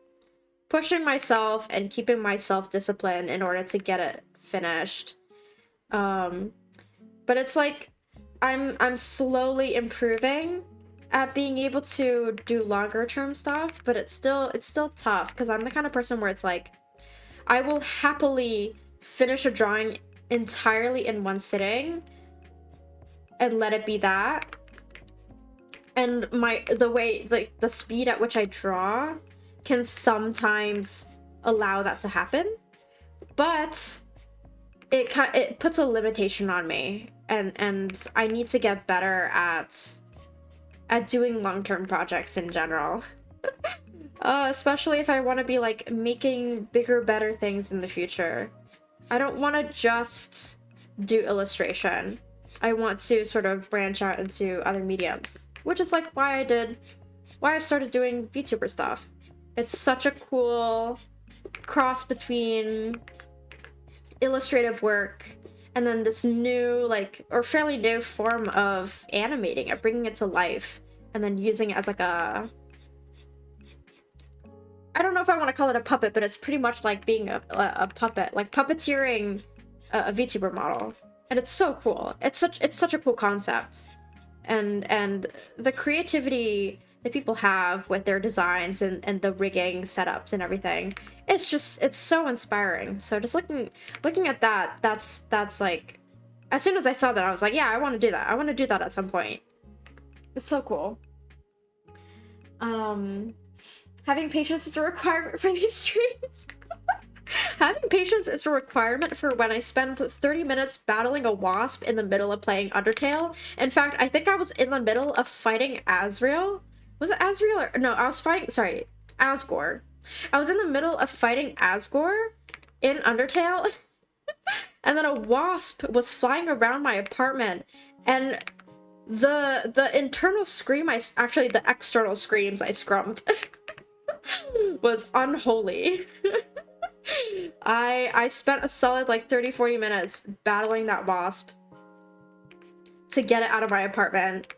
pushing myself and keeping myself disciplined in order to get it finished. But it's like I'm slowly improving at being able to do longer term stuff, but it's still tough because I'm the kind of person where it's like I will happily finish a drawing entirely in one sitting and let it be that. And the speed at which I draw can sometimes allow that to happen, but it puts a limitation on me, and I need to get better at doing long-term projects in general. Especially if I want to be like making bigger, better things in the future. I don't want to just do illustration. I want to sort of branch out into other mediums, which is like why I've started doing VTuber stuff. It's such a cool cross between illustrative work and then this new, like, or fairly new form of animating it, bringing it to life, and then using it as like a... I don't know if I want to call it a puppet, but it's pretty much like being a puppet, like puppeteering a VTuber model. And it's so cool. It's such a cool concept. And the creativity that people have with their designs and the rigging setups and everything, it's so inspiring. So just looking at that, that's like, as soon as I saw that, I was like, yeah, I want to do that. I want to do that at some point. It's so cool. Having patience is a requirement for these streams. Having patience is a requirement for when I spend 30 minutes battling a wasp in the middle of playing Undertale. In fact, I think I was in the middle of fighting Asriel. Was it Asriel or... No, I was fighting... Sorry, Asgore. I was in the middle of fighting Asgore in Undertale. And then a wasp was flying around my apartment. And the internal scream actually, the external screams I scrummed was unholy. I spent a solid like 30-40 minutes battling that wasp to get it out of my apartment,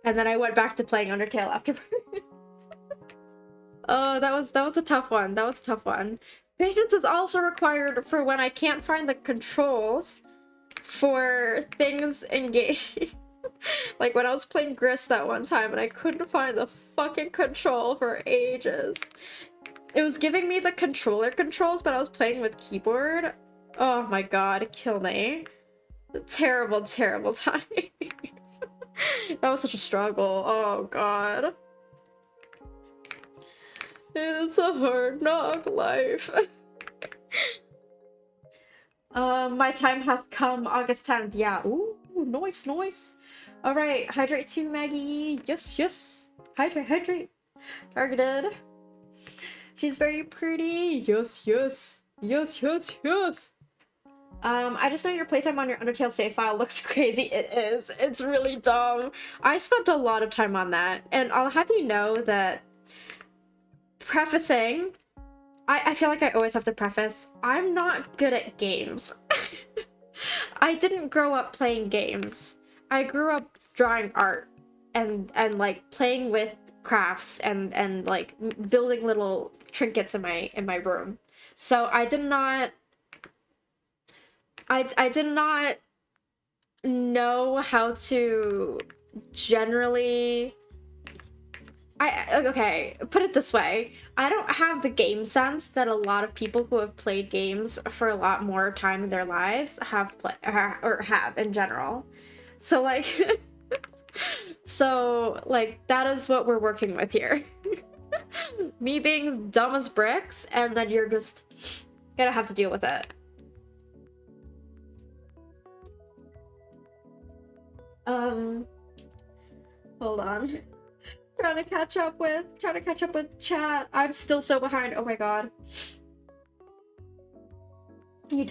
and then I went back to playing Undertale afterwards. Oh, that was a tough one. That was a tough one. Patience is also required for when I can't find the controls for things in game. Like when I was playing Grist that one time and I couldn't find the fucking control for ages. It was giving me the controller controls, but I was playing with keyboard. Oh my god, kill me. Terrible, terrible time. That was such a struggle. Oh god. It's a hard knock life. My time hath come, August 10th. Yeah, ooh, nice, nice. Alright, hydrate too, Maggie. Yes, yes. Hydrate, hydrate. Targeted. She's very pretty. Yes, yes. Yes, yes, yes. I just know your playtime on your Undertale save file looks crazy. It is. It's really dumb. I spent a lot of time on that, and I'll have you know that prefacing, I feel like I always have to preface, I'm not good at games. I didn't grow up playing games. I grew up drawing art and like playing with crafts and like building little trinkets in my room. So I did not know how to generally... okay, put it this way. I don't have the game sense that a lot of people who have played games for a lot more time in their lives have in general. So like, so like that is what we're working with here. Me being dumb as bricks, and then you're just gonna have to deal with it. Hold on. Trying to catch up with chat. I'm still so behind. Oh my god. You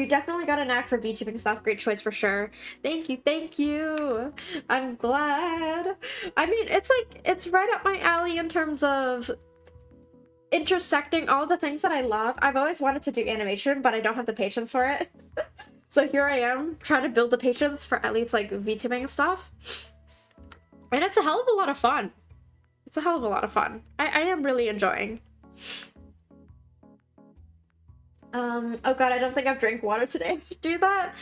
definitely got a knack for VTubing stuff. Great choice for sure. Thank you, thank you. I'm glad. I mean, it's like, it's right up my alley in terms of intersecting all the things that I love. I've always wanted to do animation, but I don't have the patience for it. So here I am, trying to build the patience for at least like VTubing stuff. And it's a hell of a lot of fun. It's a hell of a lot of fun. I am really enjoying. Oh god, I don't think I've drank water today. I should do that.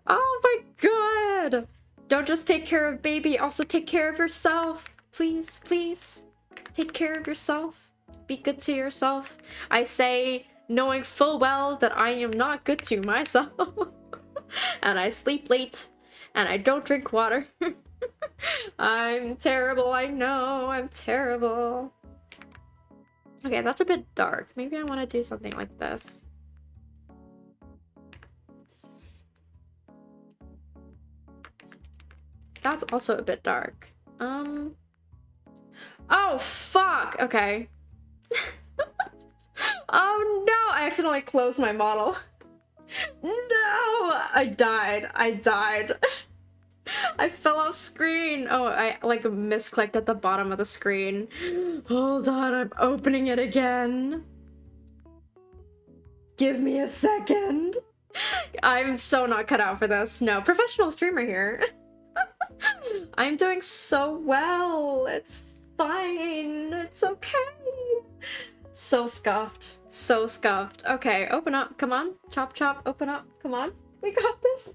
Oh my god! Don't just take care of baby, also take care of yourself. Please, please. Take care of yourself. Be good to yourself. I say, knowing full well that I am not good to myself. And I sleep late. And I don't drink water. I'm terrible, I know. I'm terrible. Okay, that's a bit dark. Maybe I want to do something like this. That's also a bit dark. Oh, fuck! Okay. Oh no! I accidentally closed my model. No! I died. I died. I fell off screen. Oh, I like misclicked at the bottom of the screen. Hold on, I'm opening it again. Give me a second. I'm so not cut out for this. No, professional streamer here. I'm doing so well. It's fine. It's okay. So scuffed. So scuffed. Okay, open up. Come on. Chop chop. Open up. Come on. We got this.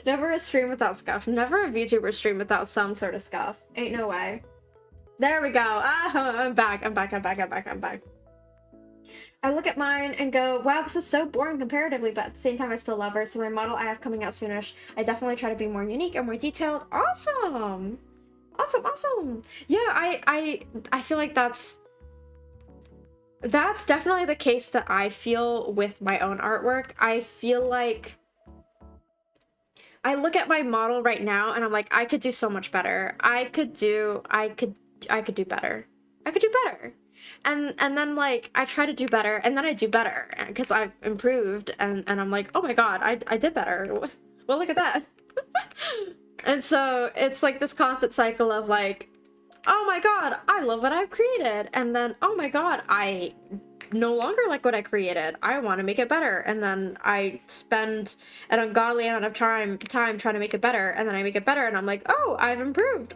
Never a stream without scuff. Never a VTuber stream without some sort of scuff. Ain't no way. There we go. Ah, I'm back. I'm back. I'm back. I'm back. I'm back. I look at mine and go, wow, this is so boring comparatively, but at the same time, I still love her. So my model I have coming out soonish, I definitely try to be more unique and more detailed. Awesome! Awesome, awesome! Yeah, I feel like that's definitely the case that I feel with my own artwork. I feel like I look at my model right now and I'm like, I could do so much better. I could do better. I could do better. And then like I try to do better and then I do better because I've improved and I'm like, oh my god, I did better. Well, look at that. And so it's like this constant cycle of like, oh my god, I love what I've created, and then oh my god, I no longer like what I created. I want to make it better, and then I spend an ungodly amount of time trying to make it better, and then I make it better and I'm like, oh, I've improved.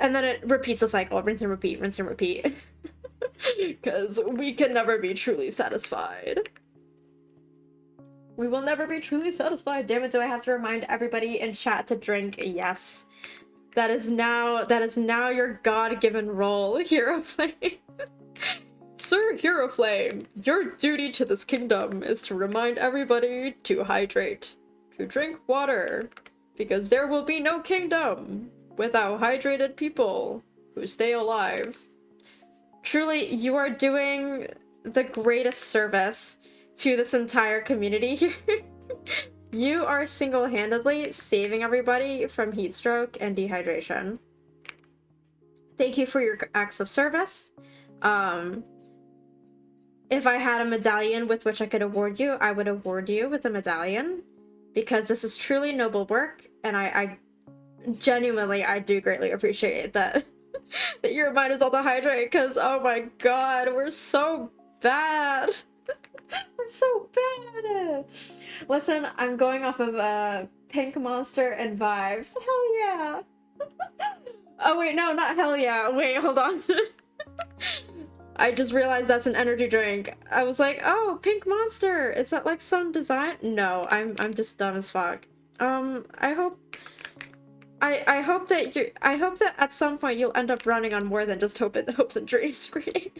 And then it repeats the cycle, rinse and repeat, rinse and repeat. Because we can never be truly satisfied. We will never be truly satisfied. Damn it, do I have to remind everybody in chat to drink? Yes. That is now your God-given role, Hero Flame. Sir Hero Flame, your duty to this kingdom is to remind everybody to hydrate, to drink water, because there will be no kingdom without hydrated people who stay alive. Truly, you are doing the greatest service to this entire community here. You are single-handedly saving everybody from heat stroke and dehydration. Thank you for your acts of service. If I had a medallion with which I could award you, I would award you with a medallion, because this is truly noble work, and I genuinely, I do greatly appreciate that. That you remind us all to hydrate, because oh my god, we're so bad. We're so bad. Listen, I'm going off of Pink Monster and vibes. Hell yeah. Oh wait, no, not hell yeah. Wait, hold on. I just realized that's an energy drink. I was like, oh, Pink Monster. Is that like some design? No, I'm just dumb as fuck. I hope that at some point you'll end up running on more than just hopes and dreams greetings.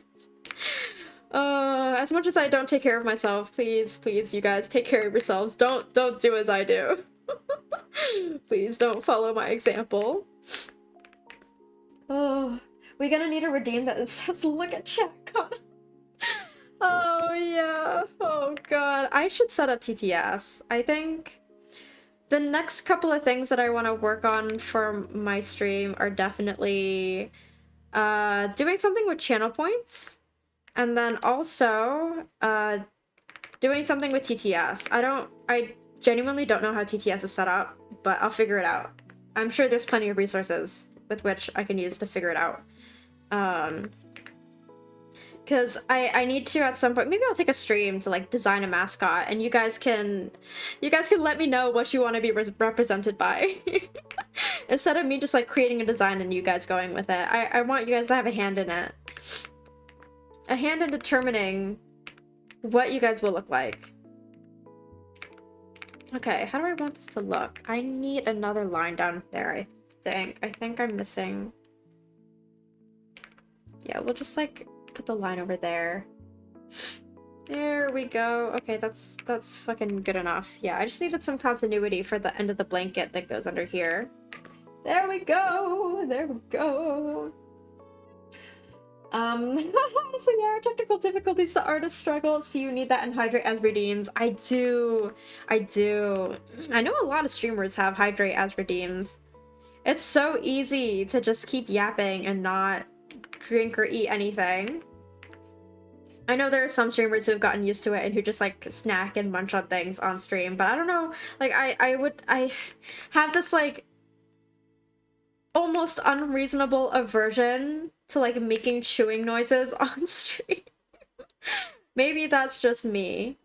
As much as I don't take care of myself, please, you guys, take care of yourselves. Don't do as I do. Please don't follow my example. Oh, we're gonna need to redeem that. It says, look at chat. Oh, yeah. Oh, God. I should set up TTS. I think the next couple of things that I want to work on for my stream are definitely doing something with channel points, and then also doing something with TTS. I genuinely don't know how TTS is set up, but I'll figure it out. I'm sure there's plenty of resources with which I can use to figure it out. Because I need to at some point, maybe I'll take a stream to like design a mascot, and you guys can let me know what you want to be represented by. Instead of me just like creating a design and you guys going with it. I want you guys to have a hand in it. A hand in determining what you guys will look like. Okay, how do I want this to look? I need another line down there, I think. I think I'm missing... Yeah, we'll just like put the line over there. There we go. Okay, that's fucking good enough. Yeah, I just needed some continuity for the end of the blanket that goes under here. There we go! There we go! Honestly, there are technical difficulties the artist struggles, so you need that in Hydrate as redeems. I do. I know a lot of streamers have Hydrate as redeems. It's so easy to just keep yapping and not drink or eat anything. I know there are some streamers who have gotten used to it and who just like snack and munch on things on stream, but I don't know, like I have this like almost unreasonable aversion to like making chewing noises on stream. Maybe that's just me.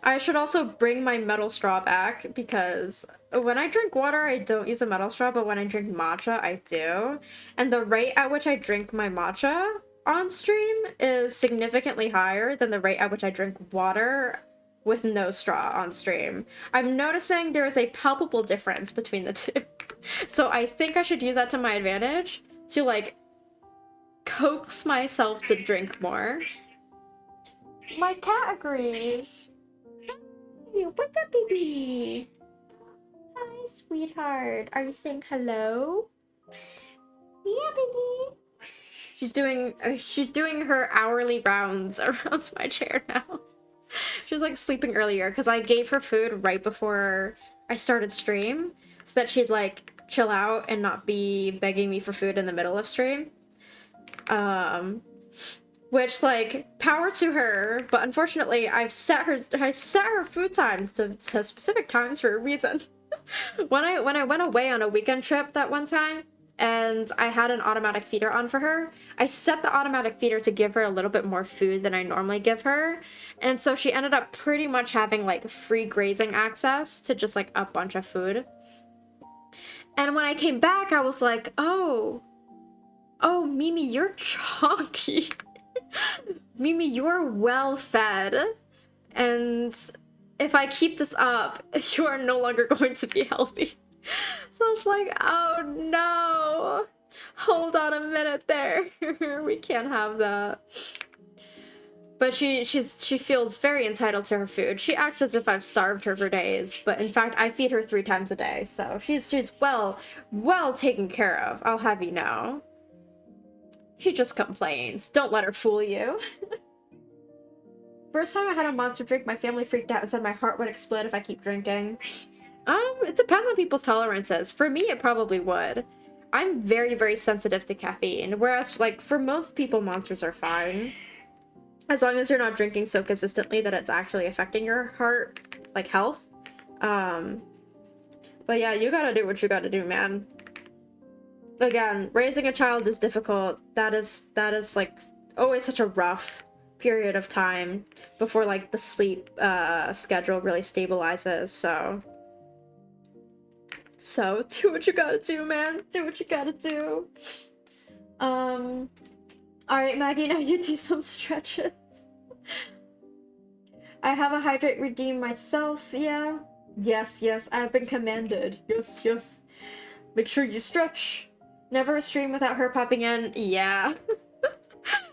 I should also bring my metal straw back, because when I drink water, I don't use a metal straw, but when I drink matcha, I do. And the rate at which I drink my matcha on stream is significantly higher than the rate at which I drink water with no straw on stream. I'm noticing there is a palpable difference between the two. So I think I should use that to my advantage to like coax myself to drink more. My cat agrees. Hey, what's up, baby? Hi, sweetheart. Are you saying hello? Yeah, baby. She's doing her hourly rounds around my chair now. She was like sleeping earlier because I gave her food right before I started stream, so that she'd like chill out and not be begging me for food in the middle of stream. Which, like, power to her, but unfortunately I've set her food times to specific times for a reason. When I went away on a weekend trip that one time, and I had an automatic feeder on for her, I set the automatic feeder to give her a little bit more food than I normally give her, and so she ended up pretty much having, like, free grazing access to just, like, a bunch of food. And when I came back, I was like, oh, Mimi, you're chonky. Mimi, you're well fed, and if I keep this up, you are no longer going to be healthy. So I was like, oh no, hold on a minute there. We can't have that. But she feels very entitled to her food. She acts as if I've starved her for days, but in fact I feed her 3 times a day, so she's well taken care of, I'll have you know. She just complains. Don't let her fool you. First time I had a monster drink, my family freaked out and said my heart would explode if I keep drinking. It depends on people's tolerances. For me, it probably would. I'm very, very sensitive to caffeine, whereas, like, for most people, monsters are fine. As long as you're not drinking so consistently that it's actually affecting your heart, like, health. But yeah, you gotta do what you gotta do, man. Again, raising a child is difficult. That is like always such a rough period of time before like the sleep schedule really stabilizes. So do what you gotta do, man. Do what you gotta do. All right, Maggie, now you do some stretches. I have a hydrate redeem myself. Yeah. Yes. I've been commanded. Yes. Make sure you stretch. Never a stream without her popping in. Yeah.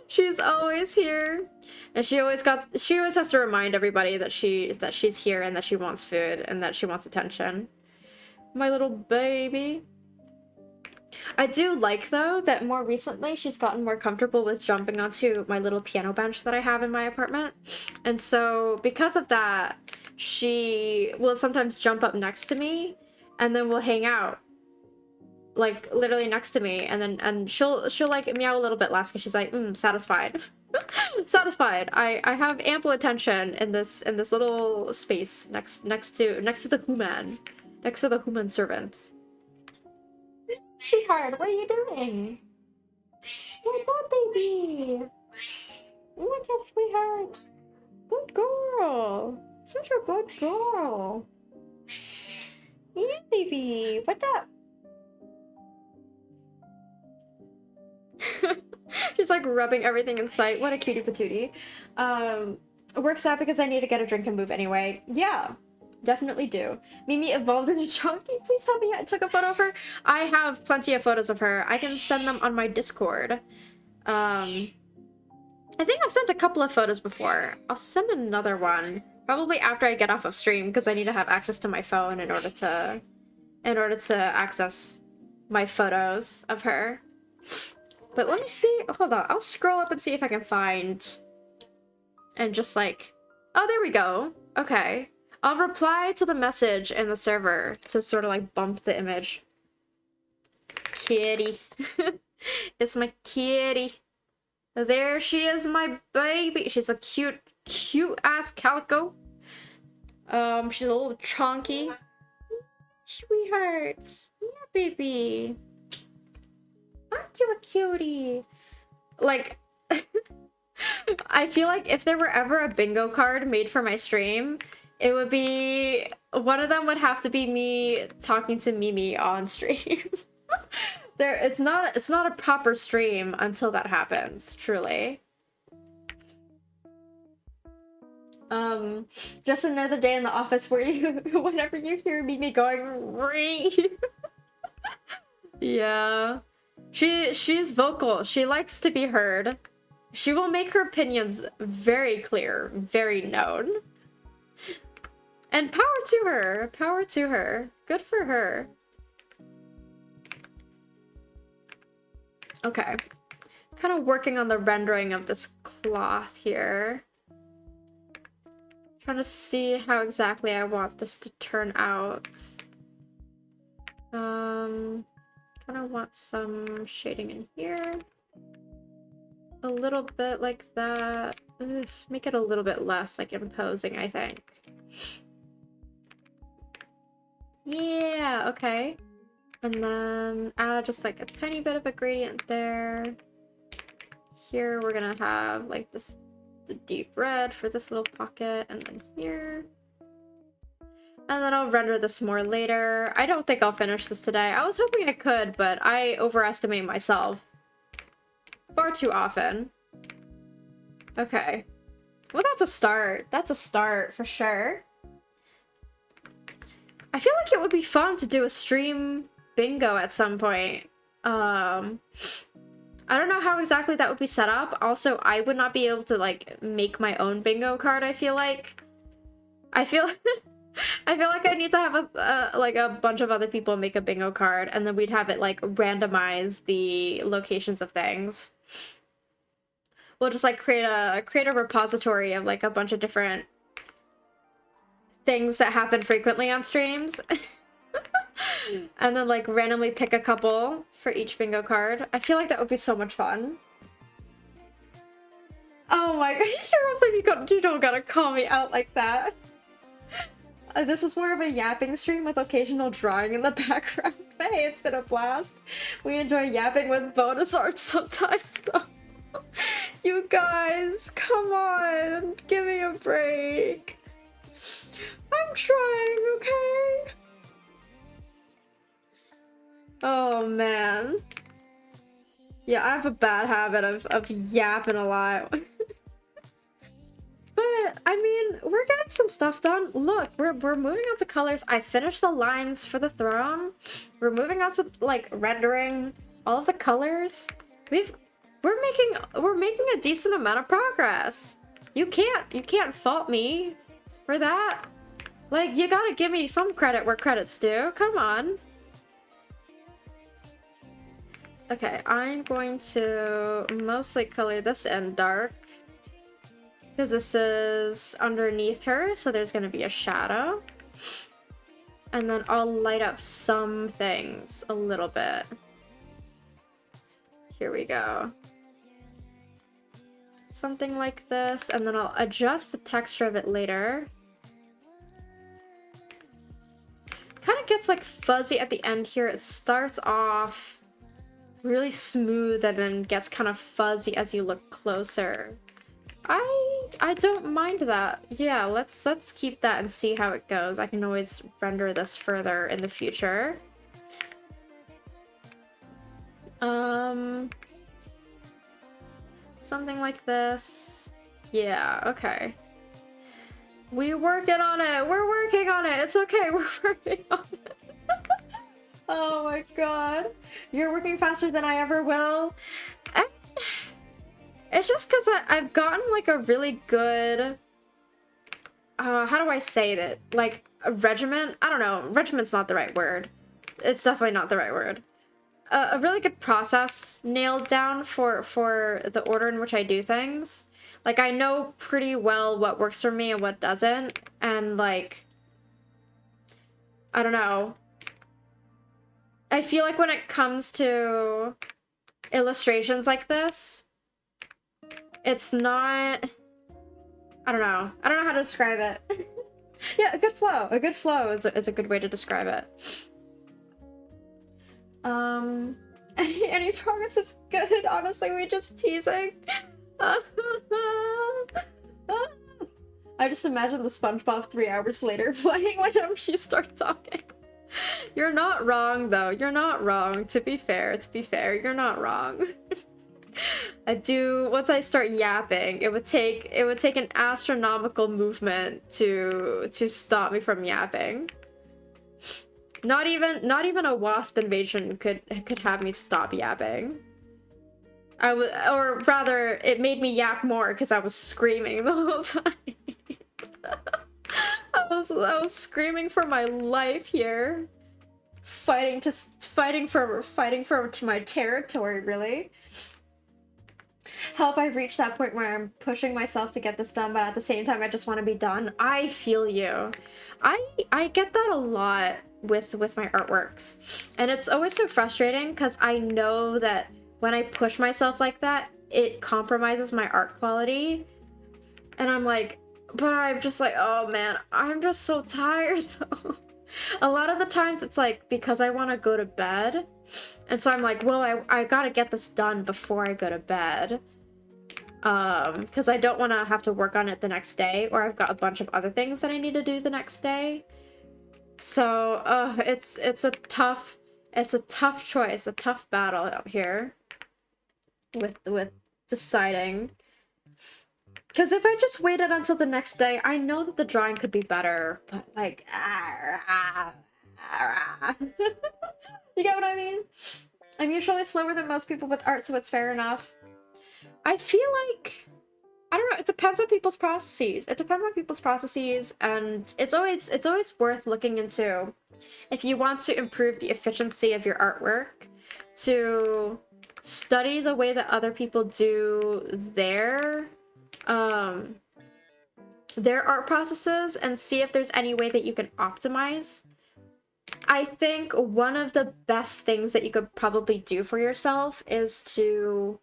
She's always here. And she always has to remind everybody that she's here and that she wants food and that she wants attention. My little baby. I do like, though, that more recently she's gotten more comfortable with jumping onto my little piano bench that I have in my apartment. And so, because of that, she will sometimes jump up next to me and then we'll hang out. like literally next to me, and she'll like meow a little bit less because she's like, satisfied. Satisfied. I have ample attention in this little space next to the human. Next to the human servant. Sweetheart, what are you doing? What's up, baby? What's up, sweetheart? Good girl. Such a good girl. Yeah, baby. What's up? She's like rubbing everything in sight. What a cutie patootie. Works out because I need to get a drink and move anyway. Yeah, definitely do. Mimi evolved into chunky. Please tell me I took a photo of her. I have plenty of photos of her. I can send them on my Discord. I think I've sent a couple of photos before. I'll send another one. Probably after I get off of stream, because I need to have access to my phone in order to access my photos of her. But let me see. Hold on. I'll scroll up and see if I can find. And just like, oh, there we go. Okay. I'll reply to the message in the server to sort of like bump the image. Kitty. It's my kitty. There she is, my baby. She's a cute ass calico. She's a little chunky. Sweetheart. Yeah, baby. Aren't you a cutie? Like, I feel like if there were ever a bingo card made for my stream, it would be, one of them would have to be me talking to Mimi on stream. It's not a proper stream until that happens, truly. Just another day in the office where whenever you hear Mimi going, Ree. Yeah. She's vocal. She likes to be heard. She will make her opinions very clear, very known. And power to her. Power to her. Good for her. Okay. Kind of working on the rendering of this cloth here. Trying to see how exactly I want this to turn out. Kind of want some shading in here. A little bit like that. Make it a little bit less like imposing, I think. Yeah, okay. And then add just like a tiny bit of a gradient there. Here we're gonna have like this, the deep red for this little pocket, and then here. And then I'll render this more later. I don't think I'll finish this today. I was hoping I could, but I overestimate myself far too often. Okay. Well, that's a start. That's a start for sure. I feel like it would be fun to do a stream bingo at some point. I don't know how exactly that would be set up. Also, I would not be able to like make my own bingo card, I feel like. I feel like I need to have like a bunch of other people make a bingo card, and then we'd have it like randomize the locations of things. We'll just like create a repository of like a bunch of different things that happen frequently on streams. And then like randomly pick a couple for each bingo card. I feel like that would be so much fun. Oh my god, you don't gotta call me out like that. This is more of a yapping stream with occasional drawing in the background. Hey, it's been a blast. We enjoy yapping with bonus art sometimes though. You guys, come on, give me a break. I'm trying, okay? Oh man. Yeah, I have a bad habit of yapping a lot. But, I mean, we're getting some stuff done. Look, we're moving on to colors. I finished the lines for the throne. We're moving on to, like, rendering all of the colors. We're making a decent amount of progress. You can't fault me for that. Like, you gotta give me some credit where credit's due. Come on. Okay, I'm going to mostly color this in dark. Because this is underneath her, so there's going to be a shadow. And then I'll light up some things a little bit. Here we go. Something like this, and then I'll adjust the texture of it later. Kind of gets like fuzzy at the end here. It starts off really smooth and then gets kind of fuzzy as you look closer. I don't mind that. Yeah, let's keep that and see how it goes. I can always render this further in the future. Something like this. Yeah, okay. We're working on it. We're working on it. It's okay. We're working on it. Oh my god. You're working faster than I ever will. And it's just because I've gotten like a really good... how do I say that? Like, a regiment? I don't know. Regiment's not the right word. It's definitely not the right word. A really good process nailed down for the order in which I do things. Like, I know pretty well what works for me and what doesn't. And, like, I don't know. I feel like when it comes to illustrations like this, it's not... I don't know. I don't know how to describe it. Yeah, a good flow. A good flow is a good way to describe it. Any progress is good. Honestly, we're just teasing. I just imagine the SpongeBob 3 hours later playing whenever she starts talking. You're not wrong, though. You're not wrong. To be fair, you're not wrong. Once I start yapping, it would take an astronomical movement to stop me from yapping. Not even a wasp invasion could have me stop yapping. Or rather, it made me yap more because I was screaming the whole time. I was screaming for my life here, fighting for my territory. Really. Help! I've reached that point where I'm pushing myself to get this done, but at the same time, I just want to be done. I feel you. I get that a lot with my artworks, and it's always so frustrating because I know that when I push myself like that, it compromises my art quality, and I'm like, but I'm just like, oh man, I'm just so tired though. A lot of the times it's like because I want to go to bed, and so I'm like, well, I gotta get this done before I go to bed, because I don't want to have to work on it the next day, or I've got a bunch of other things that I need to do the next day. So, it's a tough choice, a tough battle out here with deciding. Because if I just waited until the next day, I know that the drawing could be better, but like, you get what I mean? I'm usually slower than most people with art, so it's fair enough. I feel like, I don't know, it depends on people's processes. And it's always worth looking into if you want to improve the efficiency of your artwork, to study the way that other people do their art processes and see if there's any way that you can optimize. I think one of the best things that you could probably do for yourself is to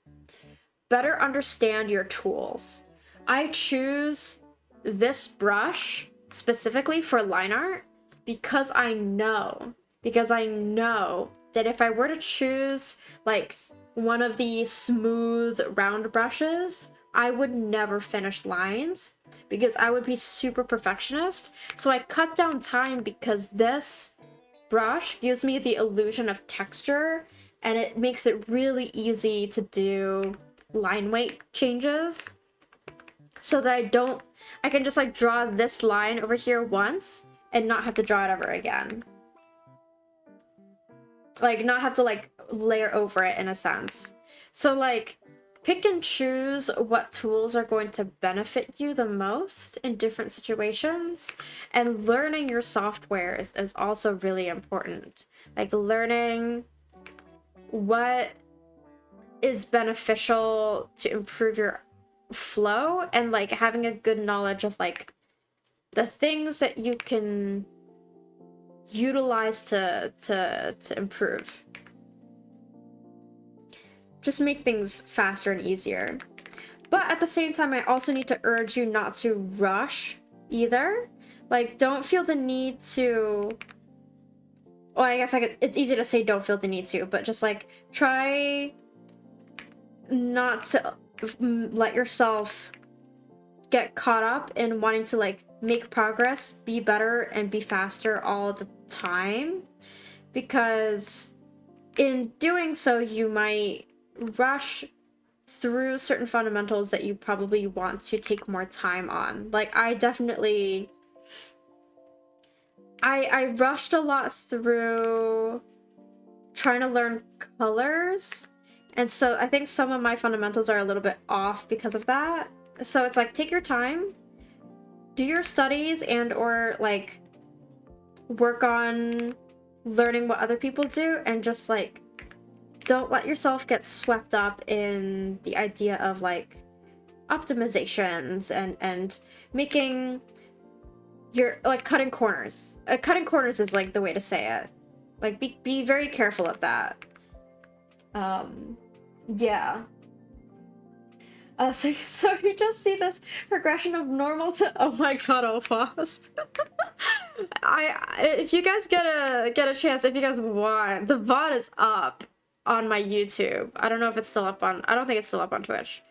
better understand your tools. I choose this brush specifically for line art because I know that if I were to choose like one of these smooth round brushes, I would never finish lines because I would be super perfectionist. So I cut down time because this brush gives me the illusion of texture, and it makes it really easy to do line weight changes so that I can just like draw this line over here once and not have to draw it ever again. Like, not have to like layer over it in a sense. So like, pick and choose what tools are going to benefit you the most in different situations, and learning your software is also really important. Like, learning what is beneficial to improve your flow, and like having a good knowledge of like the things that you can utilize to improve. Just make things faster and easier. But at the same time, I also need to urge you not to rush either. Like, don't feel the need to... Well, I guess it's easy to say don't feel the need to, but just, like, try not to let yourself get caught up in wanting to, like, make progress, be better, and be faster all the time. Because in doing so, you might rush through certain fundamentals that you probably want to take more time on. Like, I definitely... I rushed a lot through trying to learn colors, and so I think some of my fundamentals are a little bit off because of that. So it's like, take your time, do your studies, and or like work on learning what other people do, and just like don't let yourself get swept up in the idea of like optimizations and making your like cutting corners. Cutting corners is like the way to say it. Like be very careful of that. Yeah. So you just see this progression of normal to, oh my god, oh wasp. If you guys get a chance, if you guys want, the VOD is up on my YouTube. I don't know if it's still up on, I don't think it's still up on Twitch,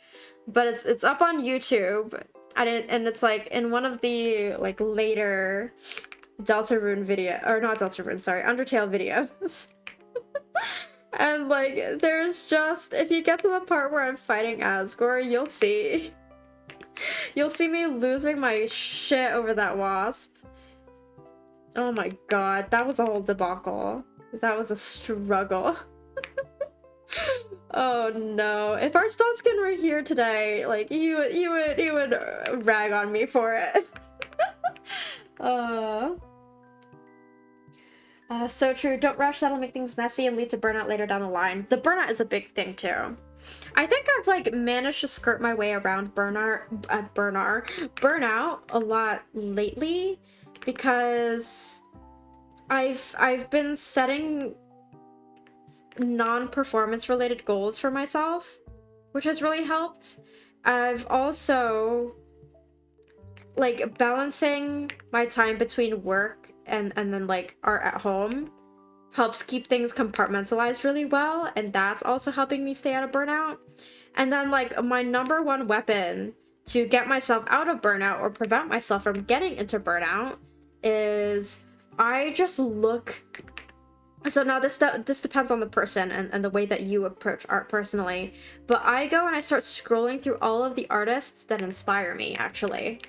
but it's up on YouTube. And it's like in one of the like later Deltarune video, or not Deltarune, sorry, Undertale videos. And like there's just, if you get to the part where I'm fighting Asgore, you'll see me losing my shit over that wasp. Oh my god, that was a whole debacle. That was a struggle. Oh no. If our Stonskin were here today, like you would rag on me for it. So true. Don't rush, that'll make things messy and lead to burnout later down the line. The burnout is a big thing too. I think I've like managed to skirt my way around burnout a lot lately, because I've been setting non-performance related goals for myself, which has really helped. I've also like balancing my time between work and then like art at home helps keep things compartmentalized really well, and that's also helping me stay out of burnout. And then like my number one weapon to get myself out of burnout or prevent myself from getting into burnout is I just look. So now this depends on the person and the way that you approach art personally, but I go and I start scrolling through all of the artists that inspire me, actually.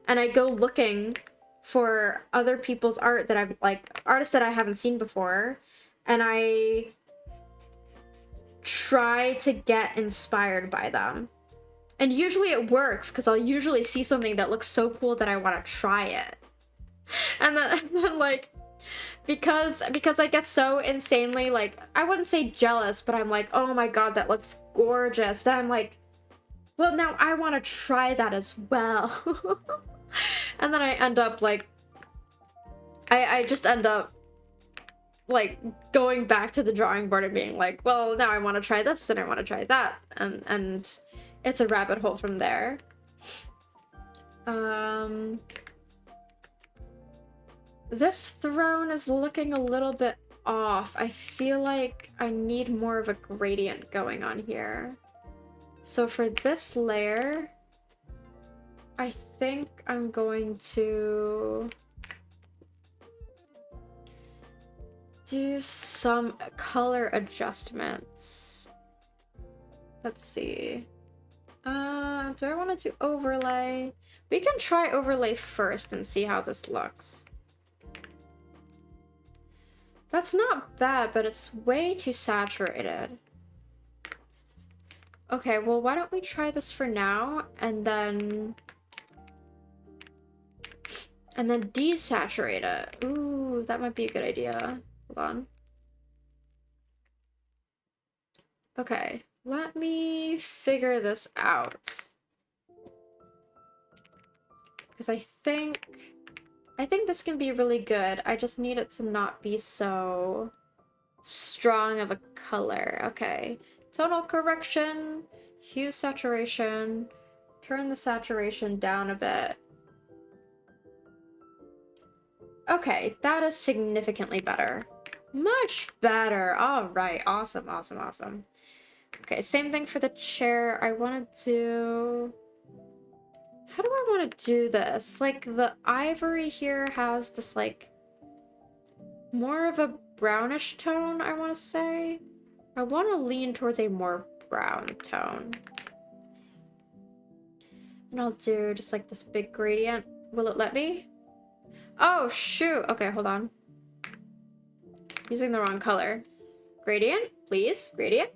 And I go looking for other people's art that I've, like, artists that I haven't seen before, and I try to get inspired by them. And usually it works, because I'll usually see something that looks so cool that I want to try it. And then like, because I get so insanely, like, I wouldn't say jealous, but I'm like, oh my god, that looks gorgeous, that I'm like, well, now I want to try that as well. And then I end up like, I just end up like going back to the drawing board and being like, well, now I want to try this and I want to try that, and it's a rabbit hole from there. This throne is looking a little bit off. I feel like I need more of a gradient going on here. So for this layer, I think I'm going to do some color adjustments. Let's see. Do I want to do overlay? We can try overlay first and see how this looks. That's not bad, but it's way too saturated. Okay, well, why don't we try this for now, and then desaturate it. Ooh, that might be a good idea. Hold on. Okay, let me figure this out. Because I think I think this can be really good. I just need it to not be so strong of a color. Okay. Tonal correction, hue saturation, turn the saturation down a bit. Okay, that is significantly better. Much better. All right. Awesome, awesome, awesome. Okay, same thing for the chair. I want to do... How do I want to do this? Like, the ivory here has this, like, more of a brownish tone, I want to say. I want to lean towards a more brown tone. And I'll do just, like, this big gradient. Will it let me? Oh, shoot. Okay, hold on. Using the wrong color. Gradient, please. Gradient.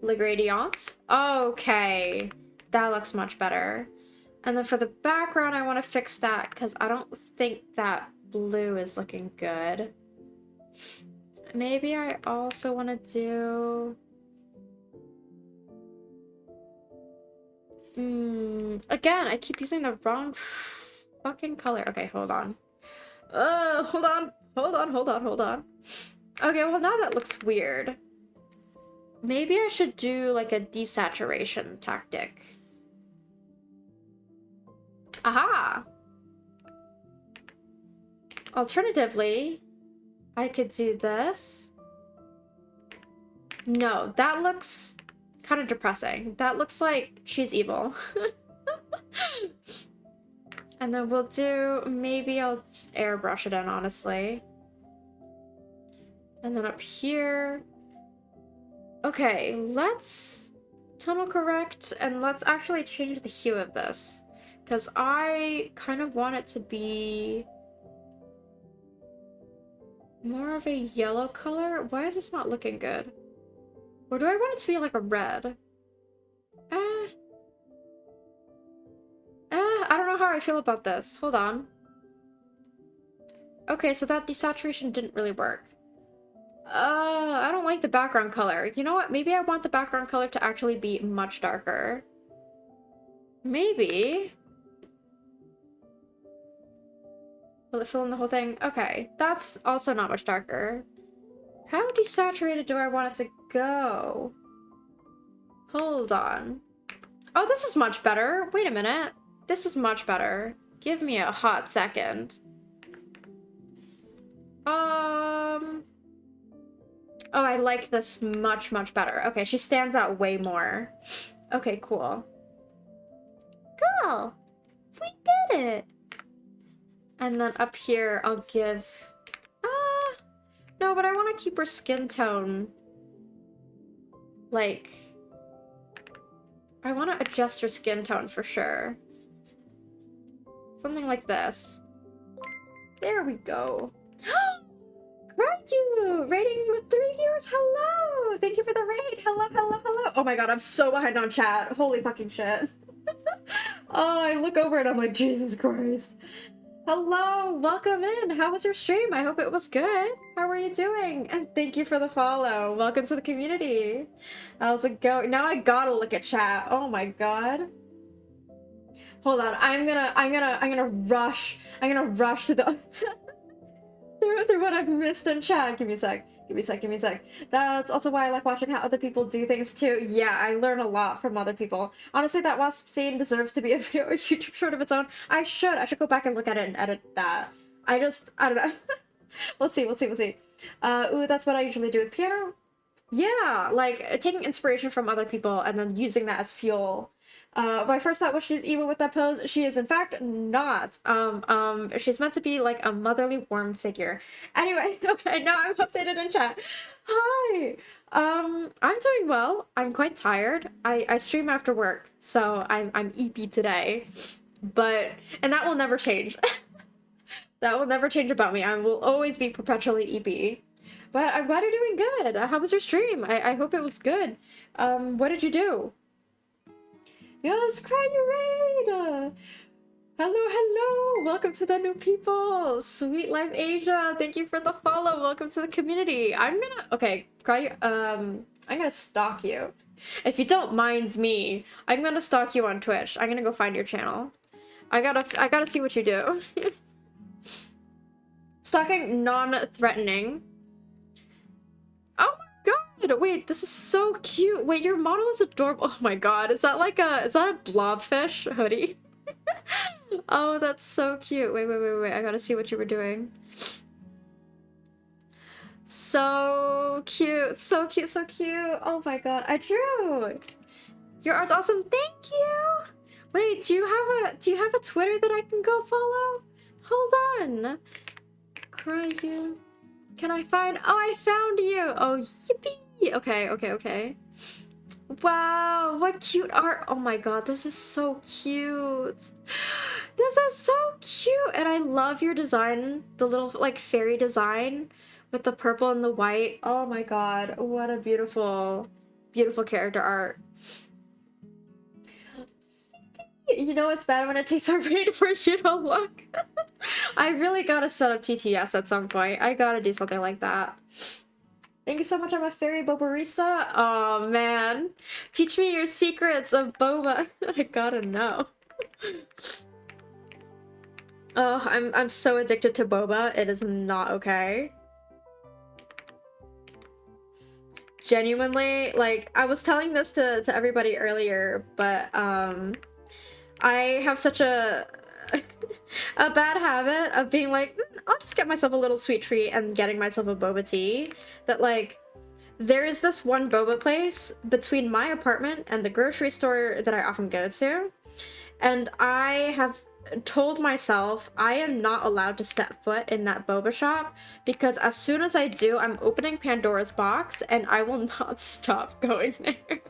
Le gradient. Okay. That looks much better. And then for the background, I want to fix that because I don't think that blue is looking good. Maybe I also want to do... Again, I keep using the wrong fucking color. Okay, hold on. Hold on. Okay, well now that looks weird. Maybe I should do like a desaturation tactic. Aha! Alternatively, I could do this. No, that looks kind of depressing. That looks like she's evil. And then we'll do, maybe I'll just airbrush it in, honestly. And then up here. Okay, let's tonal correct and let's actually change the hue of this. Because I kind of want it to be more of a yellow color. Why is this not looking good? Or do I want it to be like a red? I don't know how I feel about this. Hold on. Okay, so that desaturation didn't really work. I don't like the background color. You know what? Maybe I want the background color to actually be much darker. Maybe. Will it fill in the whole thing? Okay, that's also not much darker. How desaturated do I want it to go? Hold on. Oh, this is much better. Wait a minute. This is much better. Give me a hot second. Oh, I like this much, much better. Okay, she stands out way more. Okay, cool. Cool! We did it! And then up here, I'll give... no, but I want to keep her skin tone. Like... I want to adjust her skin tone for sure. Something like this. There we go. You rating with 3 viewers. Hello, thank you for the raid. Hello. Oh my god, I'm so behind on chat. Holy fucking shit. Oh, I look over and I'm like, Jesus Christ. Hello, welcome in. How was your stream? I hope it was good. How are you doing? And thank you for the follow. Welcome to the community. How's it going? Now I gotta look at chat. Oh my god. Hold on. I'm gonna rush to the through what I've missed in chat. Give me a sec. That's also why I like watching how other people do things too. Yeah, I learn a lot from other people. Honestly, that wasp scene deserves to be a video, a YouTube short of its own. I should go back and look at it and edit that. I don't know. We'll see. Ooh, that's what I usually do with piano. Yeah, like taking inspiration from other people and then using that as fuel. My first thought was she's evil with that pose. She is in fact not. She's meant to be like a motherly warm figure. Anyway, okay, now I'm updated in chat. Hi! I'm doing well. I'm quite tired. I stream after work, so I'm EP today. And that will never change. That will never change about me. I will always be perpetually EP. But I'm glad you're doing good. How was your stream? I hope it was good. What did you do? Yes, cry your raid! Hello! Welcome to the new people! Sweet Life Asia, thank you for the follow. Welcome to the community. Okay, I'm gonna stalk you. If you don't mind me, I'm gonna stalk you on Twitch. I'm gonna go find your channel. I gotta see what you do. Stalking non-threatening. Oh my god! Wait, this is so cute. Wait, your model is adorable. Oh my god, is that like is that a blobfish hoodie? Oh, that's so cute. Wait. I gotta see what you were doing. So cute, so cute, so cute. Oh my god, I drew. Your art's awesome. Thank you. Wait, do you have a Twitter that I can go follow? Hold on. Cry you. Can I find? Oh, I found you. Oh, yippee. Okay. Wow, what cute art. Oh my god, this is so cute. This is so cute. And I love your design, the little like fairy design with the purple and the white. Oh my god, what a beautiful, beautiful character art. You know it's bad when it takes a raid for you to look. I really gotta set up TTS at some point. I gotta do something like that. Thank you so much. I'm a fairy bobarista. Oh man, teach me your secrets of boba. I gotta know. Oh, I'm so addicted to boba. It is not okay. Genuinely, like I was telling this to everybody earlier, but I have such a a bad habit of being like, I'll just get myself a little sweet treat and getting myself a boba tea. That like, there is this one boba place between my apartment and the grocery store that I often go to. And I have told myself I am not allowed to step foot in that boba shop because as soon as I do, I'm opening Pandora's box and I will not stop going there.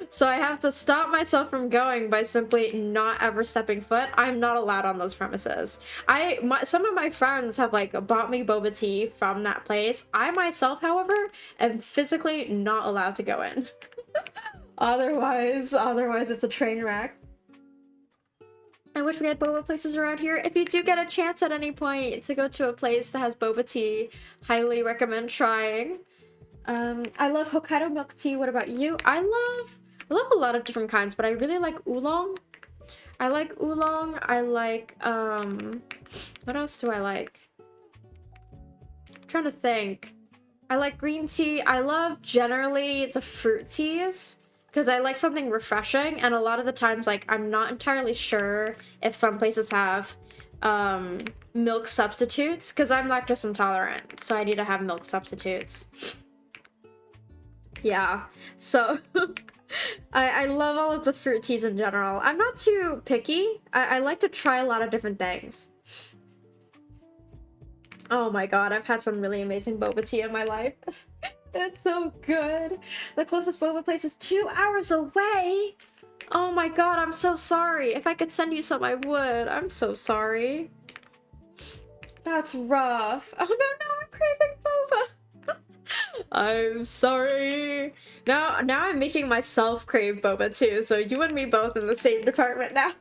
So I have to stop myself from going by simply not ever stepping foot. I'm not allowed on those premises. Some of my friends have like bought me boba tea from that place. I myself, however, am physically not allowed to go in. Otherwise it's a train wreck. I wish we had boba places around here. If you do get a chance at any point to go to a place that has boba tea, highly recommend trying. I love Hokkaido milk tea. What about you? I love a lot of different kinds, but I really like oolong. I like oolong. I like, what else do I like? I'm trying to think. I like green tea. I love generally the fruit teas because I like something refreshing, and a lot of the times, like, I'm not entirely sure if some places have milk substitutes because I'm lactose intolerant, so I need to have milk substitutes. Yeah, so I love all of the fruit teas in general. I'm not too picky. I like to try a lot of different things. Oh my god, I've had some really amazing boba tea in my life. It's so good. The closest boba place is 2 hours away. Oh my god, I'm so sorry. If I could send you some, I would. I'm so sorry. That's rough. Oh no, I'm craving boba. I'm sorry. Now I'm making myself crave boba too, so you and me both in the same department now.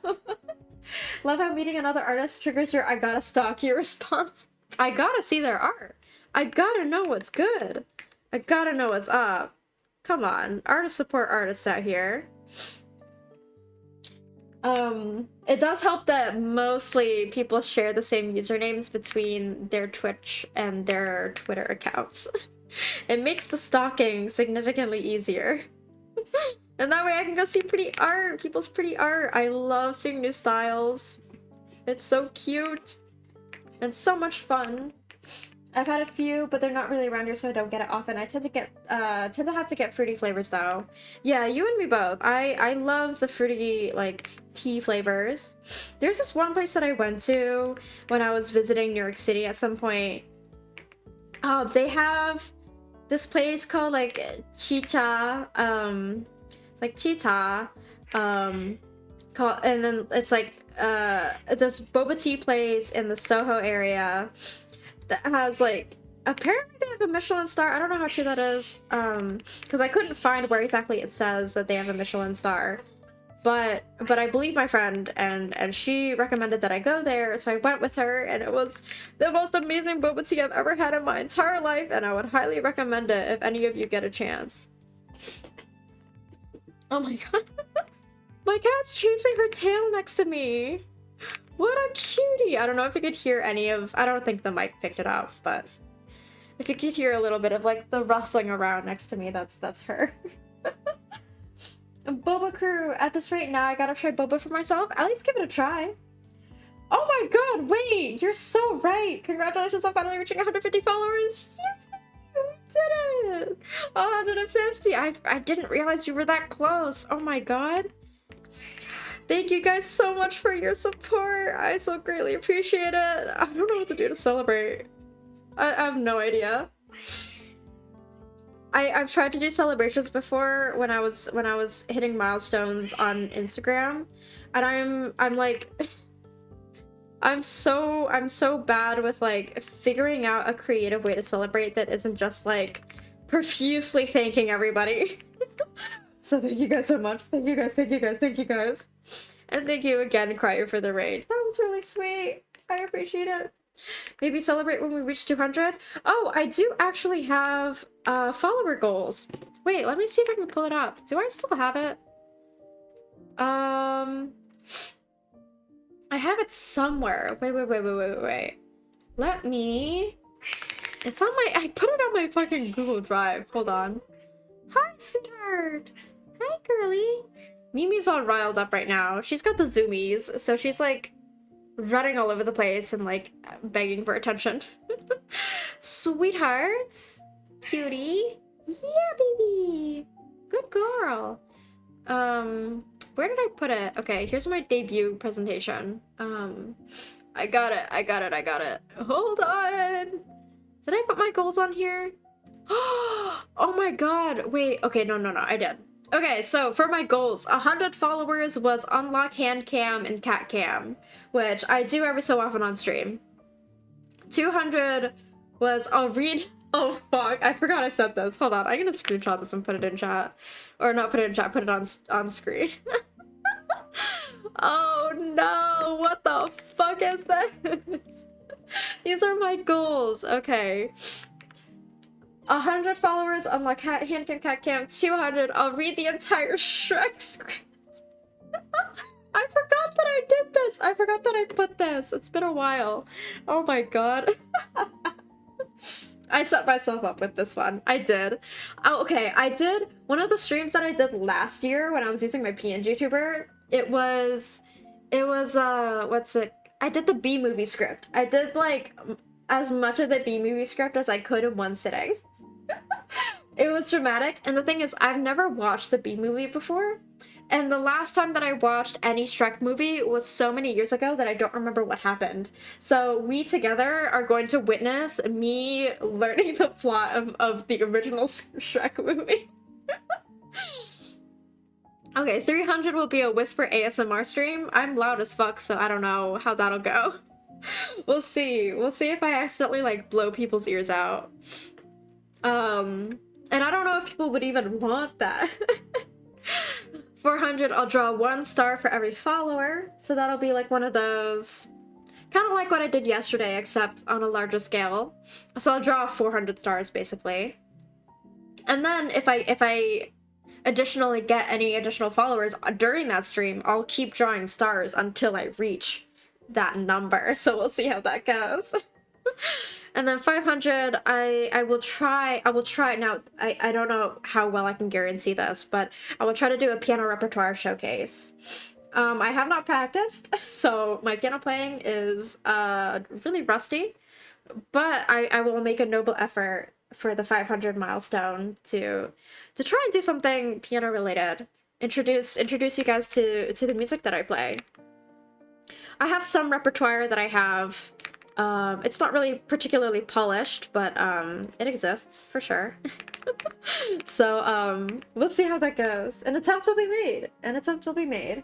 Love how meeting another artist triggers your I gotta stalk you response. I gotta see their art. I gotta know what's good. I gotta know what's up. Come on, artists support artists out here. It does help that mostly people share the same usernames between their Twitch and their Twitter accounts. It makes the stalking significantly easier. And that way I can go see pretty art, people's pretty art. I love seeing new styles. It's so cute. And so much fun. I've had a few, but they're not really around here, so I don't get it often. I tend to have to get fruity flavors though. Yeah, you and me both. I love the fruity, like, tea flavors. There's this one place that I went to when I was visiting New York City at some point. They have this place called like Chicha, it's like Chita, and then it's like this boba tea place in the Soho area that has like, apparently they have a Michelin star. I don't know how true that is, because I couldn't find where exactly it says that they have a Michelin star. But I believe my friend, and she recommended that I go there, so I went with her, and it was the most amazing boba tea I've ever had in my entire life, and I would highly recommend it if any of you get a chance. Oh my god. My cat's chasing her tail next to me. What a cutie! I don't know if you could hear any of... I don't think the mic picked it up, but... If you could hear a little bit of, like, the rustling around next to me, that's her. Boba crew! At this rate now, I gotta try boba for myself. At least give it a try. Oh my god, wait! You're so right! Congratulations on finally reaching 150 followers! Yay! We did it! 150! I didn't realize you were that close! Oh my god! Thank you guys so much for your support! I so greatly appreciate it! I don't know what to do to celebrate. I have no idea. I've tried to do celebrations before when I was hitting milestones on Instagram, and I'm like I'm so bad with like figuring out a creative way to celebrate that isn't just like profusely thanking everybody. So thank you guys so much. Thank you guys, thank you guys, thank you guys. And thank you again, Cryer, for the raid. That was really sweet. I appreciate it. Maybe celebrate when we reach 200. Oh, I do actually have follower goals. Wait, let me see if I can pull it up. Do I still have it? I have it somewhere. Wait. Let me... It's on my... I put it on my fucking Google Drive. Hold on. Hi, sweetheart. Hi, girly. Mimi's all riled up right now. She's got the zoomies, so she's like running all over the place and like begging for attention. Sweetheart. Cutie. Yeah, baby. Good girl. Where did I put it? Okay, here's my debut presentation. I got it. Hold on. Did I put my goals on here? Oh my god. Wait, okay, no, I did. Okay, so for my goals, 100 followers was unlock hand cam and cat cam, which I do every so often on stream. 200 was I'll read... Oh fuck, I forgot I said this. Hold on, I'm gonna screenshot this and put it in chat. Or not put it in chat, put it on screen. Oh no, what the fuck is this? These are my goals. Okay. 100 followers, unlock hand cam, cat cam. 200, I'll read the entire Shrek script. I forgot that I did this. I forgot that I put this. It's been a while. Oh my god. I set myself up with this one. I did. Oh, okay, I did one of the streams that I did last year when I was using my PNG tuber. It was what's it? I did the B-movie script. I did like as much of the B-movie script as I could in one sitting. It was dramatic, and the thing is, I've never watched the B-movie before, and the last time that I watched any Shrek movie was so many years ago that I don't remember what happened. So we together are going to witness me learning the plot of the original Shrek movie. Okay, 300 will be a whisper ASMR stream. I'm loud as fuck, so I don't know how that'll go. We'll see. We'll see if I accidentally, like, blow people's ears out. And I don't know if people would even want that. 400, I'll draw 1 star for every follower. So that'll be, like, one of those... Kind of like what I did yesterday, except on a larger scale. So I'll draw 400 stars, basically. And then if I additionally get any additional followers during that stream, I'll keep drawing stars until I reach that number. So we'll see how that goes. And then 500, I will try now. I don't know how well I can guarantee this, but I will try to do a piano repertoire showcase. I have not practiced, so my piano playing is really rusty, but I will make a noble effort for the 500 milestone to try and do something piano related. Introduce you guys to the music that I play. I have some repertoire that I have. It's not really particularly polished, but it exists for sure. So we'll see how that goes. An attempt will be made.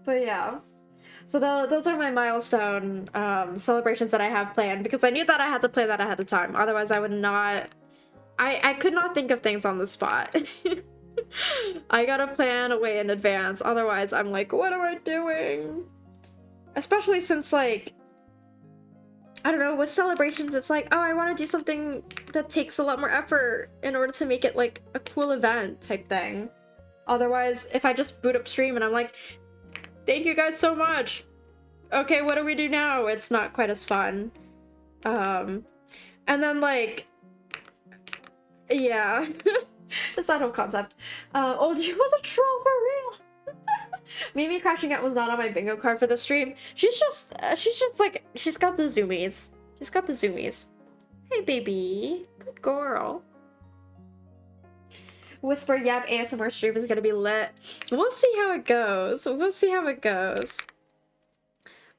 But yeah. So those are my milestone celebrations that I have planned, because I knew that I had to plan that ahead of time. Otherwise, I would not... I could not think of things on the spot. I gotta plan way in advance. Otherwise, I'm like, what am I doing? Especially since, like... I don't know, with celebrations, it's like, oh, I want to do something that takes a lot more effort in order to make it, like, a cool event type thing. Otherwise, if I just boot up stream and I'm like, thank you guys so much, okay, what do we do now? It's not quite as fun. And then like, yeah, just that whole concept. Old you was a troll for real. Mimi crashing out was not on my bingo card for the stream. She's just like, she's got the zoomies. She's got the zoomies. Hey, baby. Good girl. Whisper Yap ASMR stream is gonna be lit. We'll see how it goes. We'll see how it goes.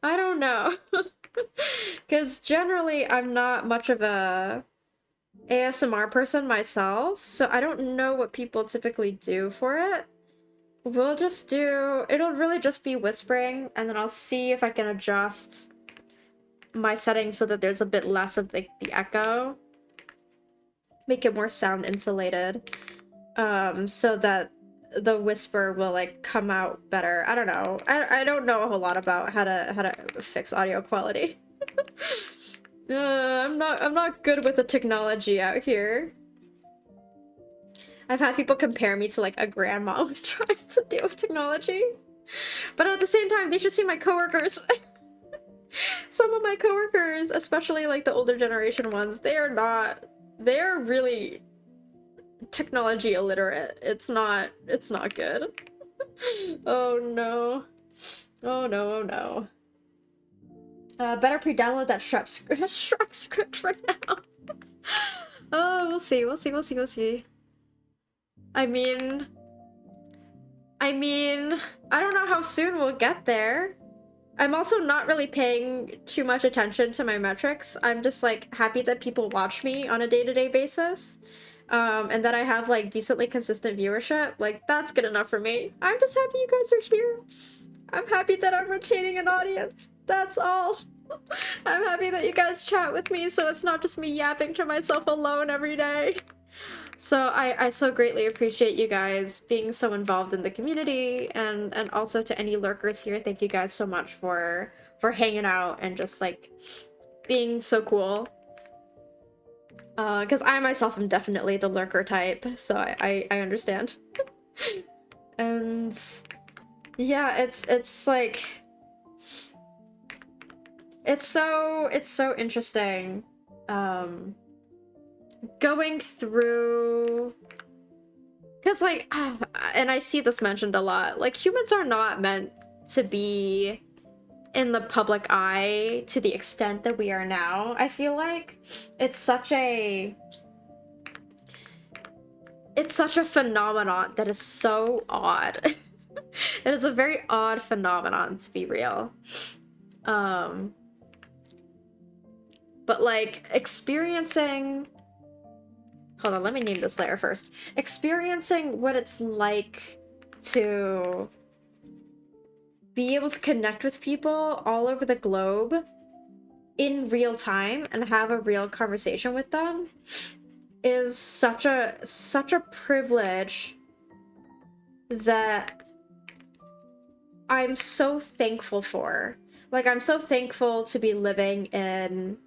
I don't know. Because generally, I'm not much of a ASMR person myself, so I don't know what people typically do for it. We'll just do... It'll really just be whispering, and then I'll see if I can adjust my settings so that there's a bit less of the echo. Make it more sound insulated. So that the whisper will like come out better. I don't know. I don't know a whole lot about how to fix audio quality. I'm not good with the technology out here. I've had people compare me to like a grandma when trying to deal with technology. But at the same time, they should see my coworkers. Some of my coworkers, especially like the older generation ones, they're really technology illiterate. It's not good. Oh no. Oh no, oh no. Better pre-download that Shrek script for now. Oh, we'll see. I mean, I don't know how soon we'll get there. I'm also not really paying too much attention to my metrics. I'm just like happy that people watch me on a day-to-day basis. And that I have like decently consistent viewership. Like, that's good enough for me. I'm just happy you guys are here. I'm happy that I'm retaining an audience. That's all. I'm happy that you guys chat with me, so it's not just me yapping to myself alone every day. So I so greatly appreciate you guys being so involved in the community, and also to any lurkers here, thank you guys so much for hanging out and just like being so cool. Because I myself am definitely the lurker type, so I understand. And yeah, it's like it's so interesting going through, because like and I see this mentioned a lot, like humans are not meant to be in the public eye to the extent that we are now. I feel like it's such a phenomenon that is so odd. It is a very odd phenomenon, to be real. But like experiencing, hold on, let me name this layer first. Experiencing what it's like to be able to connect with people all over the globe in real time and have a real conversation with them is such a privilege that I'm so thankful for. Like, I'm so thankful to be living in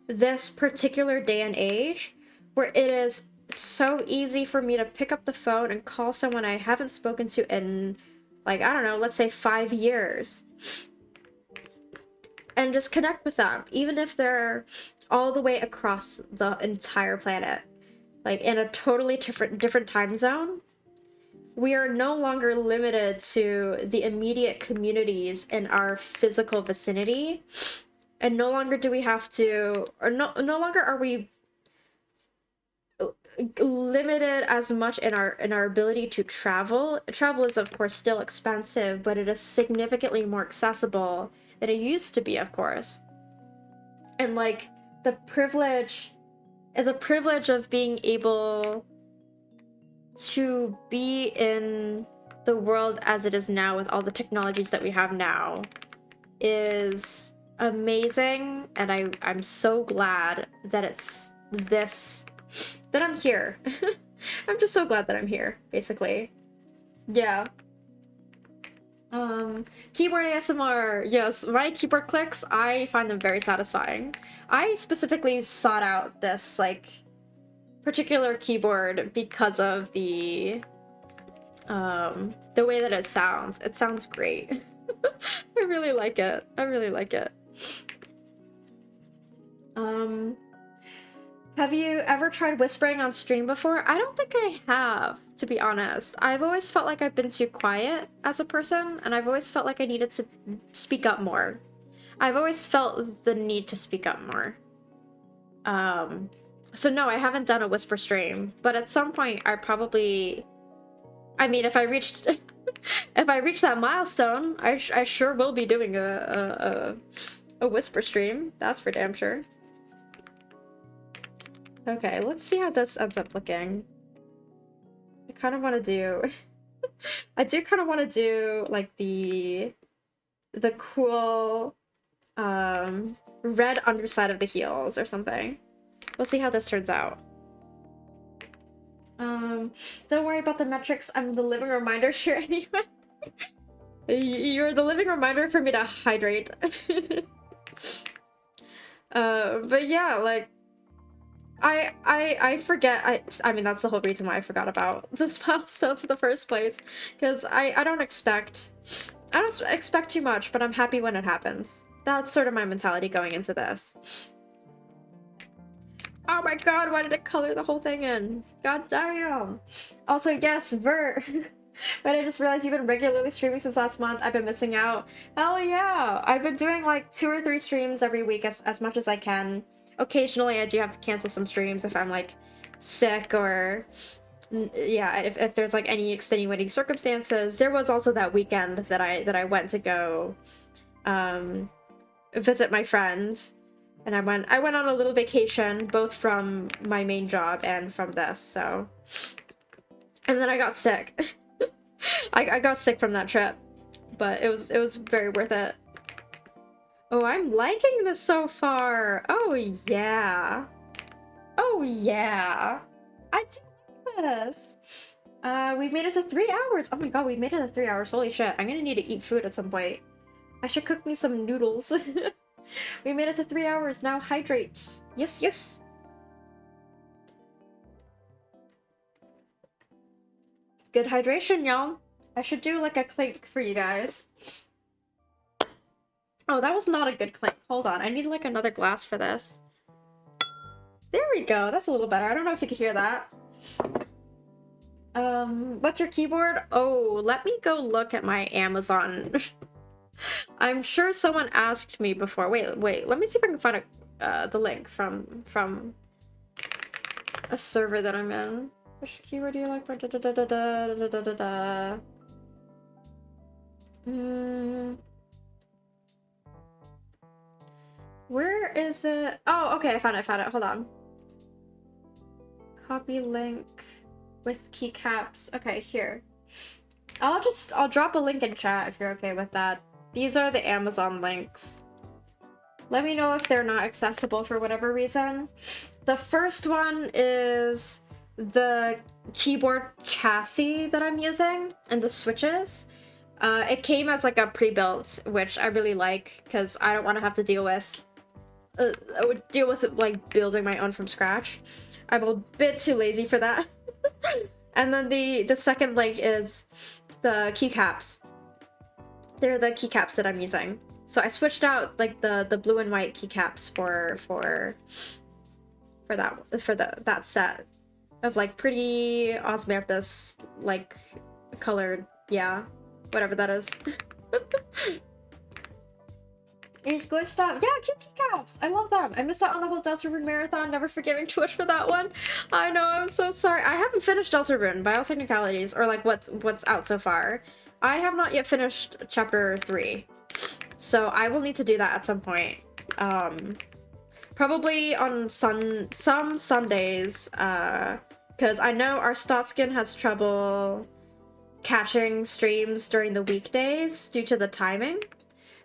this particular day and age where it is so easy for me to pick up the phone and call someone I haven't spoken to in, like, I don't know, let's say 5 years. And just connect with them, even if they're all the way across the entire planet. Like, in a totally different time zone. We are no longer limited to the immediate communities in our physical vicinity. And no longer do we have to, or no longer are we limited as much in our ability to travel. Travel is of course still expensive, but it is significantly more accessible than it used to be, of course. And like the privilege of being able to be in the world as it is now with all the technologies that we have now is amazing, and I'm so glad that it's this, that I'm here. I'm just so glad that I'm here, basically. Yeah. Keyboard ASMR. Yes, my keyboard clicks, I find them very satisfying. I specifically sought out this, like, particular keyboard because of the way that it sounds. It sounds great. I really like it. I really like it. Have you ever tried whispering on stream before? I don't think I have, to be honest. I've always felt like I've been too quiet as a person, and I've always felt like I needed to speak up more. I've always felt the need to speak up more. So no, I haven't done a whisper stream, but at some point I probably... I mean, if I reached... if I reach that milestone, I sure will be doing a whisper stream. That's for damn sure. Okay, let's see how this ends up looking. I kind of want to do... I do kind of want to do, like, the cool, red underside of the heels or something. We'll see how this turns out. Don't worry about the metrics. I'm the living reminder here anyway. You're the living reminder for me to hydrate. But yeah, like, I forget. I mean, that's the whole reason why I forgot about this milestones in the first place, because I don't expect too much, but I'm happy when it happens. That's sort of my mentality going into this. Oh my god, why did it color the whole thing in? God damn. Also, yes, Vert. But I just realized you've been regularly streaming since last month. I've been missing out. Hell yeah. I've been doing like 2 or 3 streams every week as much as I can. Occasionally I do have to cancel some streams if I'm like sick or yeah, if there's like any extenuating circumstances. There was also that weekend that I went to go visit my friend. And I went on a little vacation, both from my main job and from this, so... And then I got sick. I got sick from that trip, but it was very worth it. Oh, I'm liking this so far! Oh, yeah! Oh, yeah! I do like this! We've made it to 3 hours! Oh my god, we made it to 3 hours, holy shit. I'm gonna need to eat food at some point. I should cook me some noodles. We made it to 3 hours, now hydrate. Yes, yes. Good hydration, y'all. I should do like a clink for you guys. Oh, that was not a good clink. Hold on, I need like another glass for this. There we go, that's a little better. I don't know if you could hear that. What's your keyboard? Oh, let me go look at my Amazon. I'm sure someone asked me before. Wait, let me see if I can find the link from a server that I'm in. Which keyword do you like? Where is it? Oh, okay, I found it, hold on. Copy link with keycaps. Okay, here. I'll drop a link in chat if you're okay with that. These are the Amazon links. Let me know if they're not accessible for whatever reason. The first one is the keyboard chassis that I'm using and the switches. It came as like a pre-built, which I really like because I don't want to have to deal with like building my own from scratch. I'm a bit too lazy for that. And then the second link is the keycaps. They're the keycaps that I'm using. So I switched out like the blue and white keycaps for that set of like pretty osmanthus like colored, yeah, whatever that is. It's good stuff. Yeah, cute keycaps. I love them. I missed out on the whole Deltarune marathon. Never forgiving Twitch for that one. I know. I'm so sorry. I haven't finished Deltarune by all technicalities, or like what's out so far. I have not yet finished chapter 3, so I will need to do that at some point. Probably on some Sundays, because I know our Stotskin has trouble catching streams during the weekdays due to the timing.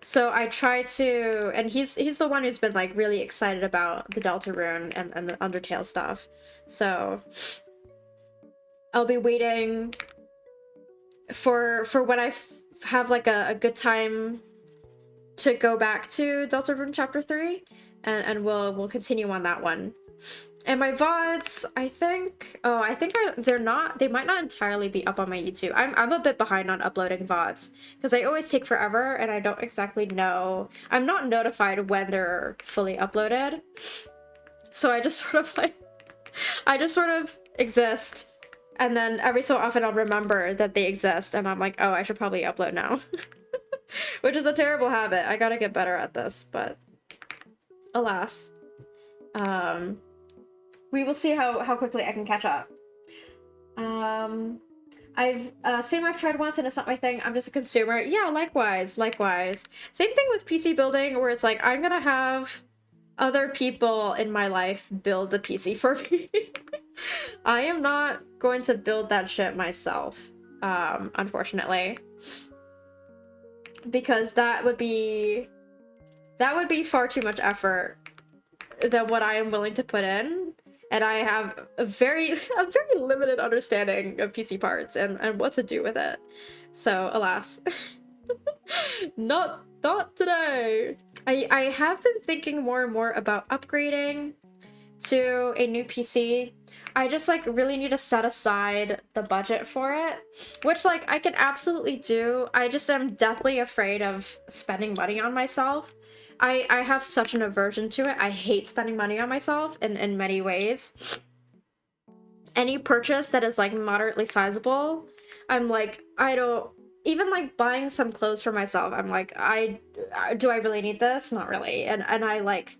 So I try to, and he's the one who's been like really excited about the Deltarune and the Undertale stuff. So I'll be waiting for when I have like a good time to go back to Deltarune chapter 3, and we'll continue on that one. And my VODs, I think, they might not entirely be up on my YouTube. I'm a bit behind on uploading VODs because they always take forever and I don't exactly know. I'm not notified when they're fully uploaded. So I just sort of exist. And then every so often I'll remember that they exist and I'm like, oh, I should probably upload now. Which is a terrible habit. I gotta get better at this, but alas. We will see how quickly I can catch up. Cinema I've tried once and it's not my thing. I'm just a consumer. Yeah, likewise. Same thing with PC building, where it's like, I'm gonna have other people in my life build the PC for me. I am not going to build that shit myself, unfortunately. Because that would be far too much effort than what I am willing to put in. And I have a very limited understanding of PC parts and what to do with it. So, alas. Not today! I have been thinking more and more about upgrading to a new PC. I just, like, really need to set aside the budget for it. Which, like, I can absolutely do. I just am deathly afraid of spending money on myself. I have such an aversion to it. I hate spending money on myself in many ways. Any purchase that is, like, moderately sizable, I'm like, I don't... Even, like, buying some clothes for myself, I'm like, do I really need this? Not really. And I, like...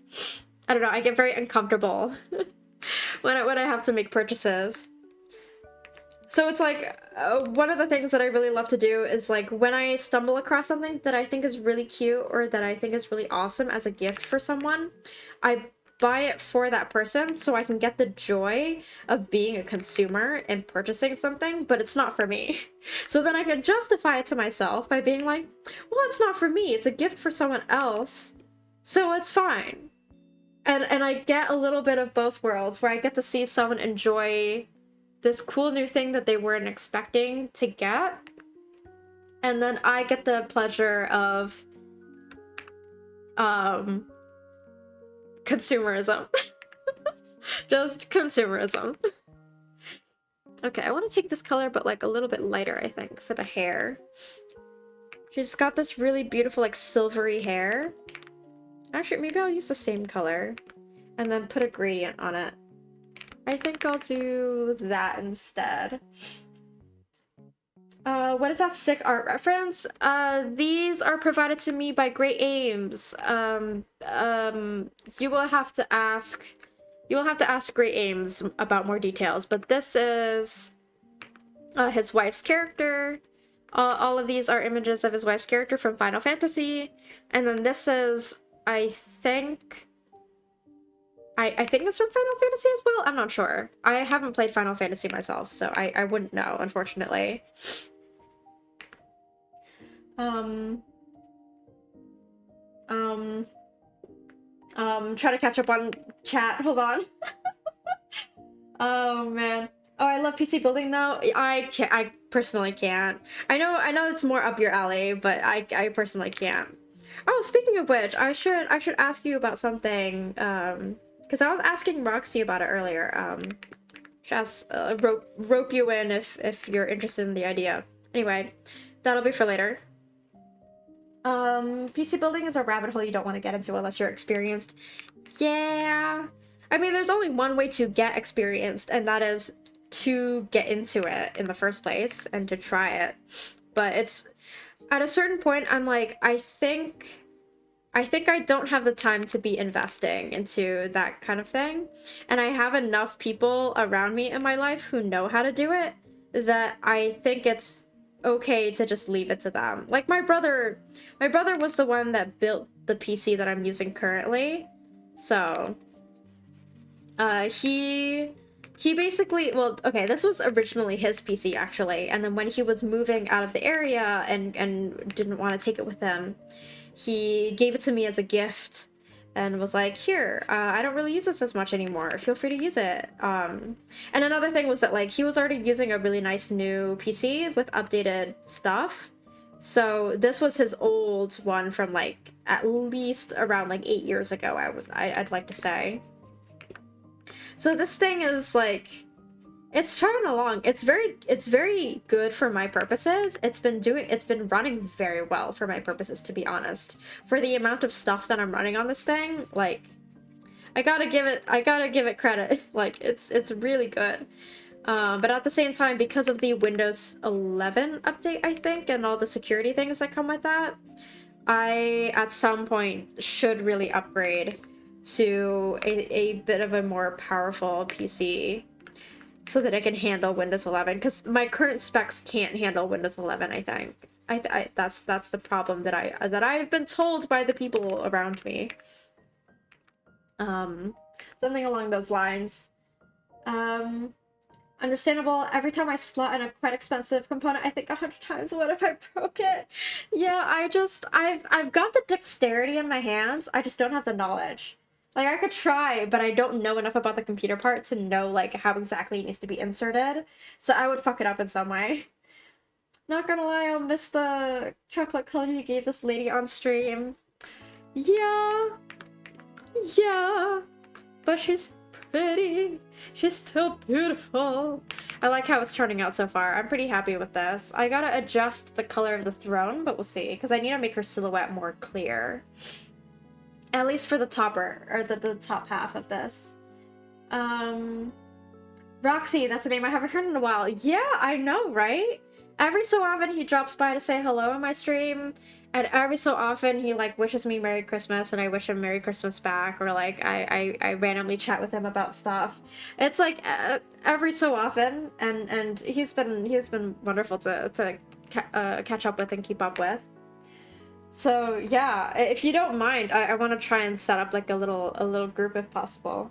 I don't know, I get very uncomfortable when I have to make purchases. So it's like, one of the things that I really love to do is, like, when I stumble across something that I think is really cute or that I think is really awesome as a gift for someone, I buy it for that person so I can get the joy of being a consumer and purchasing something, but it's not for me. So then I can justify it to myself by being like, well, it's not for me, it's a gift for someone else, so it's fine. And I get a little bit of both worlds, where I get to see someone enjoy this cool new thing that they weren't expecting to get. And then I get the pleasure of consumerism. Just consumerism. Okay, I want to take this color, but like a little bit lighter, I think, for the hair. She's got this really beautiful, like, silvery hair. Actually, maybe I'll use the same color and then put a gradient on it. I think I'll do that instead. What is that sick art reference? These are provided to me by Great Ames. You will have to ask Great Ames about more details, but this is his wife's character. All of these are images of his wife's character from Final Fantasy, and then this is, I think it's from Final Fantasy as well? I'm not sure. I haven't played Final Fantasy myself, so I wouldn't know, unfortunately. Try to catch up on chat. Hold on. Oh, man. Oh, I love PC building, though. I personally can't. I know it's more up your alley, but I personally can't. Oh, speaking of which, I should ask you about something, because I was asking Roxy about it earlier. Just rope you in if you're interested in the idea. Anyway, that'll be for later. PC building is a rabbit hole you don't want to get into unless you're experienced. Yeah. I mean, there's only one way to get experienced, and that is to get into it in the first place and to try it. But it's... At a certain point, I'm like, I think I don't have the time to be investing into that kind of thing. And I have enough people around me in my life who know how to do it that I think it's okay to just leave it to them. Like, my brother was the one that built the PC that I'm using currently. So, he basically, well, okay, this was originally his PC, actually, and then when he was moving out of the area and didn't want to take it with him, he gave it to me as a gift and was like, here, I don't really use this as much anymore, feel free to use it. And another thing was that, like, he was already using a really nice new PC with updated stuff, so this was his old one from, like, at least around, like, 8 years ago, I'd like to say. So this thing is like, it's chugging along. It's very good for my purposes. It's been running very well for my purposes, to be honest. For the amount of stuff that I'm running on this thing, like, I gotta give it credit. Like, it's really good. But at the same time, because of the Windows 11 update, I think, and all the security things that come with that, I, at some point, should really upgrade to a bit of a more powerful PC so that it can handle Windows 11, because my current specs can't handle Windows 11, I think. That's the problem that I've been told by the people around me. Something along those lines. Understandable. Every time I slot in a quite expensive component, I think 100 times, what if I broke it? Yeah, I've got the dexterity in my hands, I just don't have the knowledge. Like, I could try, but I don't know enough about the computer part to know, like, how exactly it needs to be inserted. So I would fuck it up in some way. Not gonna lie, I'll miss the chocolate color you gave this lady on stream. Yeah. Yeah. But she's pretty. She's still beautiful. I like how it's turning out so far. I'm pretty happy with this. I gotta adjust the color of the throne, but we'll see, because I need to make her silhouette more clear. At least for the topper, or the top half of this. Roxy, that's a name I haven't heard in a while. Yeah, I know, right? Every so often he drops by to say hello in my stream, and every so often he, like, wishes me Merry Christmas, and I wish him Merry Christmas back, or, like, I randomly chat with him about stuff. It's, like, every so often, and he's been wonderful to catch up with and keep up with. So, yeah, if you don't mind, I want to try and set up, like, a little group if possible.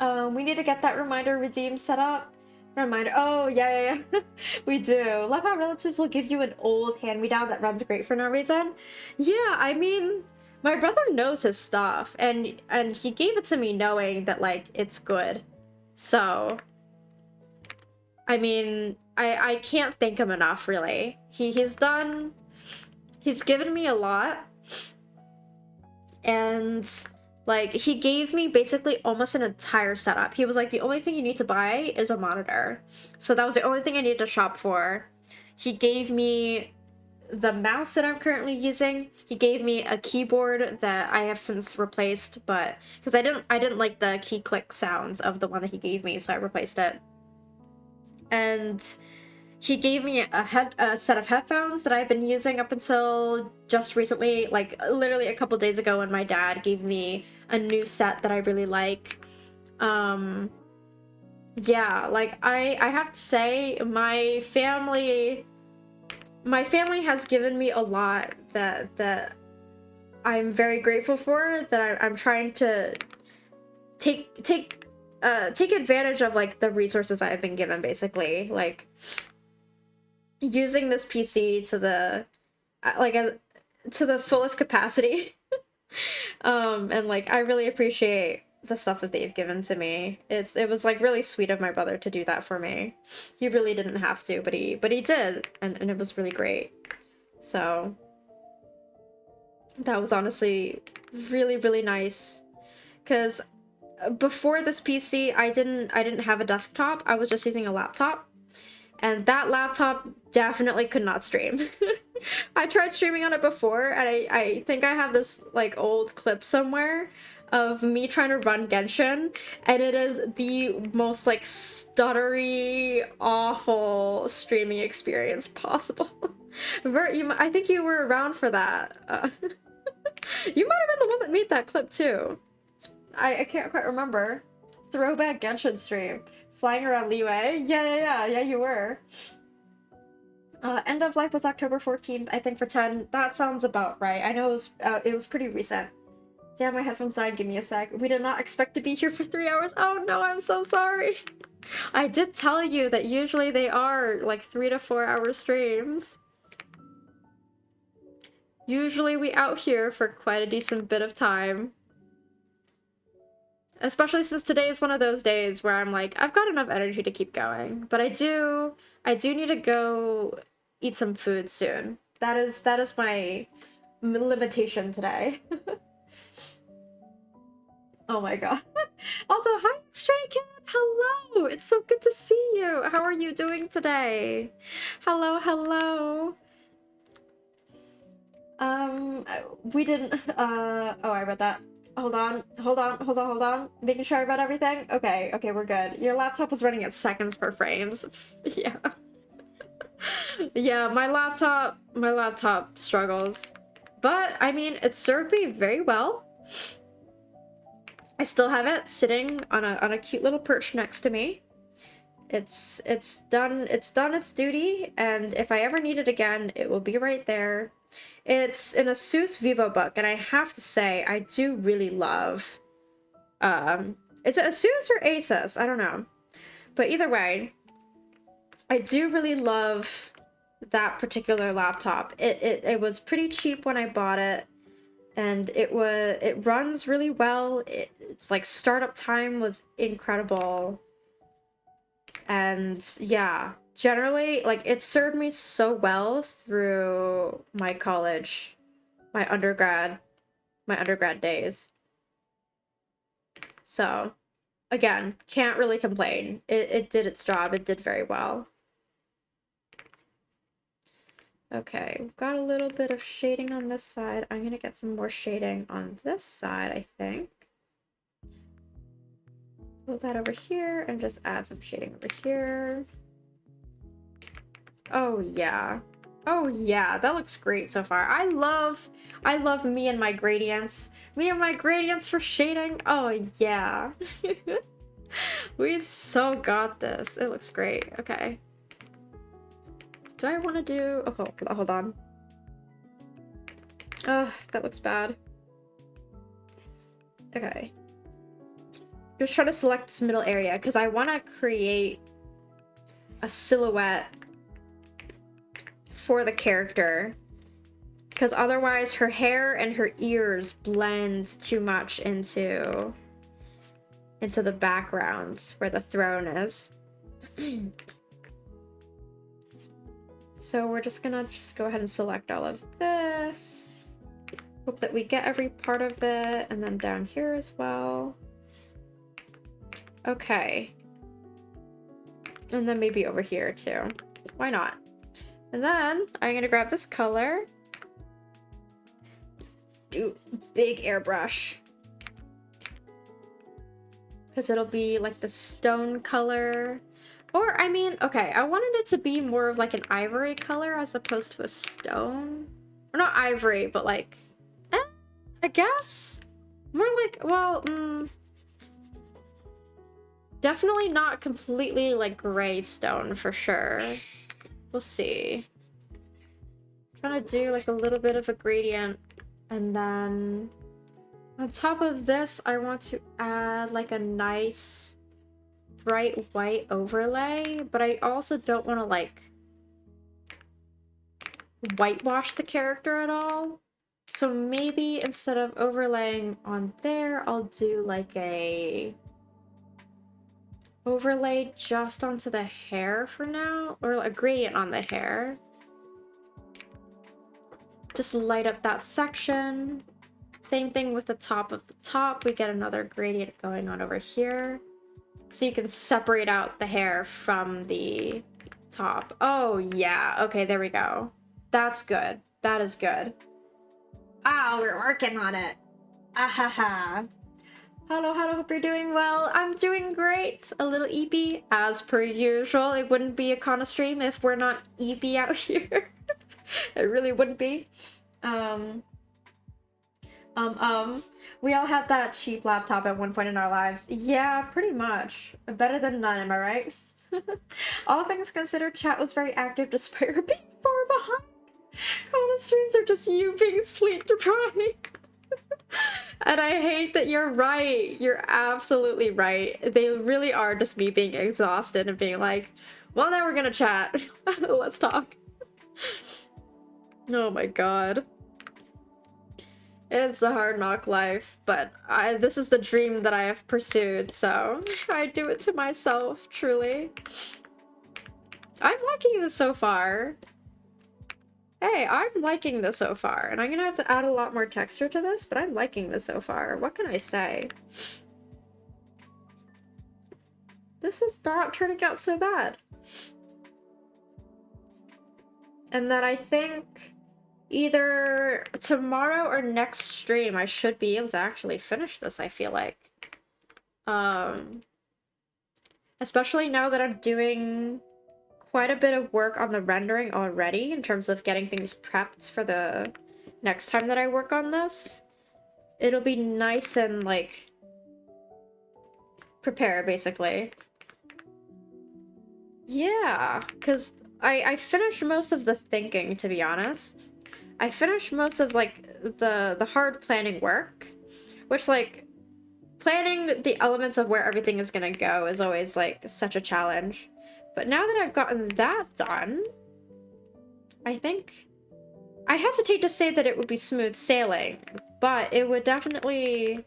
We need to get that reminder redeem set up. Reminder. Oh, yeah. We do. Love how relatives will give you an old hand-me-down that runs great for no reason. Yeah, I mean, my brother knows his stuff, and he gave it to me knowing that, like, it's good. So, I mean, I can't thank him enough, really. He's given me a lot, and, like, he gave me basically almost an entire setup. He was like, the only thing you need to buy is a monitor. So that was the only thing I needed to shop for. He gave me the mouse that I'm currently using. He gave me a keyboard that I have since replaced, but because I didn't like the key click sounds of the one that he gave me, so I replaced it. And he gave me a set of headphones that I've been using up until just recently, like literally a couple days ago, when my dad gave me a new set that I really like. Yeah, like I have to say, my family has given me a lot that I'm very grateful for, that I'm trying to take advantage of, like, the resources I've been given, basically. Like, using this PC to the fullest capacity. And, like, I really appreciate the stuff that they've given to me. It was, like, really sweet of my brother to do that for me. He really didn't have to, but he did, and it was really great. So that was honestly really, really nice, because before this PC, I didn't have a desktop. I was just using a laptop. And that laptop definitely could not stream. I tried streaming on it before, and I think I have this, like, old clip somewhere of me trying to run Genshin, and it is the most, like, stuttery, awful streaming experience possible. I think you were around for that. You might have been the one that made that clip, too. I can't quite remember. Throwback Genshin stream. Flying around Liyue? Yeah, you were. End of life was October 14th, I think, for 10. That sounds about right. I know it was pretty recent. Damn, my headphones died. Give me a sec. We did not expect to be here for 3 hours. Oh no, I'm so sorry. I did tell you that usually they are, like, 3 to 4 hour streams. Usually we out here for quite a decent bit of time. Especially since today is one of those days where I'm like, I've got enough energy to keep going. But I do need to go eat some food soon. That is my limitation today. Oh my god. Also, hi, Stray Kid! Hello! It's so good to see you! How are you doing today? Hello, hello! We didn't, oh, I read that. Hold on. Making sure I read everything? Okay, we're good. Your laptop was running at seconds per frames. Yeah. Yeah, my laptop struggles. But, I mean, it served me very well. I still have it sitting on a cute little perch next to me. It's done its duty, and if I ever need it again, it will be right there. It's an Asus VivoBook, and I have to say, I do really love, is it Asus or Asus? I don't know. But either way, I do really love that particular laptop. It was pretty cheap when I bought it, and it runs really well. It's like startup time was incredible. And yeah, generally, like, it served me so well through my college, my undergrad days. So, again, can't really complain. It did its job. It did very well. Okay, we've got a little bit of shading on this side. I'm gonna get some more shading on this side, I think. Put that over here and just add some shading over here. Oh yeah. Oh yeah, that looks great so far. I love me and my gradients. Me and my gradients for shading. Oh yeah. We so got this. It looks great. Okay. Do I want to do... Oh, hold on. Oh, that looks bad. Okay. Just try to select this middle area because I want to create a silhouette for the character, because otherwise her hair and her ears blend too much into the background where the throne is. So we're just gonna go ahead and select all of this. Hope that we get every part of it, and then down here as well. Okay. And then maybe over here too. Why not? And then I'm gonna grab this color. Do big airbrush. Because it'll be like the stone color. Or, I mean, okay, I wanted it to be more of like an ivory color as opposed to a stone. Or not ivory, but like, I guess? More like, well, definitely not completely like gray stone for sure. We'll see. I'm trying to do like a little bit of a gradient, and then on top of this, I want to add like a nice bright white overlay, but I also don't want to like whitewash the character at all. So maybe instead of overlaying on there, I'll do like a overlay just onto the hair for now, or a gradient on the hair. Just light up that section. Same thing with the top of the top. We get another gradient going on over here. So you can separate out the hair from the top. Oh, yeah. Okay, there we go. That's good. That is good. Ah, we're working on it. Ahaha. Hello, hope you're doing well. I'm doing great. A little eepy, as per usual. It wouldn't be a Kana stream if we're not eepy out here. It really wouldn't be. We all had that cheap laptop at one point in our lives. Yeah, pretty much. Better than none, am I right? All things considered, chat was very active despite her being far behind. Kana streams are just you being sleep deprived. And I hate that you're right. You're absolutely right. They really are just me being exhausted and being like, well, now we're gonna chat. Let's talk. Oh my god. It's a hard knock life, but this is the dream that I have pursued, so I do it to myself, truly. I'm liking this so far. Hey, I'm liking this so far, and I'm gonna have to add a lot more texture to this, but I'm liking this so far. What can I say? This is not turning out so bad. And then I think either tomorrow or next stream I should be able to actually finish this, I feel like. Especially now that I'm doing quite a bit of work on the rendering already in terms of getting things prepped for the next time that I work on this. It'll be nice and, like, prepare, basically. Yeah, because I finished most of the thinking, to be honest. I finished most of, like, the hard planning work, which, like, planning the elements of where everything is gonna go is always, like, such a challenge. But now that I've gotten that done, I think... I hesitate to say that it would be smooth sailing, but it would definitely...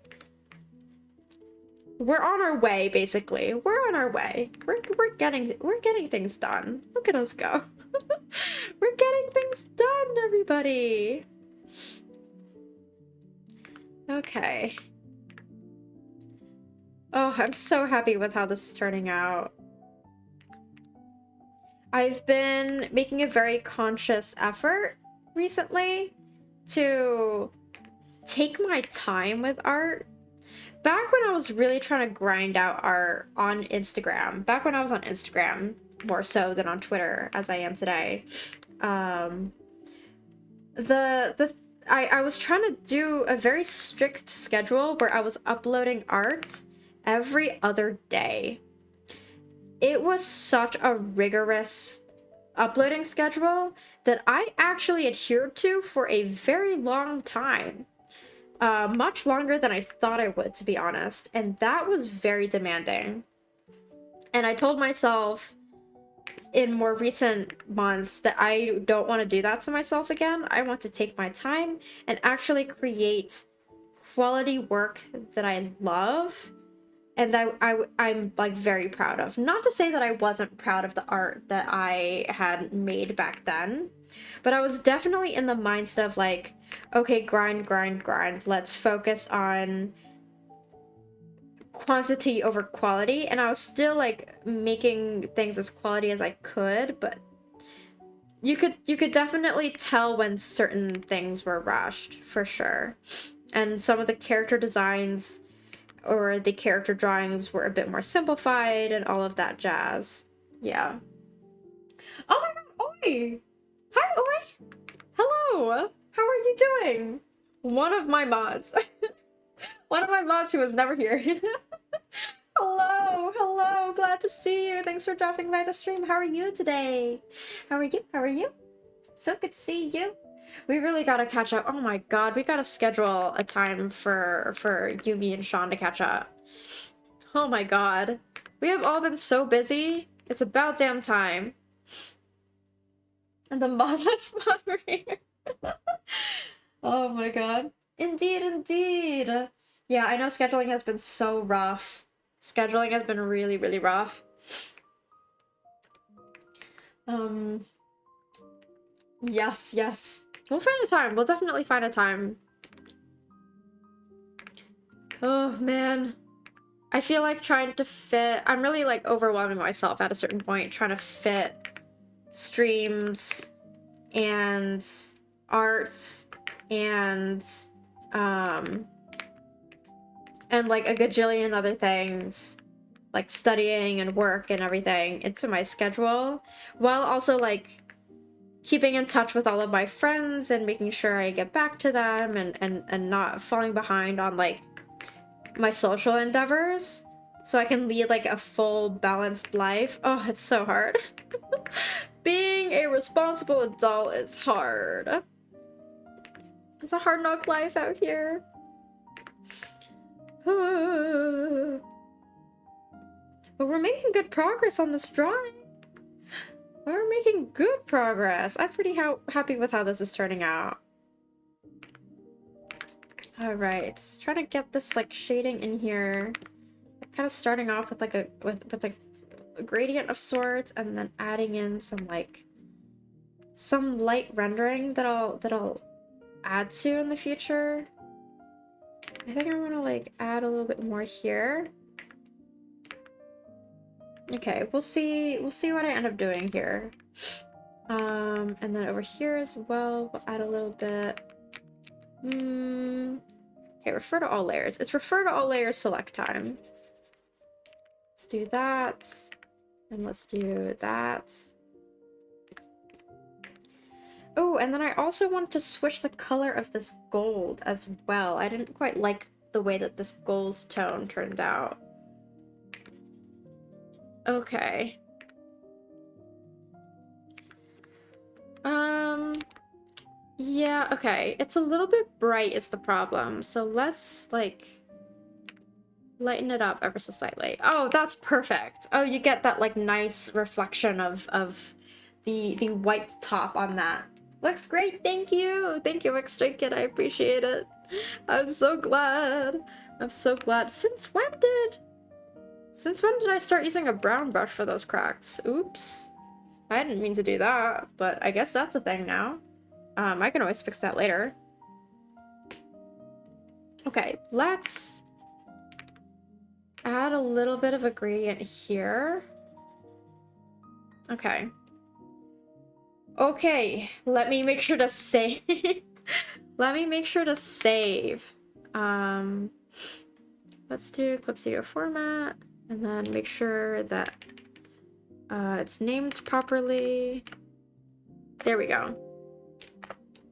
We're on our way, basically. We're on our way. We're getting things done. Look at us go. We're getting things done, everybody. Okay. Oh, I'm so happy with how this is turning out. I've been making a very conscious effort recently to take my time with art. Back when I was really trying to grind out art on Instagram, back when I was on Instagram more so than on Twitter as I am today, I was trying to do a very strict schedule where I was uploading art every other day. It was such a rigorous uploading schedule that I actually adhered to for a very long time. Much longer than I thought I would, to be honest. And that was very demanding. And I told myself in more recent months that I don't want to do that to myself again. I want to take my time and actually create quality work that I love and that I'm like very proud of. Not to say that I wasn't proud of the art that I had made back then, but I was definitely in the mindset of like, okay, grind. Let's focus on quantity over quality. And I was still like making things as quality as I could, but you could definitely tell when certain things were rushed, for sure. And some of the character designs or the character drawings were a bit more simplified and all of that jazz. Yeah. Oh my god, Oi! Hi, Oi! Hello! How are you doing? One of my mods. One of my mods who was never here. Hello, glad to see you. Thanks for dropping by the stream. How are you today? How are you? So good to see you. We really gotta catch up. Oh my god, we gotta schedule a time for you, me, and Sean to catch up. Oh my god. We have all been so busy. It's about damn time. And the modless moderator. Oh my god. Indeed. Yeah, I know scheduling has been so rough. Scheduling has been really, really rough. Yes. We'll find a time. We'll definitely find a time. Oh, man. I feel like trying to fit... I'm really, like, overwhelming myself at a certain point, trying to fit streams and arts and like a gajillion other things, like studying and work and everything into my schedule, while also, like, keeping in touch with all of my friends and making sure I get back to them and not falling behind on, like, my social endeavors so I can lead, like, a full balanced life. Oh, it's so hard. Being a responsible adult is hard. It's a hard knock life out here. But we're making good progress on this drawing. We're making good progress. I'm pretty happy with how this is turning out. Alright, trying to get this, like, shading in here. Kind of starting off with, like, with a gradient of sorts, and then adding in some, like, some light rendering that I'll add to in the future. I think I want to, like, add a little bit more here. Okay, we'll see what I end up doing here. And then over here as well, we'll add a little bit. Okay, refer to all layers. It's refer to all layers select time. Let's do that. And let's do that. Oh, and then I also want to switch the color of this gold as well. I didn't quite like the way that this gold tone turned out. Okay. Yeah, okay. It's a little bit bright is the problem. So let's, like, lighten it up ever so slightly. Oh, that's perfect. Oh, you get that, like, nice reflection of the white top on that. Looks great, thank you! Thank you, Extra Kid, I appreciate it. I'm so glad. I'm so glad. Since when did I start using a brown brush for those cracks? Oops. I didn't mean to do that, but I guess that's a thing now. I can always fix that later. Okay, let's add a little bit of a gradient here. Okay. Okay, let me make sure to save. Let me make sure to save. Let's do Clip Studio format, and then make sure that it's named properly. There we go.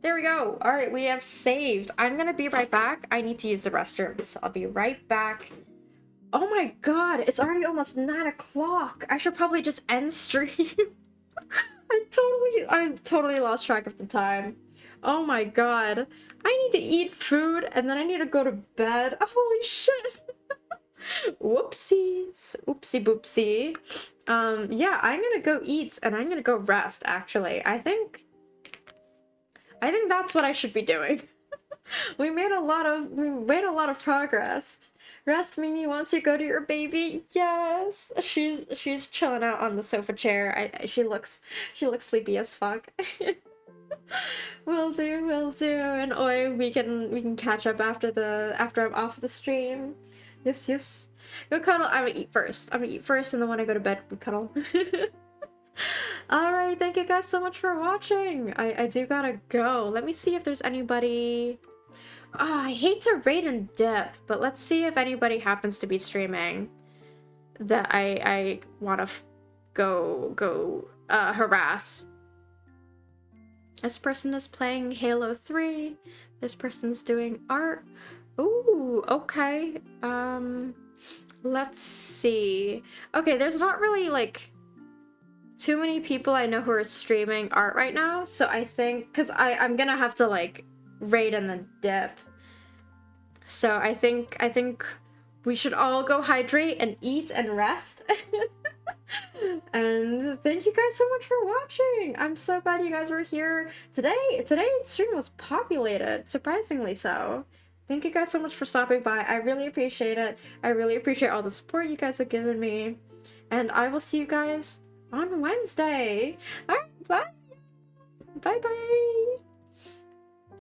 There we go. All right, we have saved. I'm gonna be right back. I need to use the restroom, so I'll be right back. Oh my god, it's already almost 9 o'clock. I should probably just end stream. I totally lost track of the time. Oh my god. I need to eat food and then I need to go to bed. Holy shit. Whoopsies. Oopsie boopsie. Yeah, I'm gonna go eat and I'm gonna go rest, actually. I think that's what I should be doing. We made a lot of progress. Rest, Mimi, once you go to your baby. Yes, she's chilling out on the sofa chair. She looks sleepy as fuck. Will do. And oi, we can catch up after I'm off the stream. Yes. Go cuddle. I'm gonna eat first, and then when I go to bed, we cuddle. Alright, thank you guys so much for watching. I do gotta go. Let me see if there's anybody. Oh, I hate to raid and dip, but let's see if anybody happens to be streaming that I want to go harass. This person is playing Halo 3. This person's doing art. Ooh, okay. Let's see. Okay, there's not really, like, too many people I know who are streaming art right now, so I think, because I'm gonna have to, like, raid and then dip. So I think we should all go hydrate and eat and rest. And thank you guys so much for watching. I'm so glad you guys were here today. Today's stream was populated, surprisingly so. Thank you guys so much for stopping by. I really appreciate it. I really appreciate all the support you guys have given me. And I will see you guys on Wednesday. All right, bye. Bye-bye.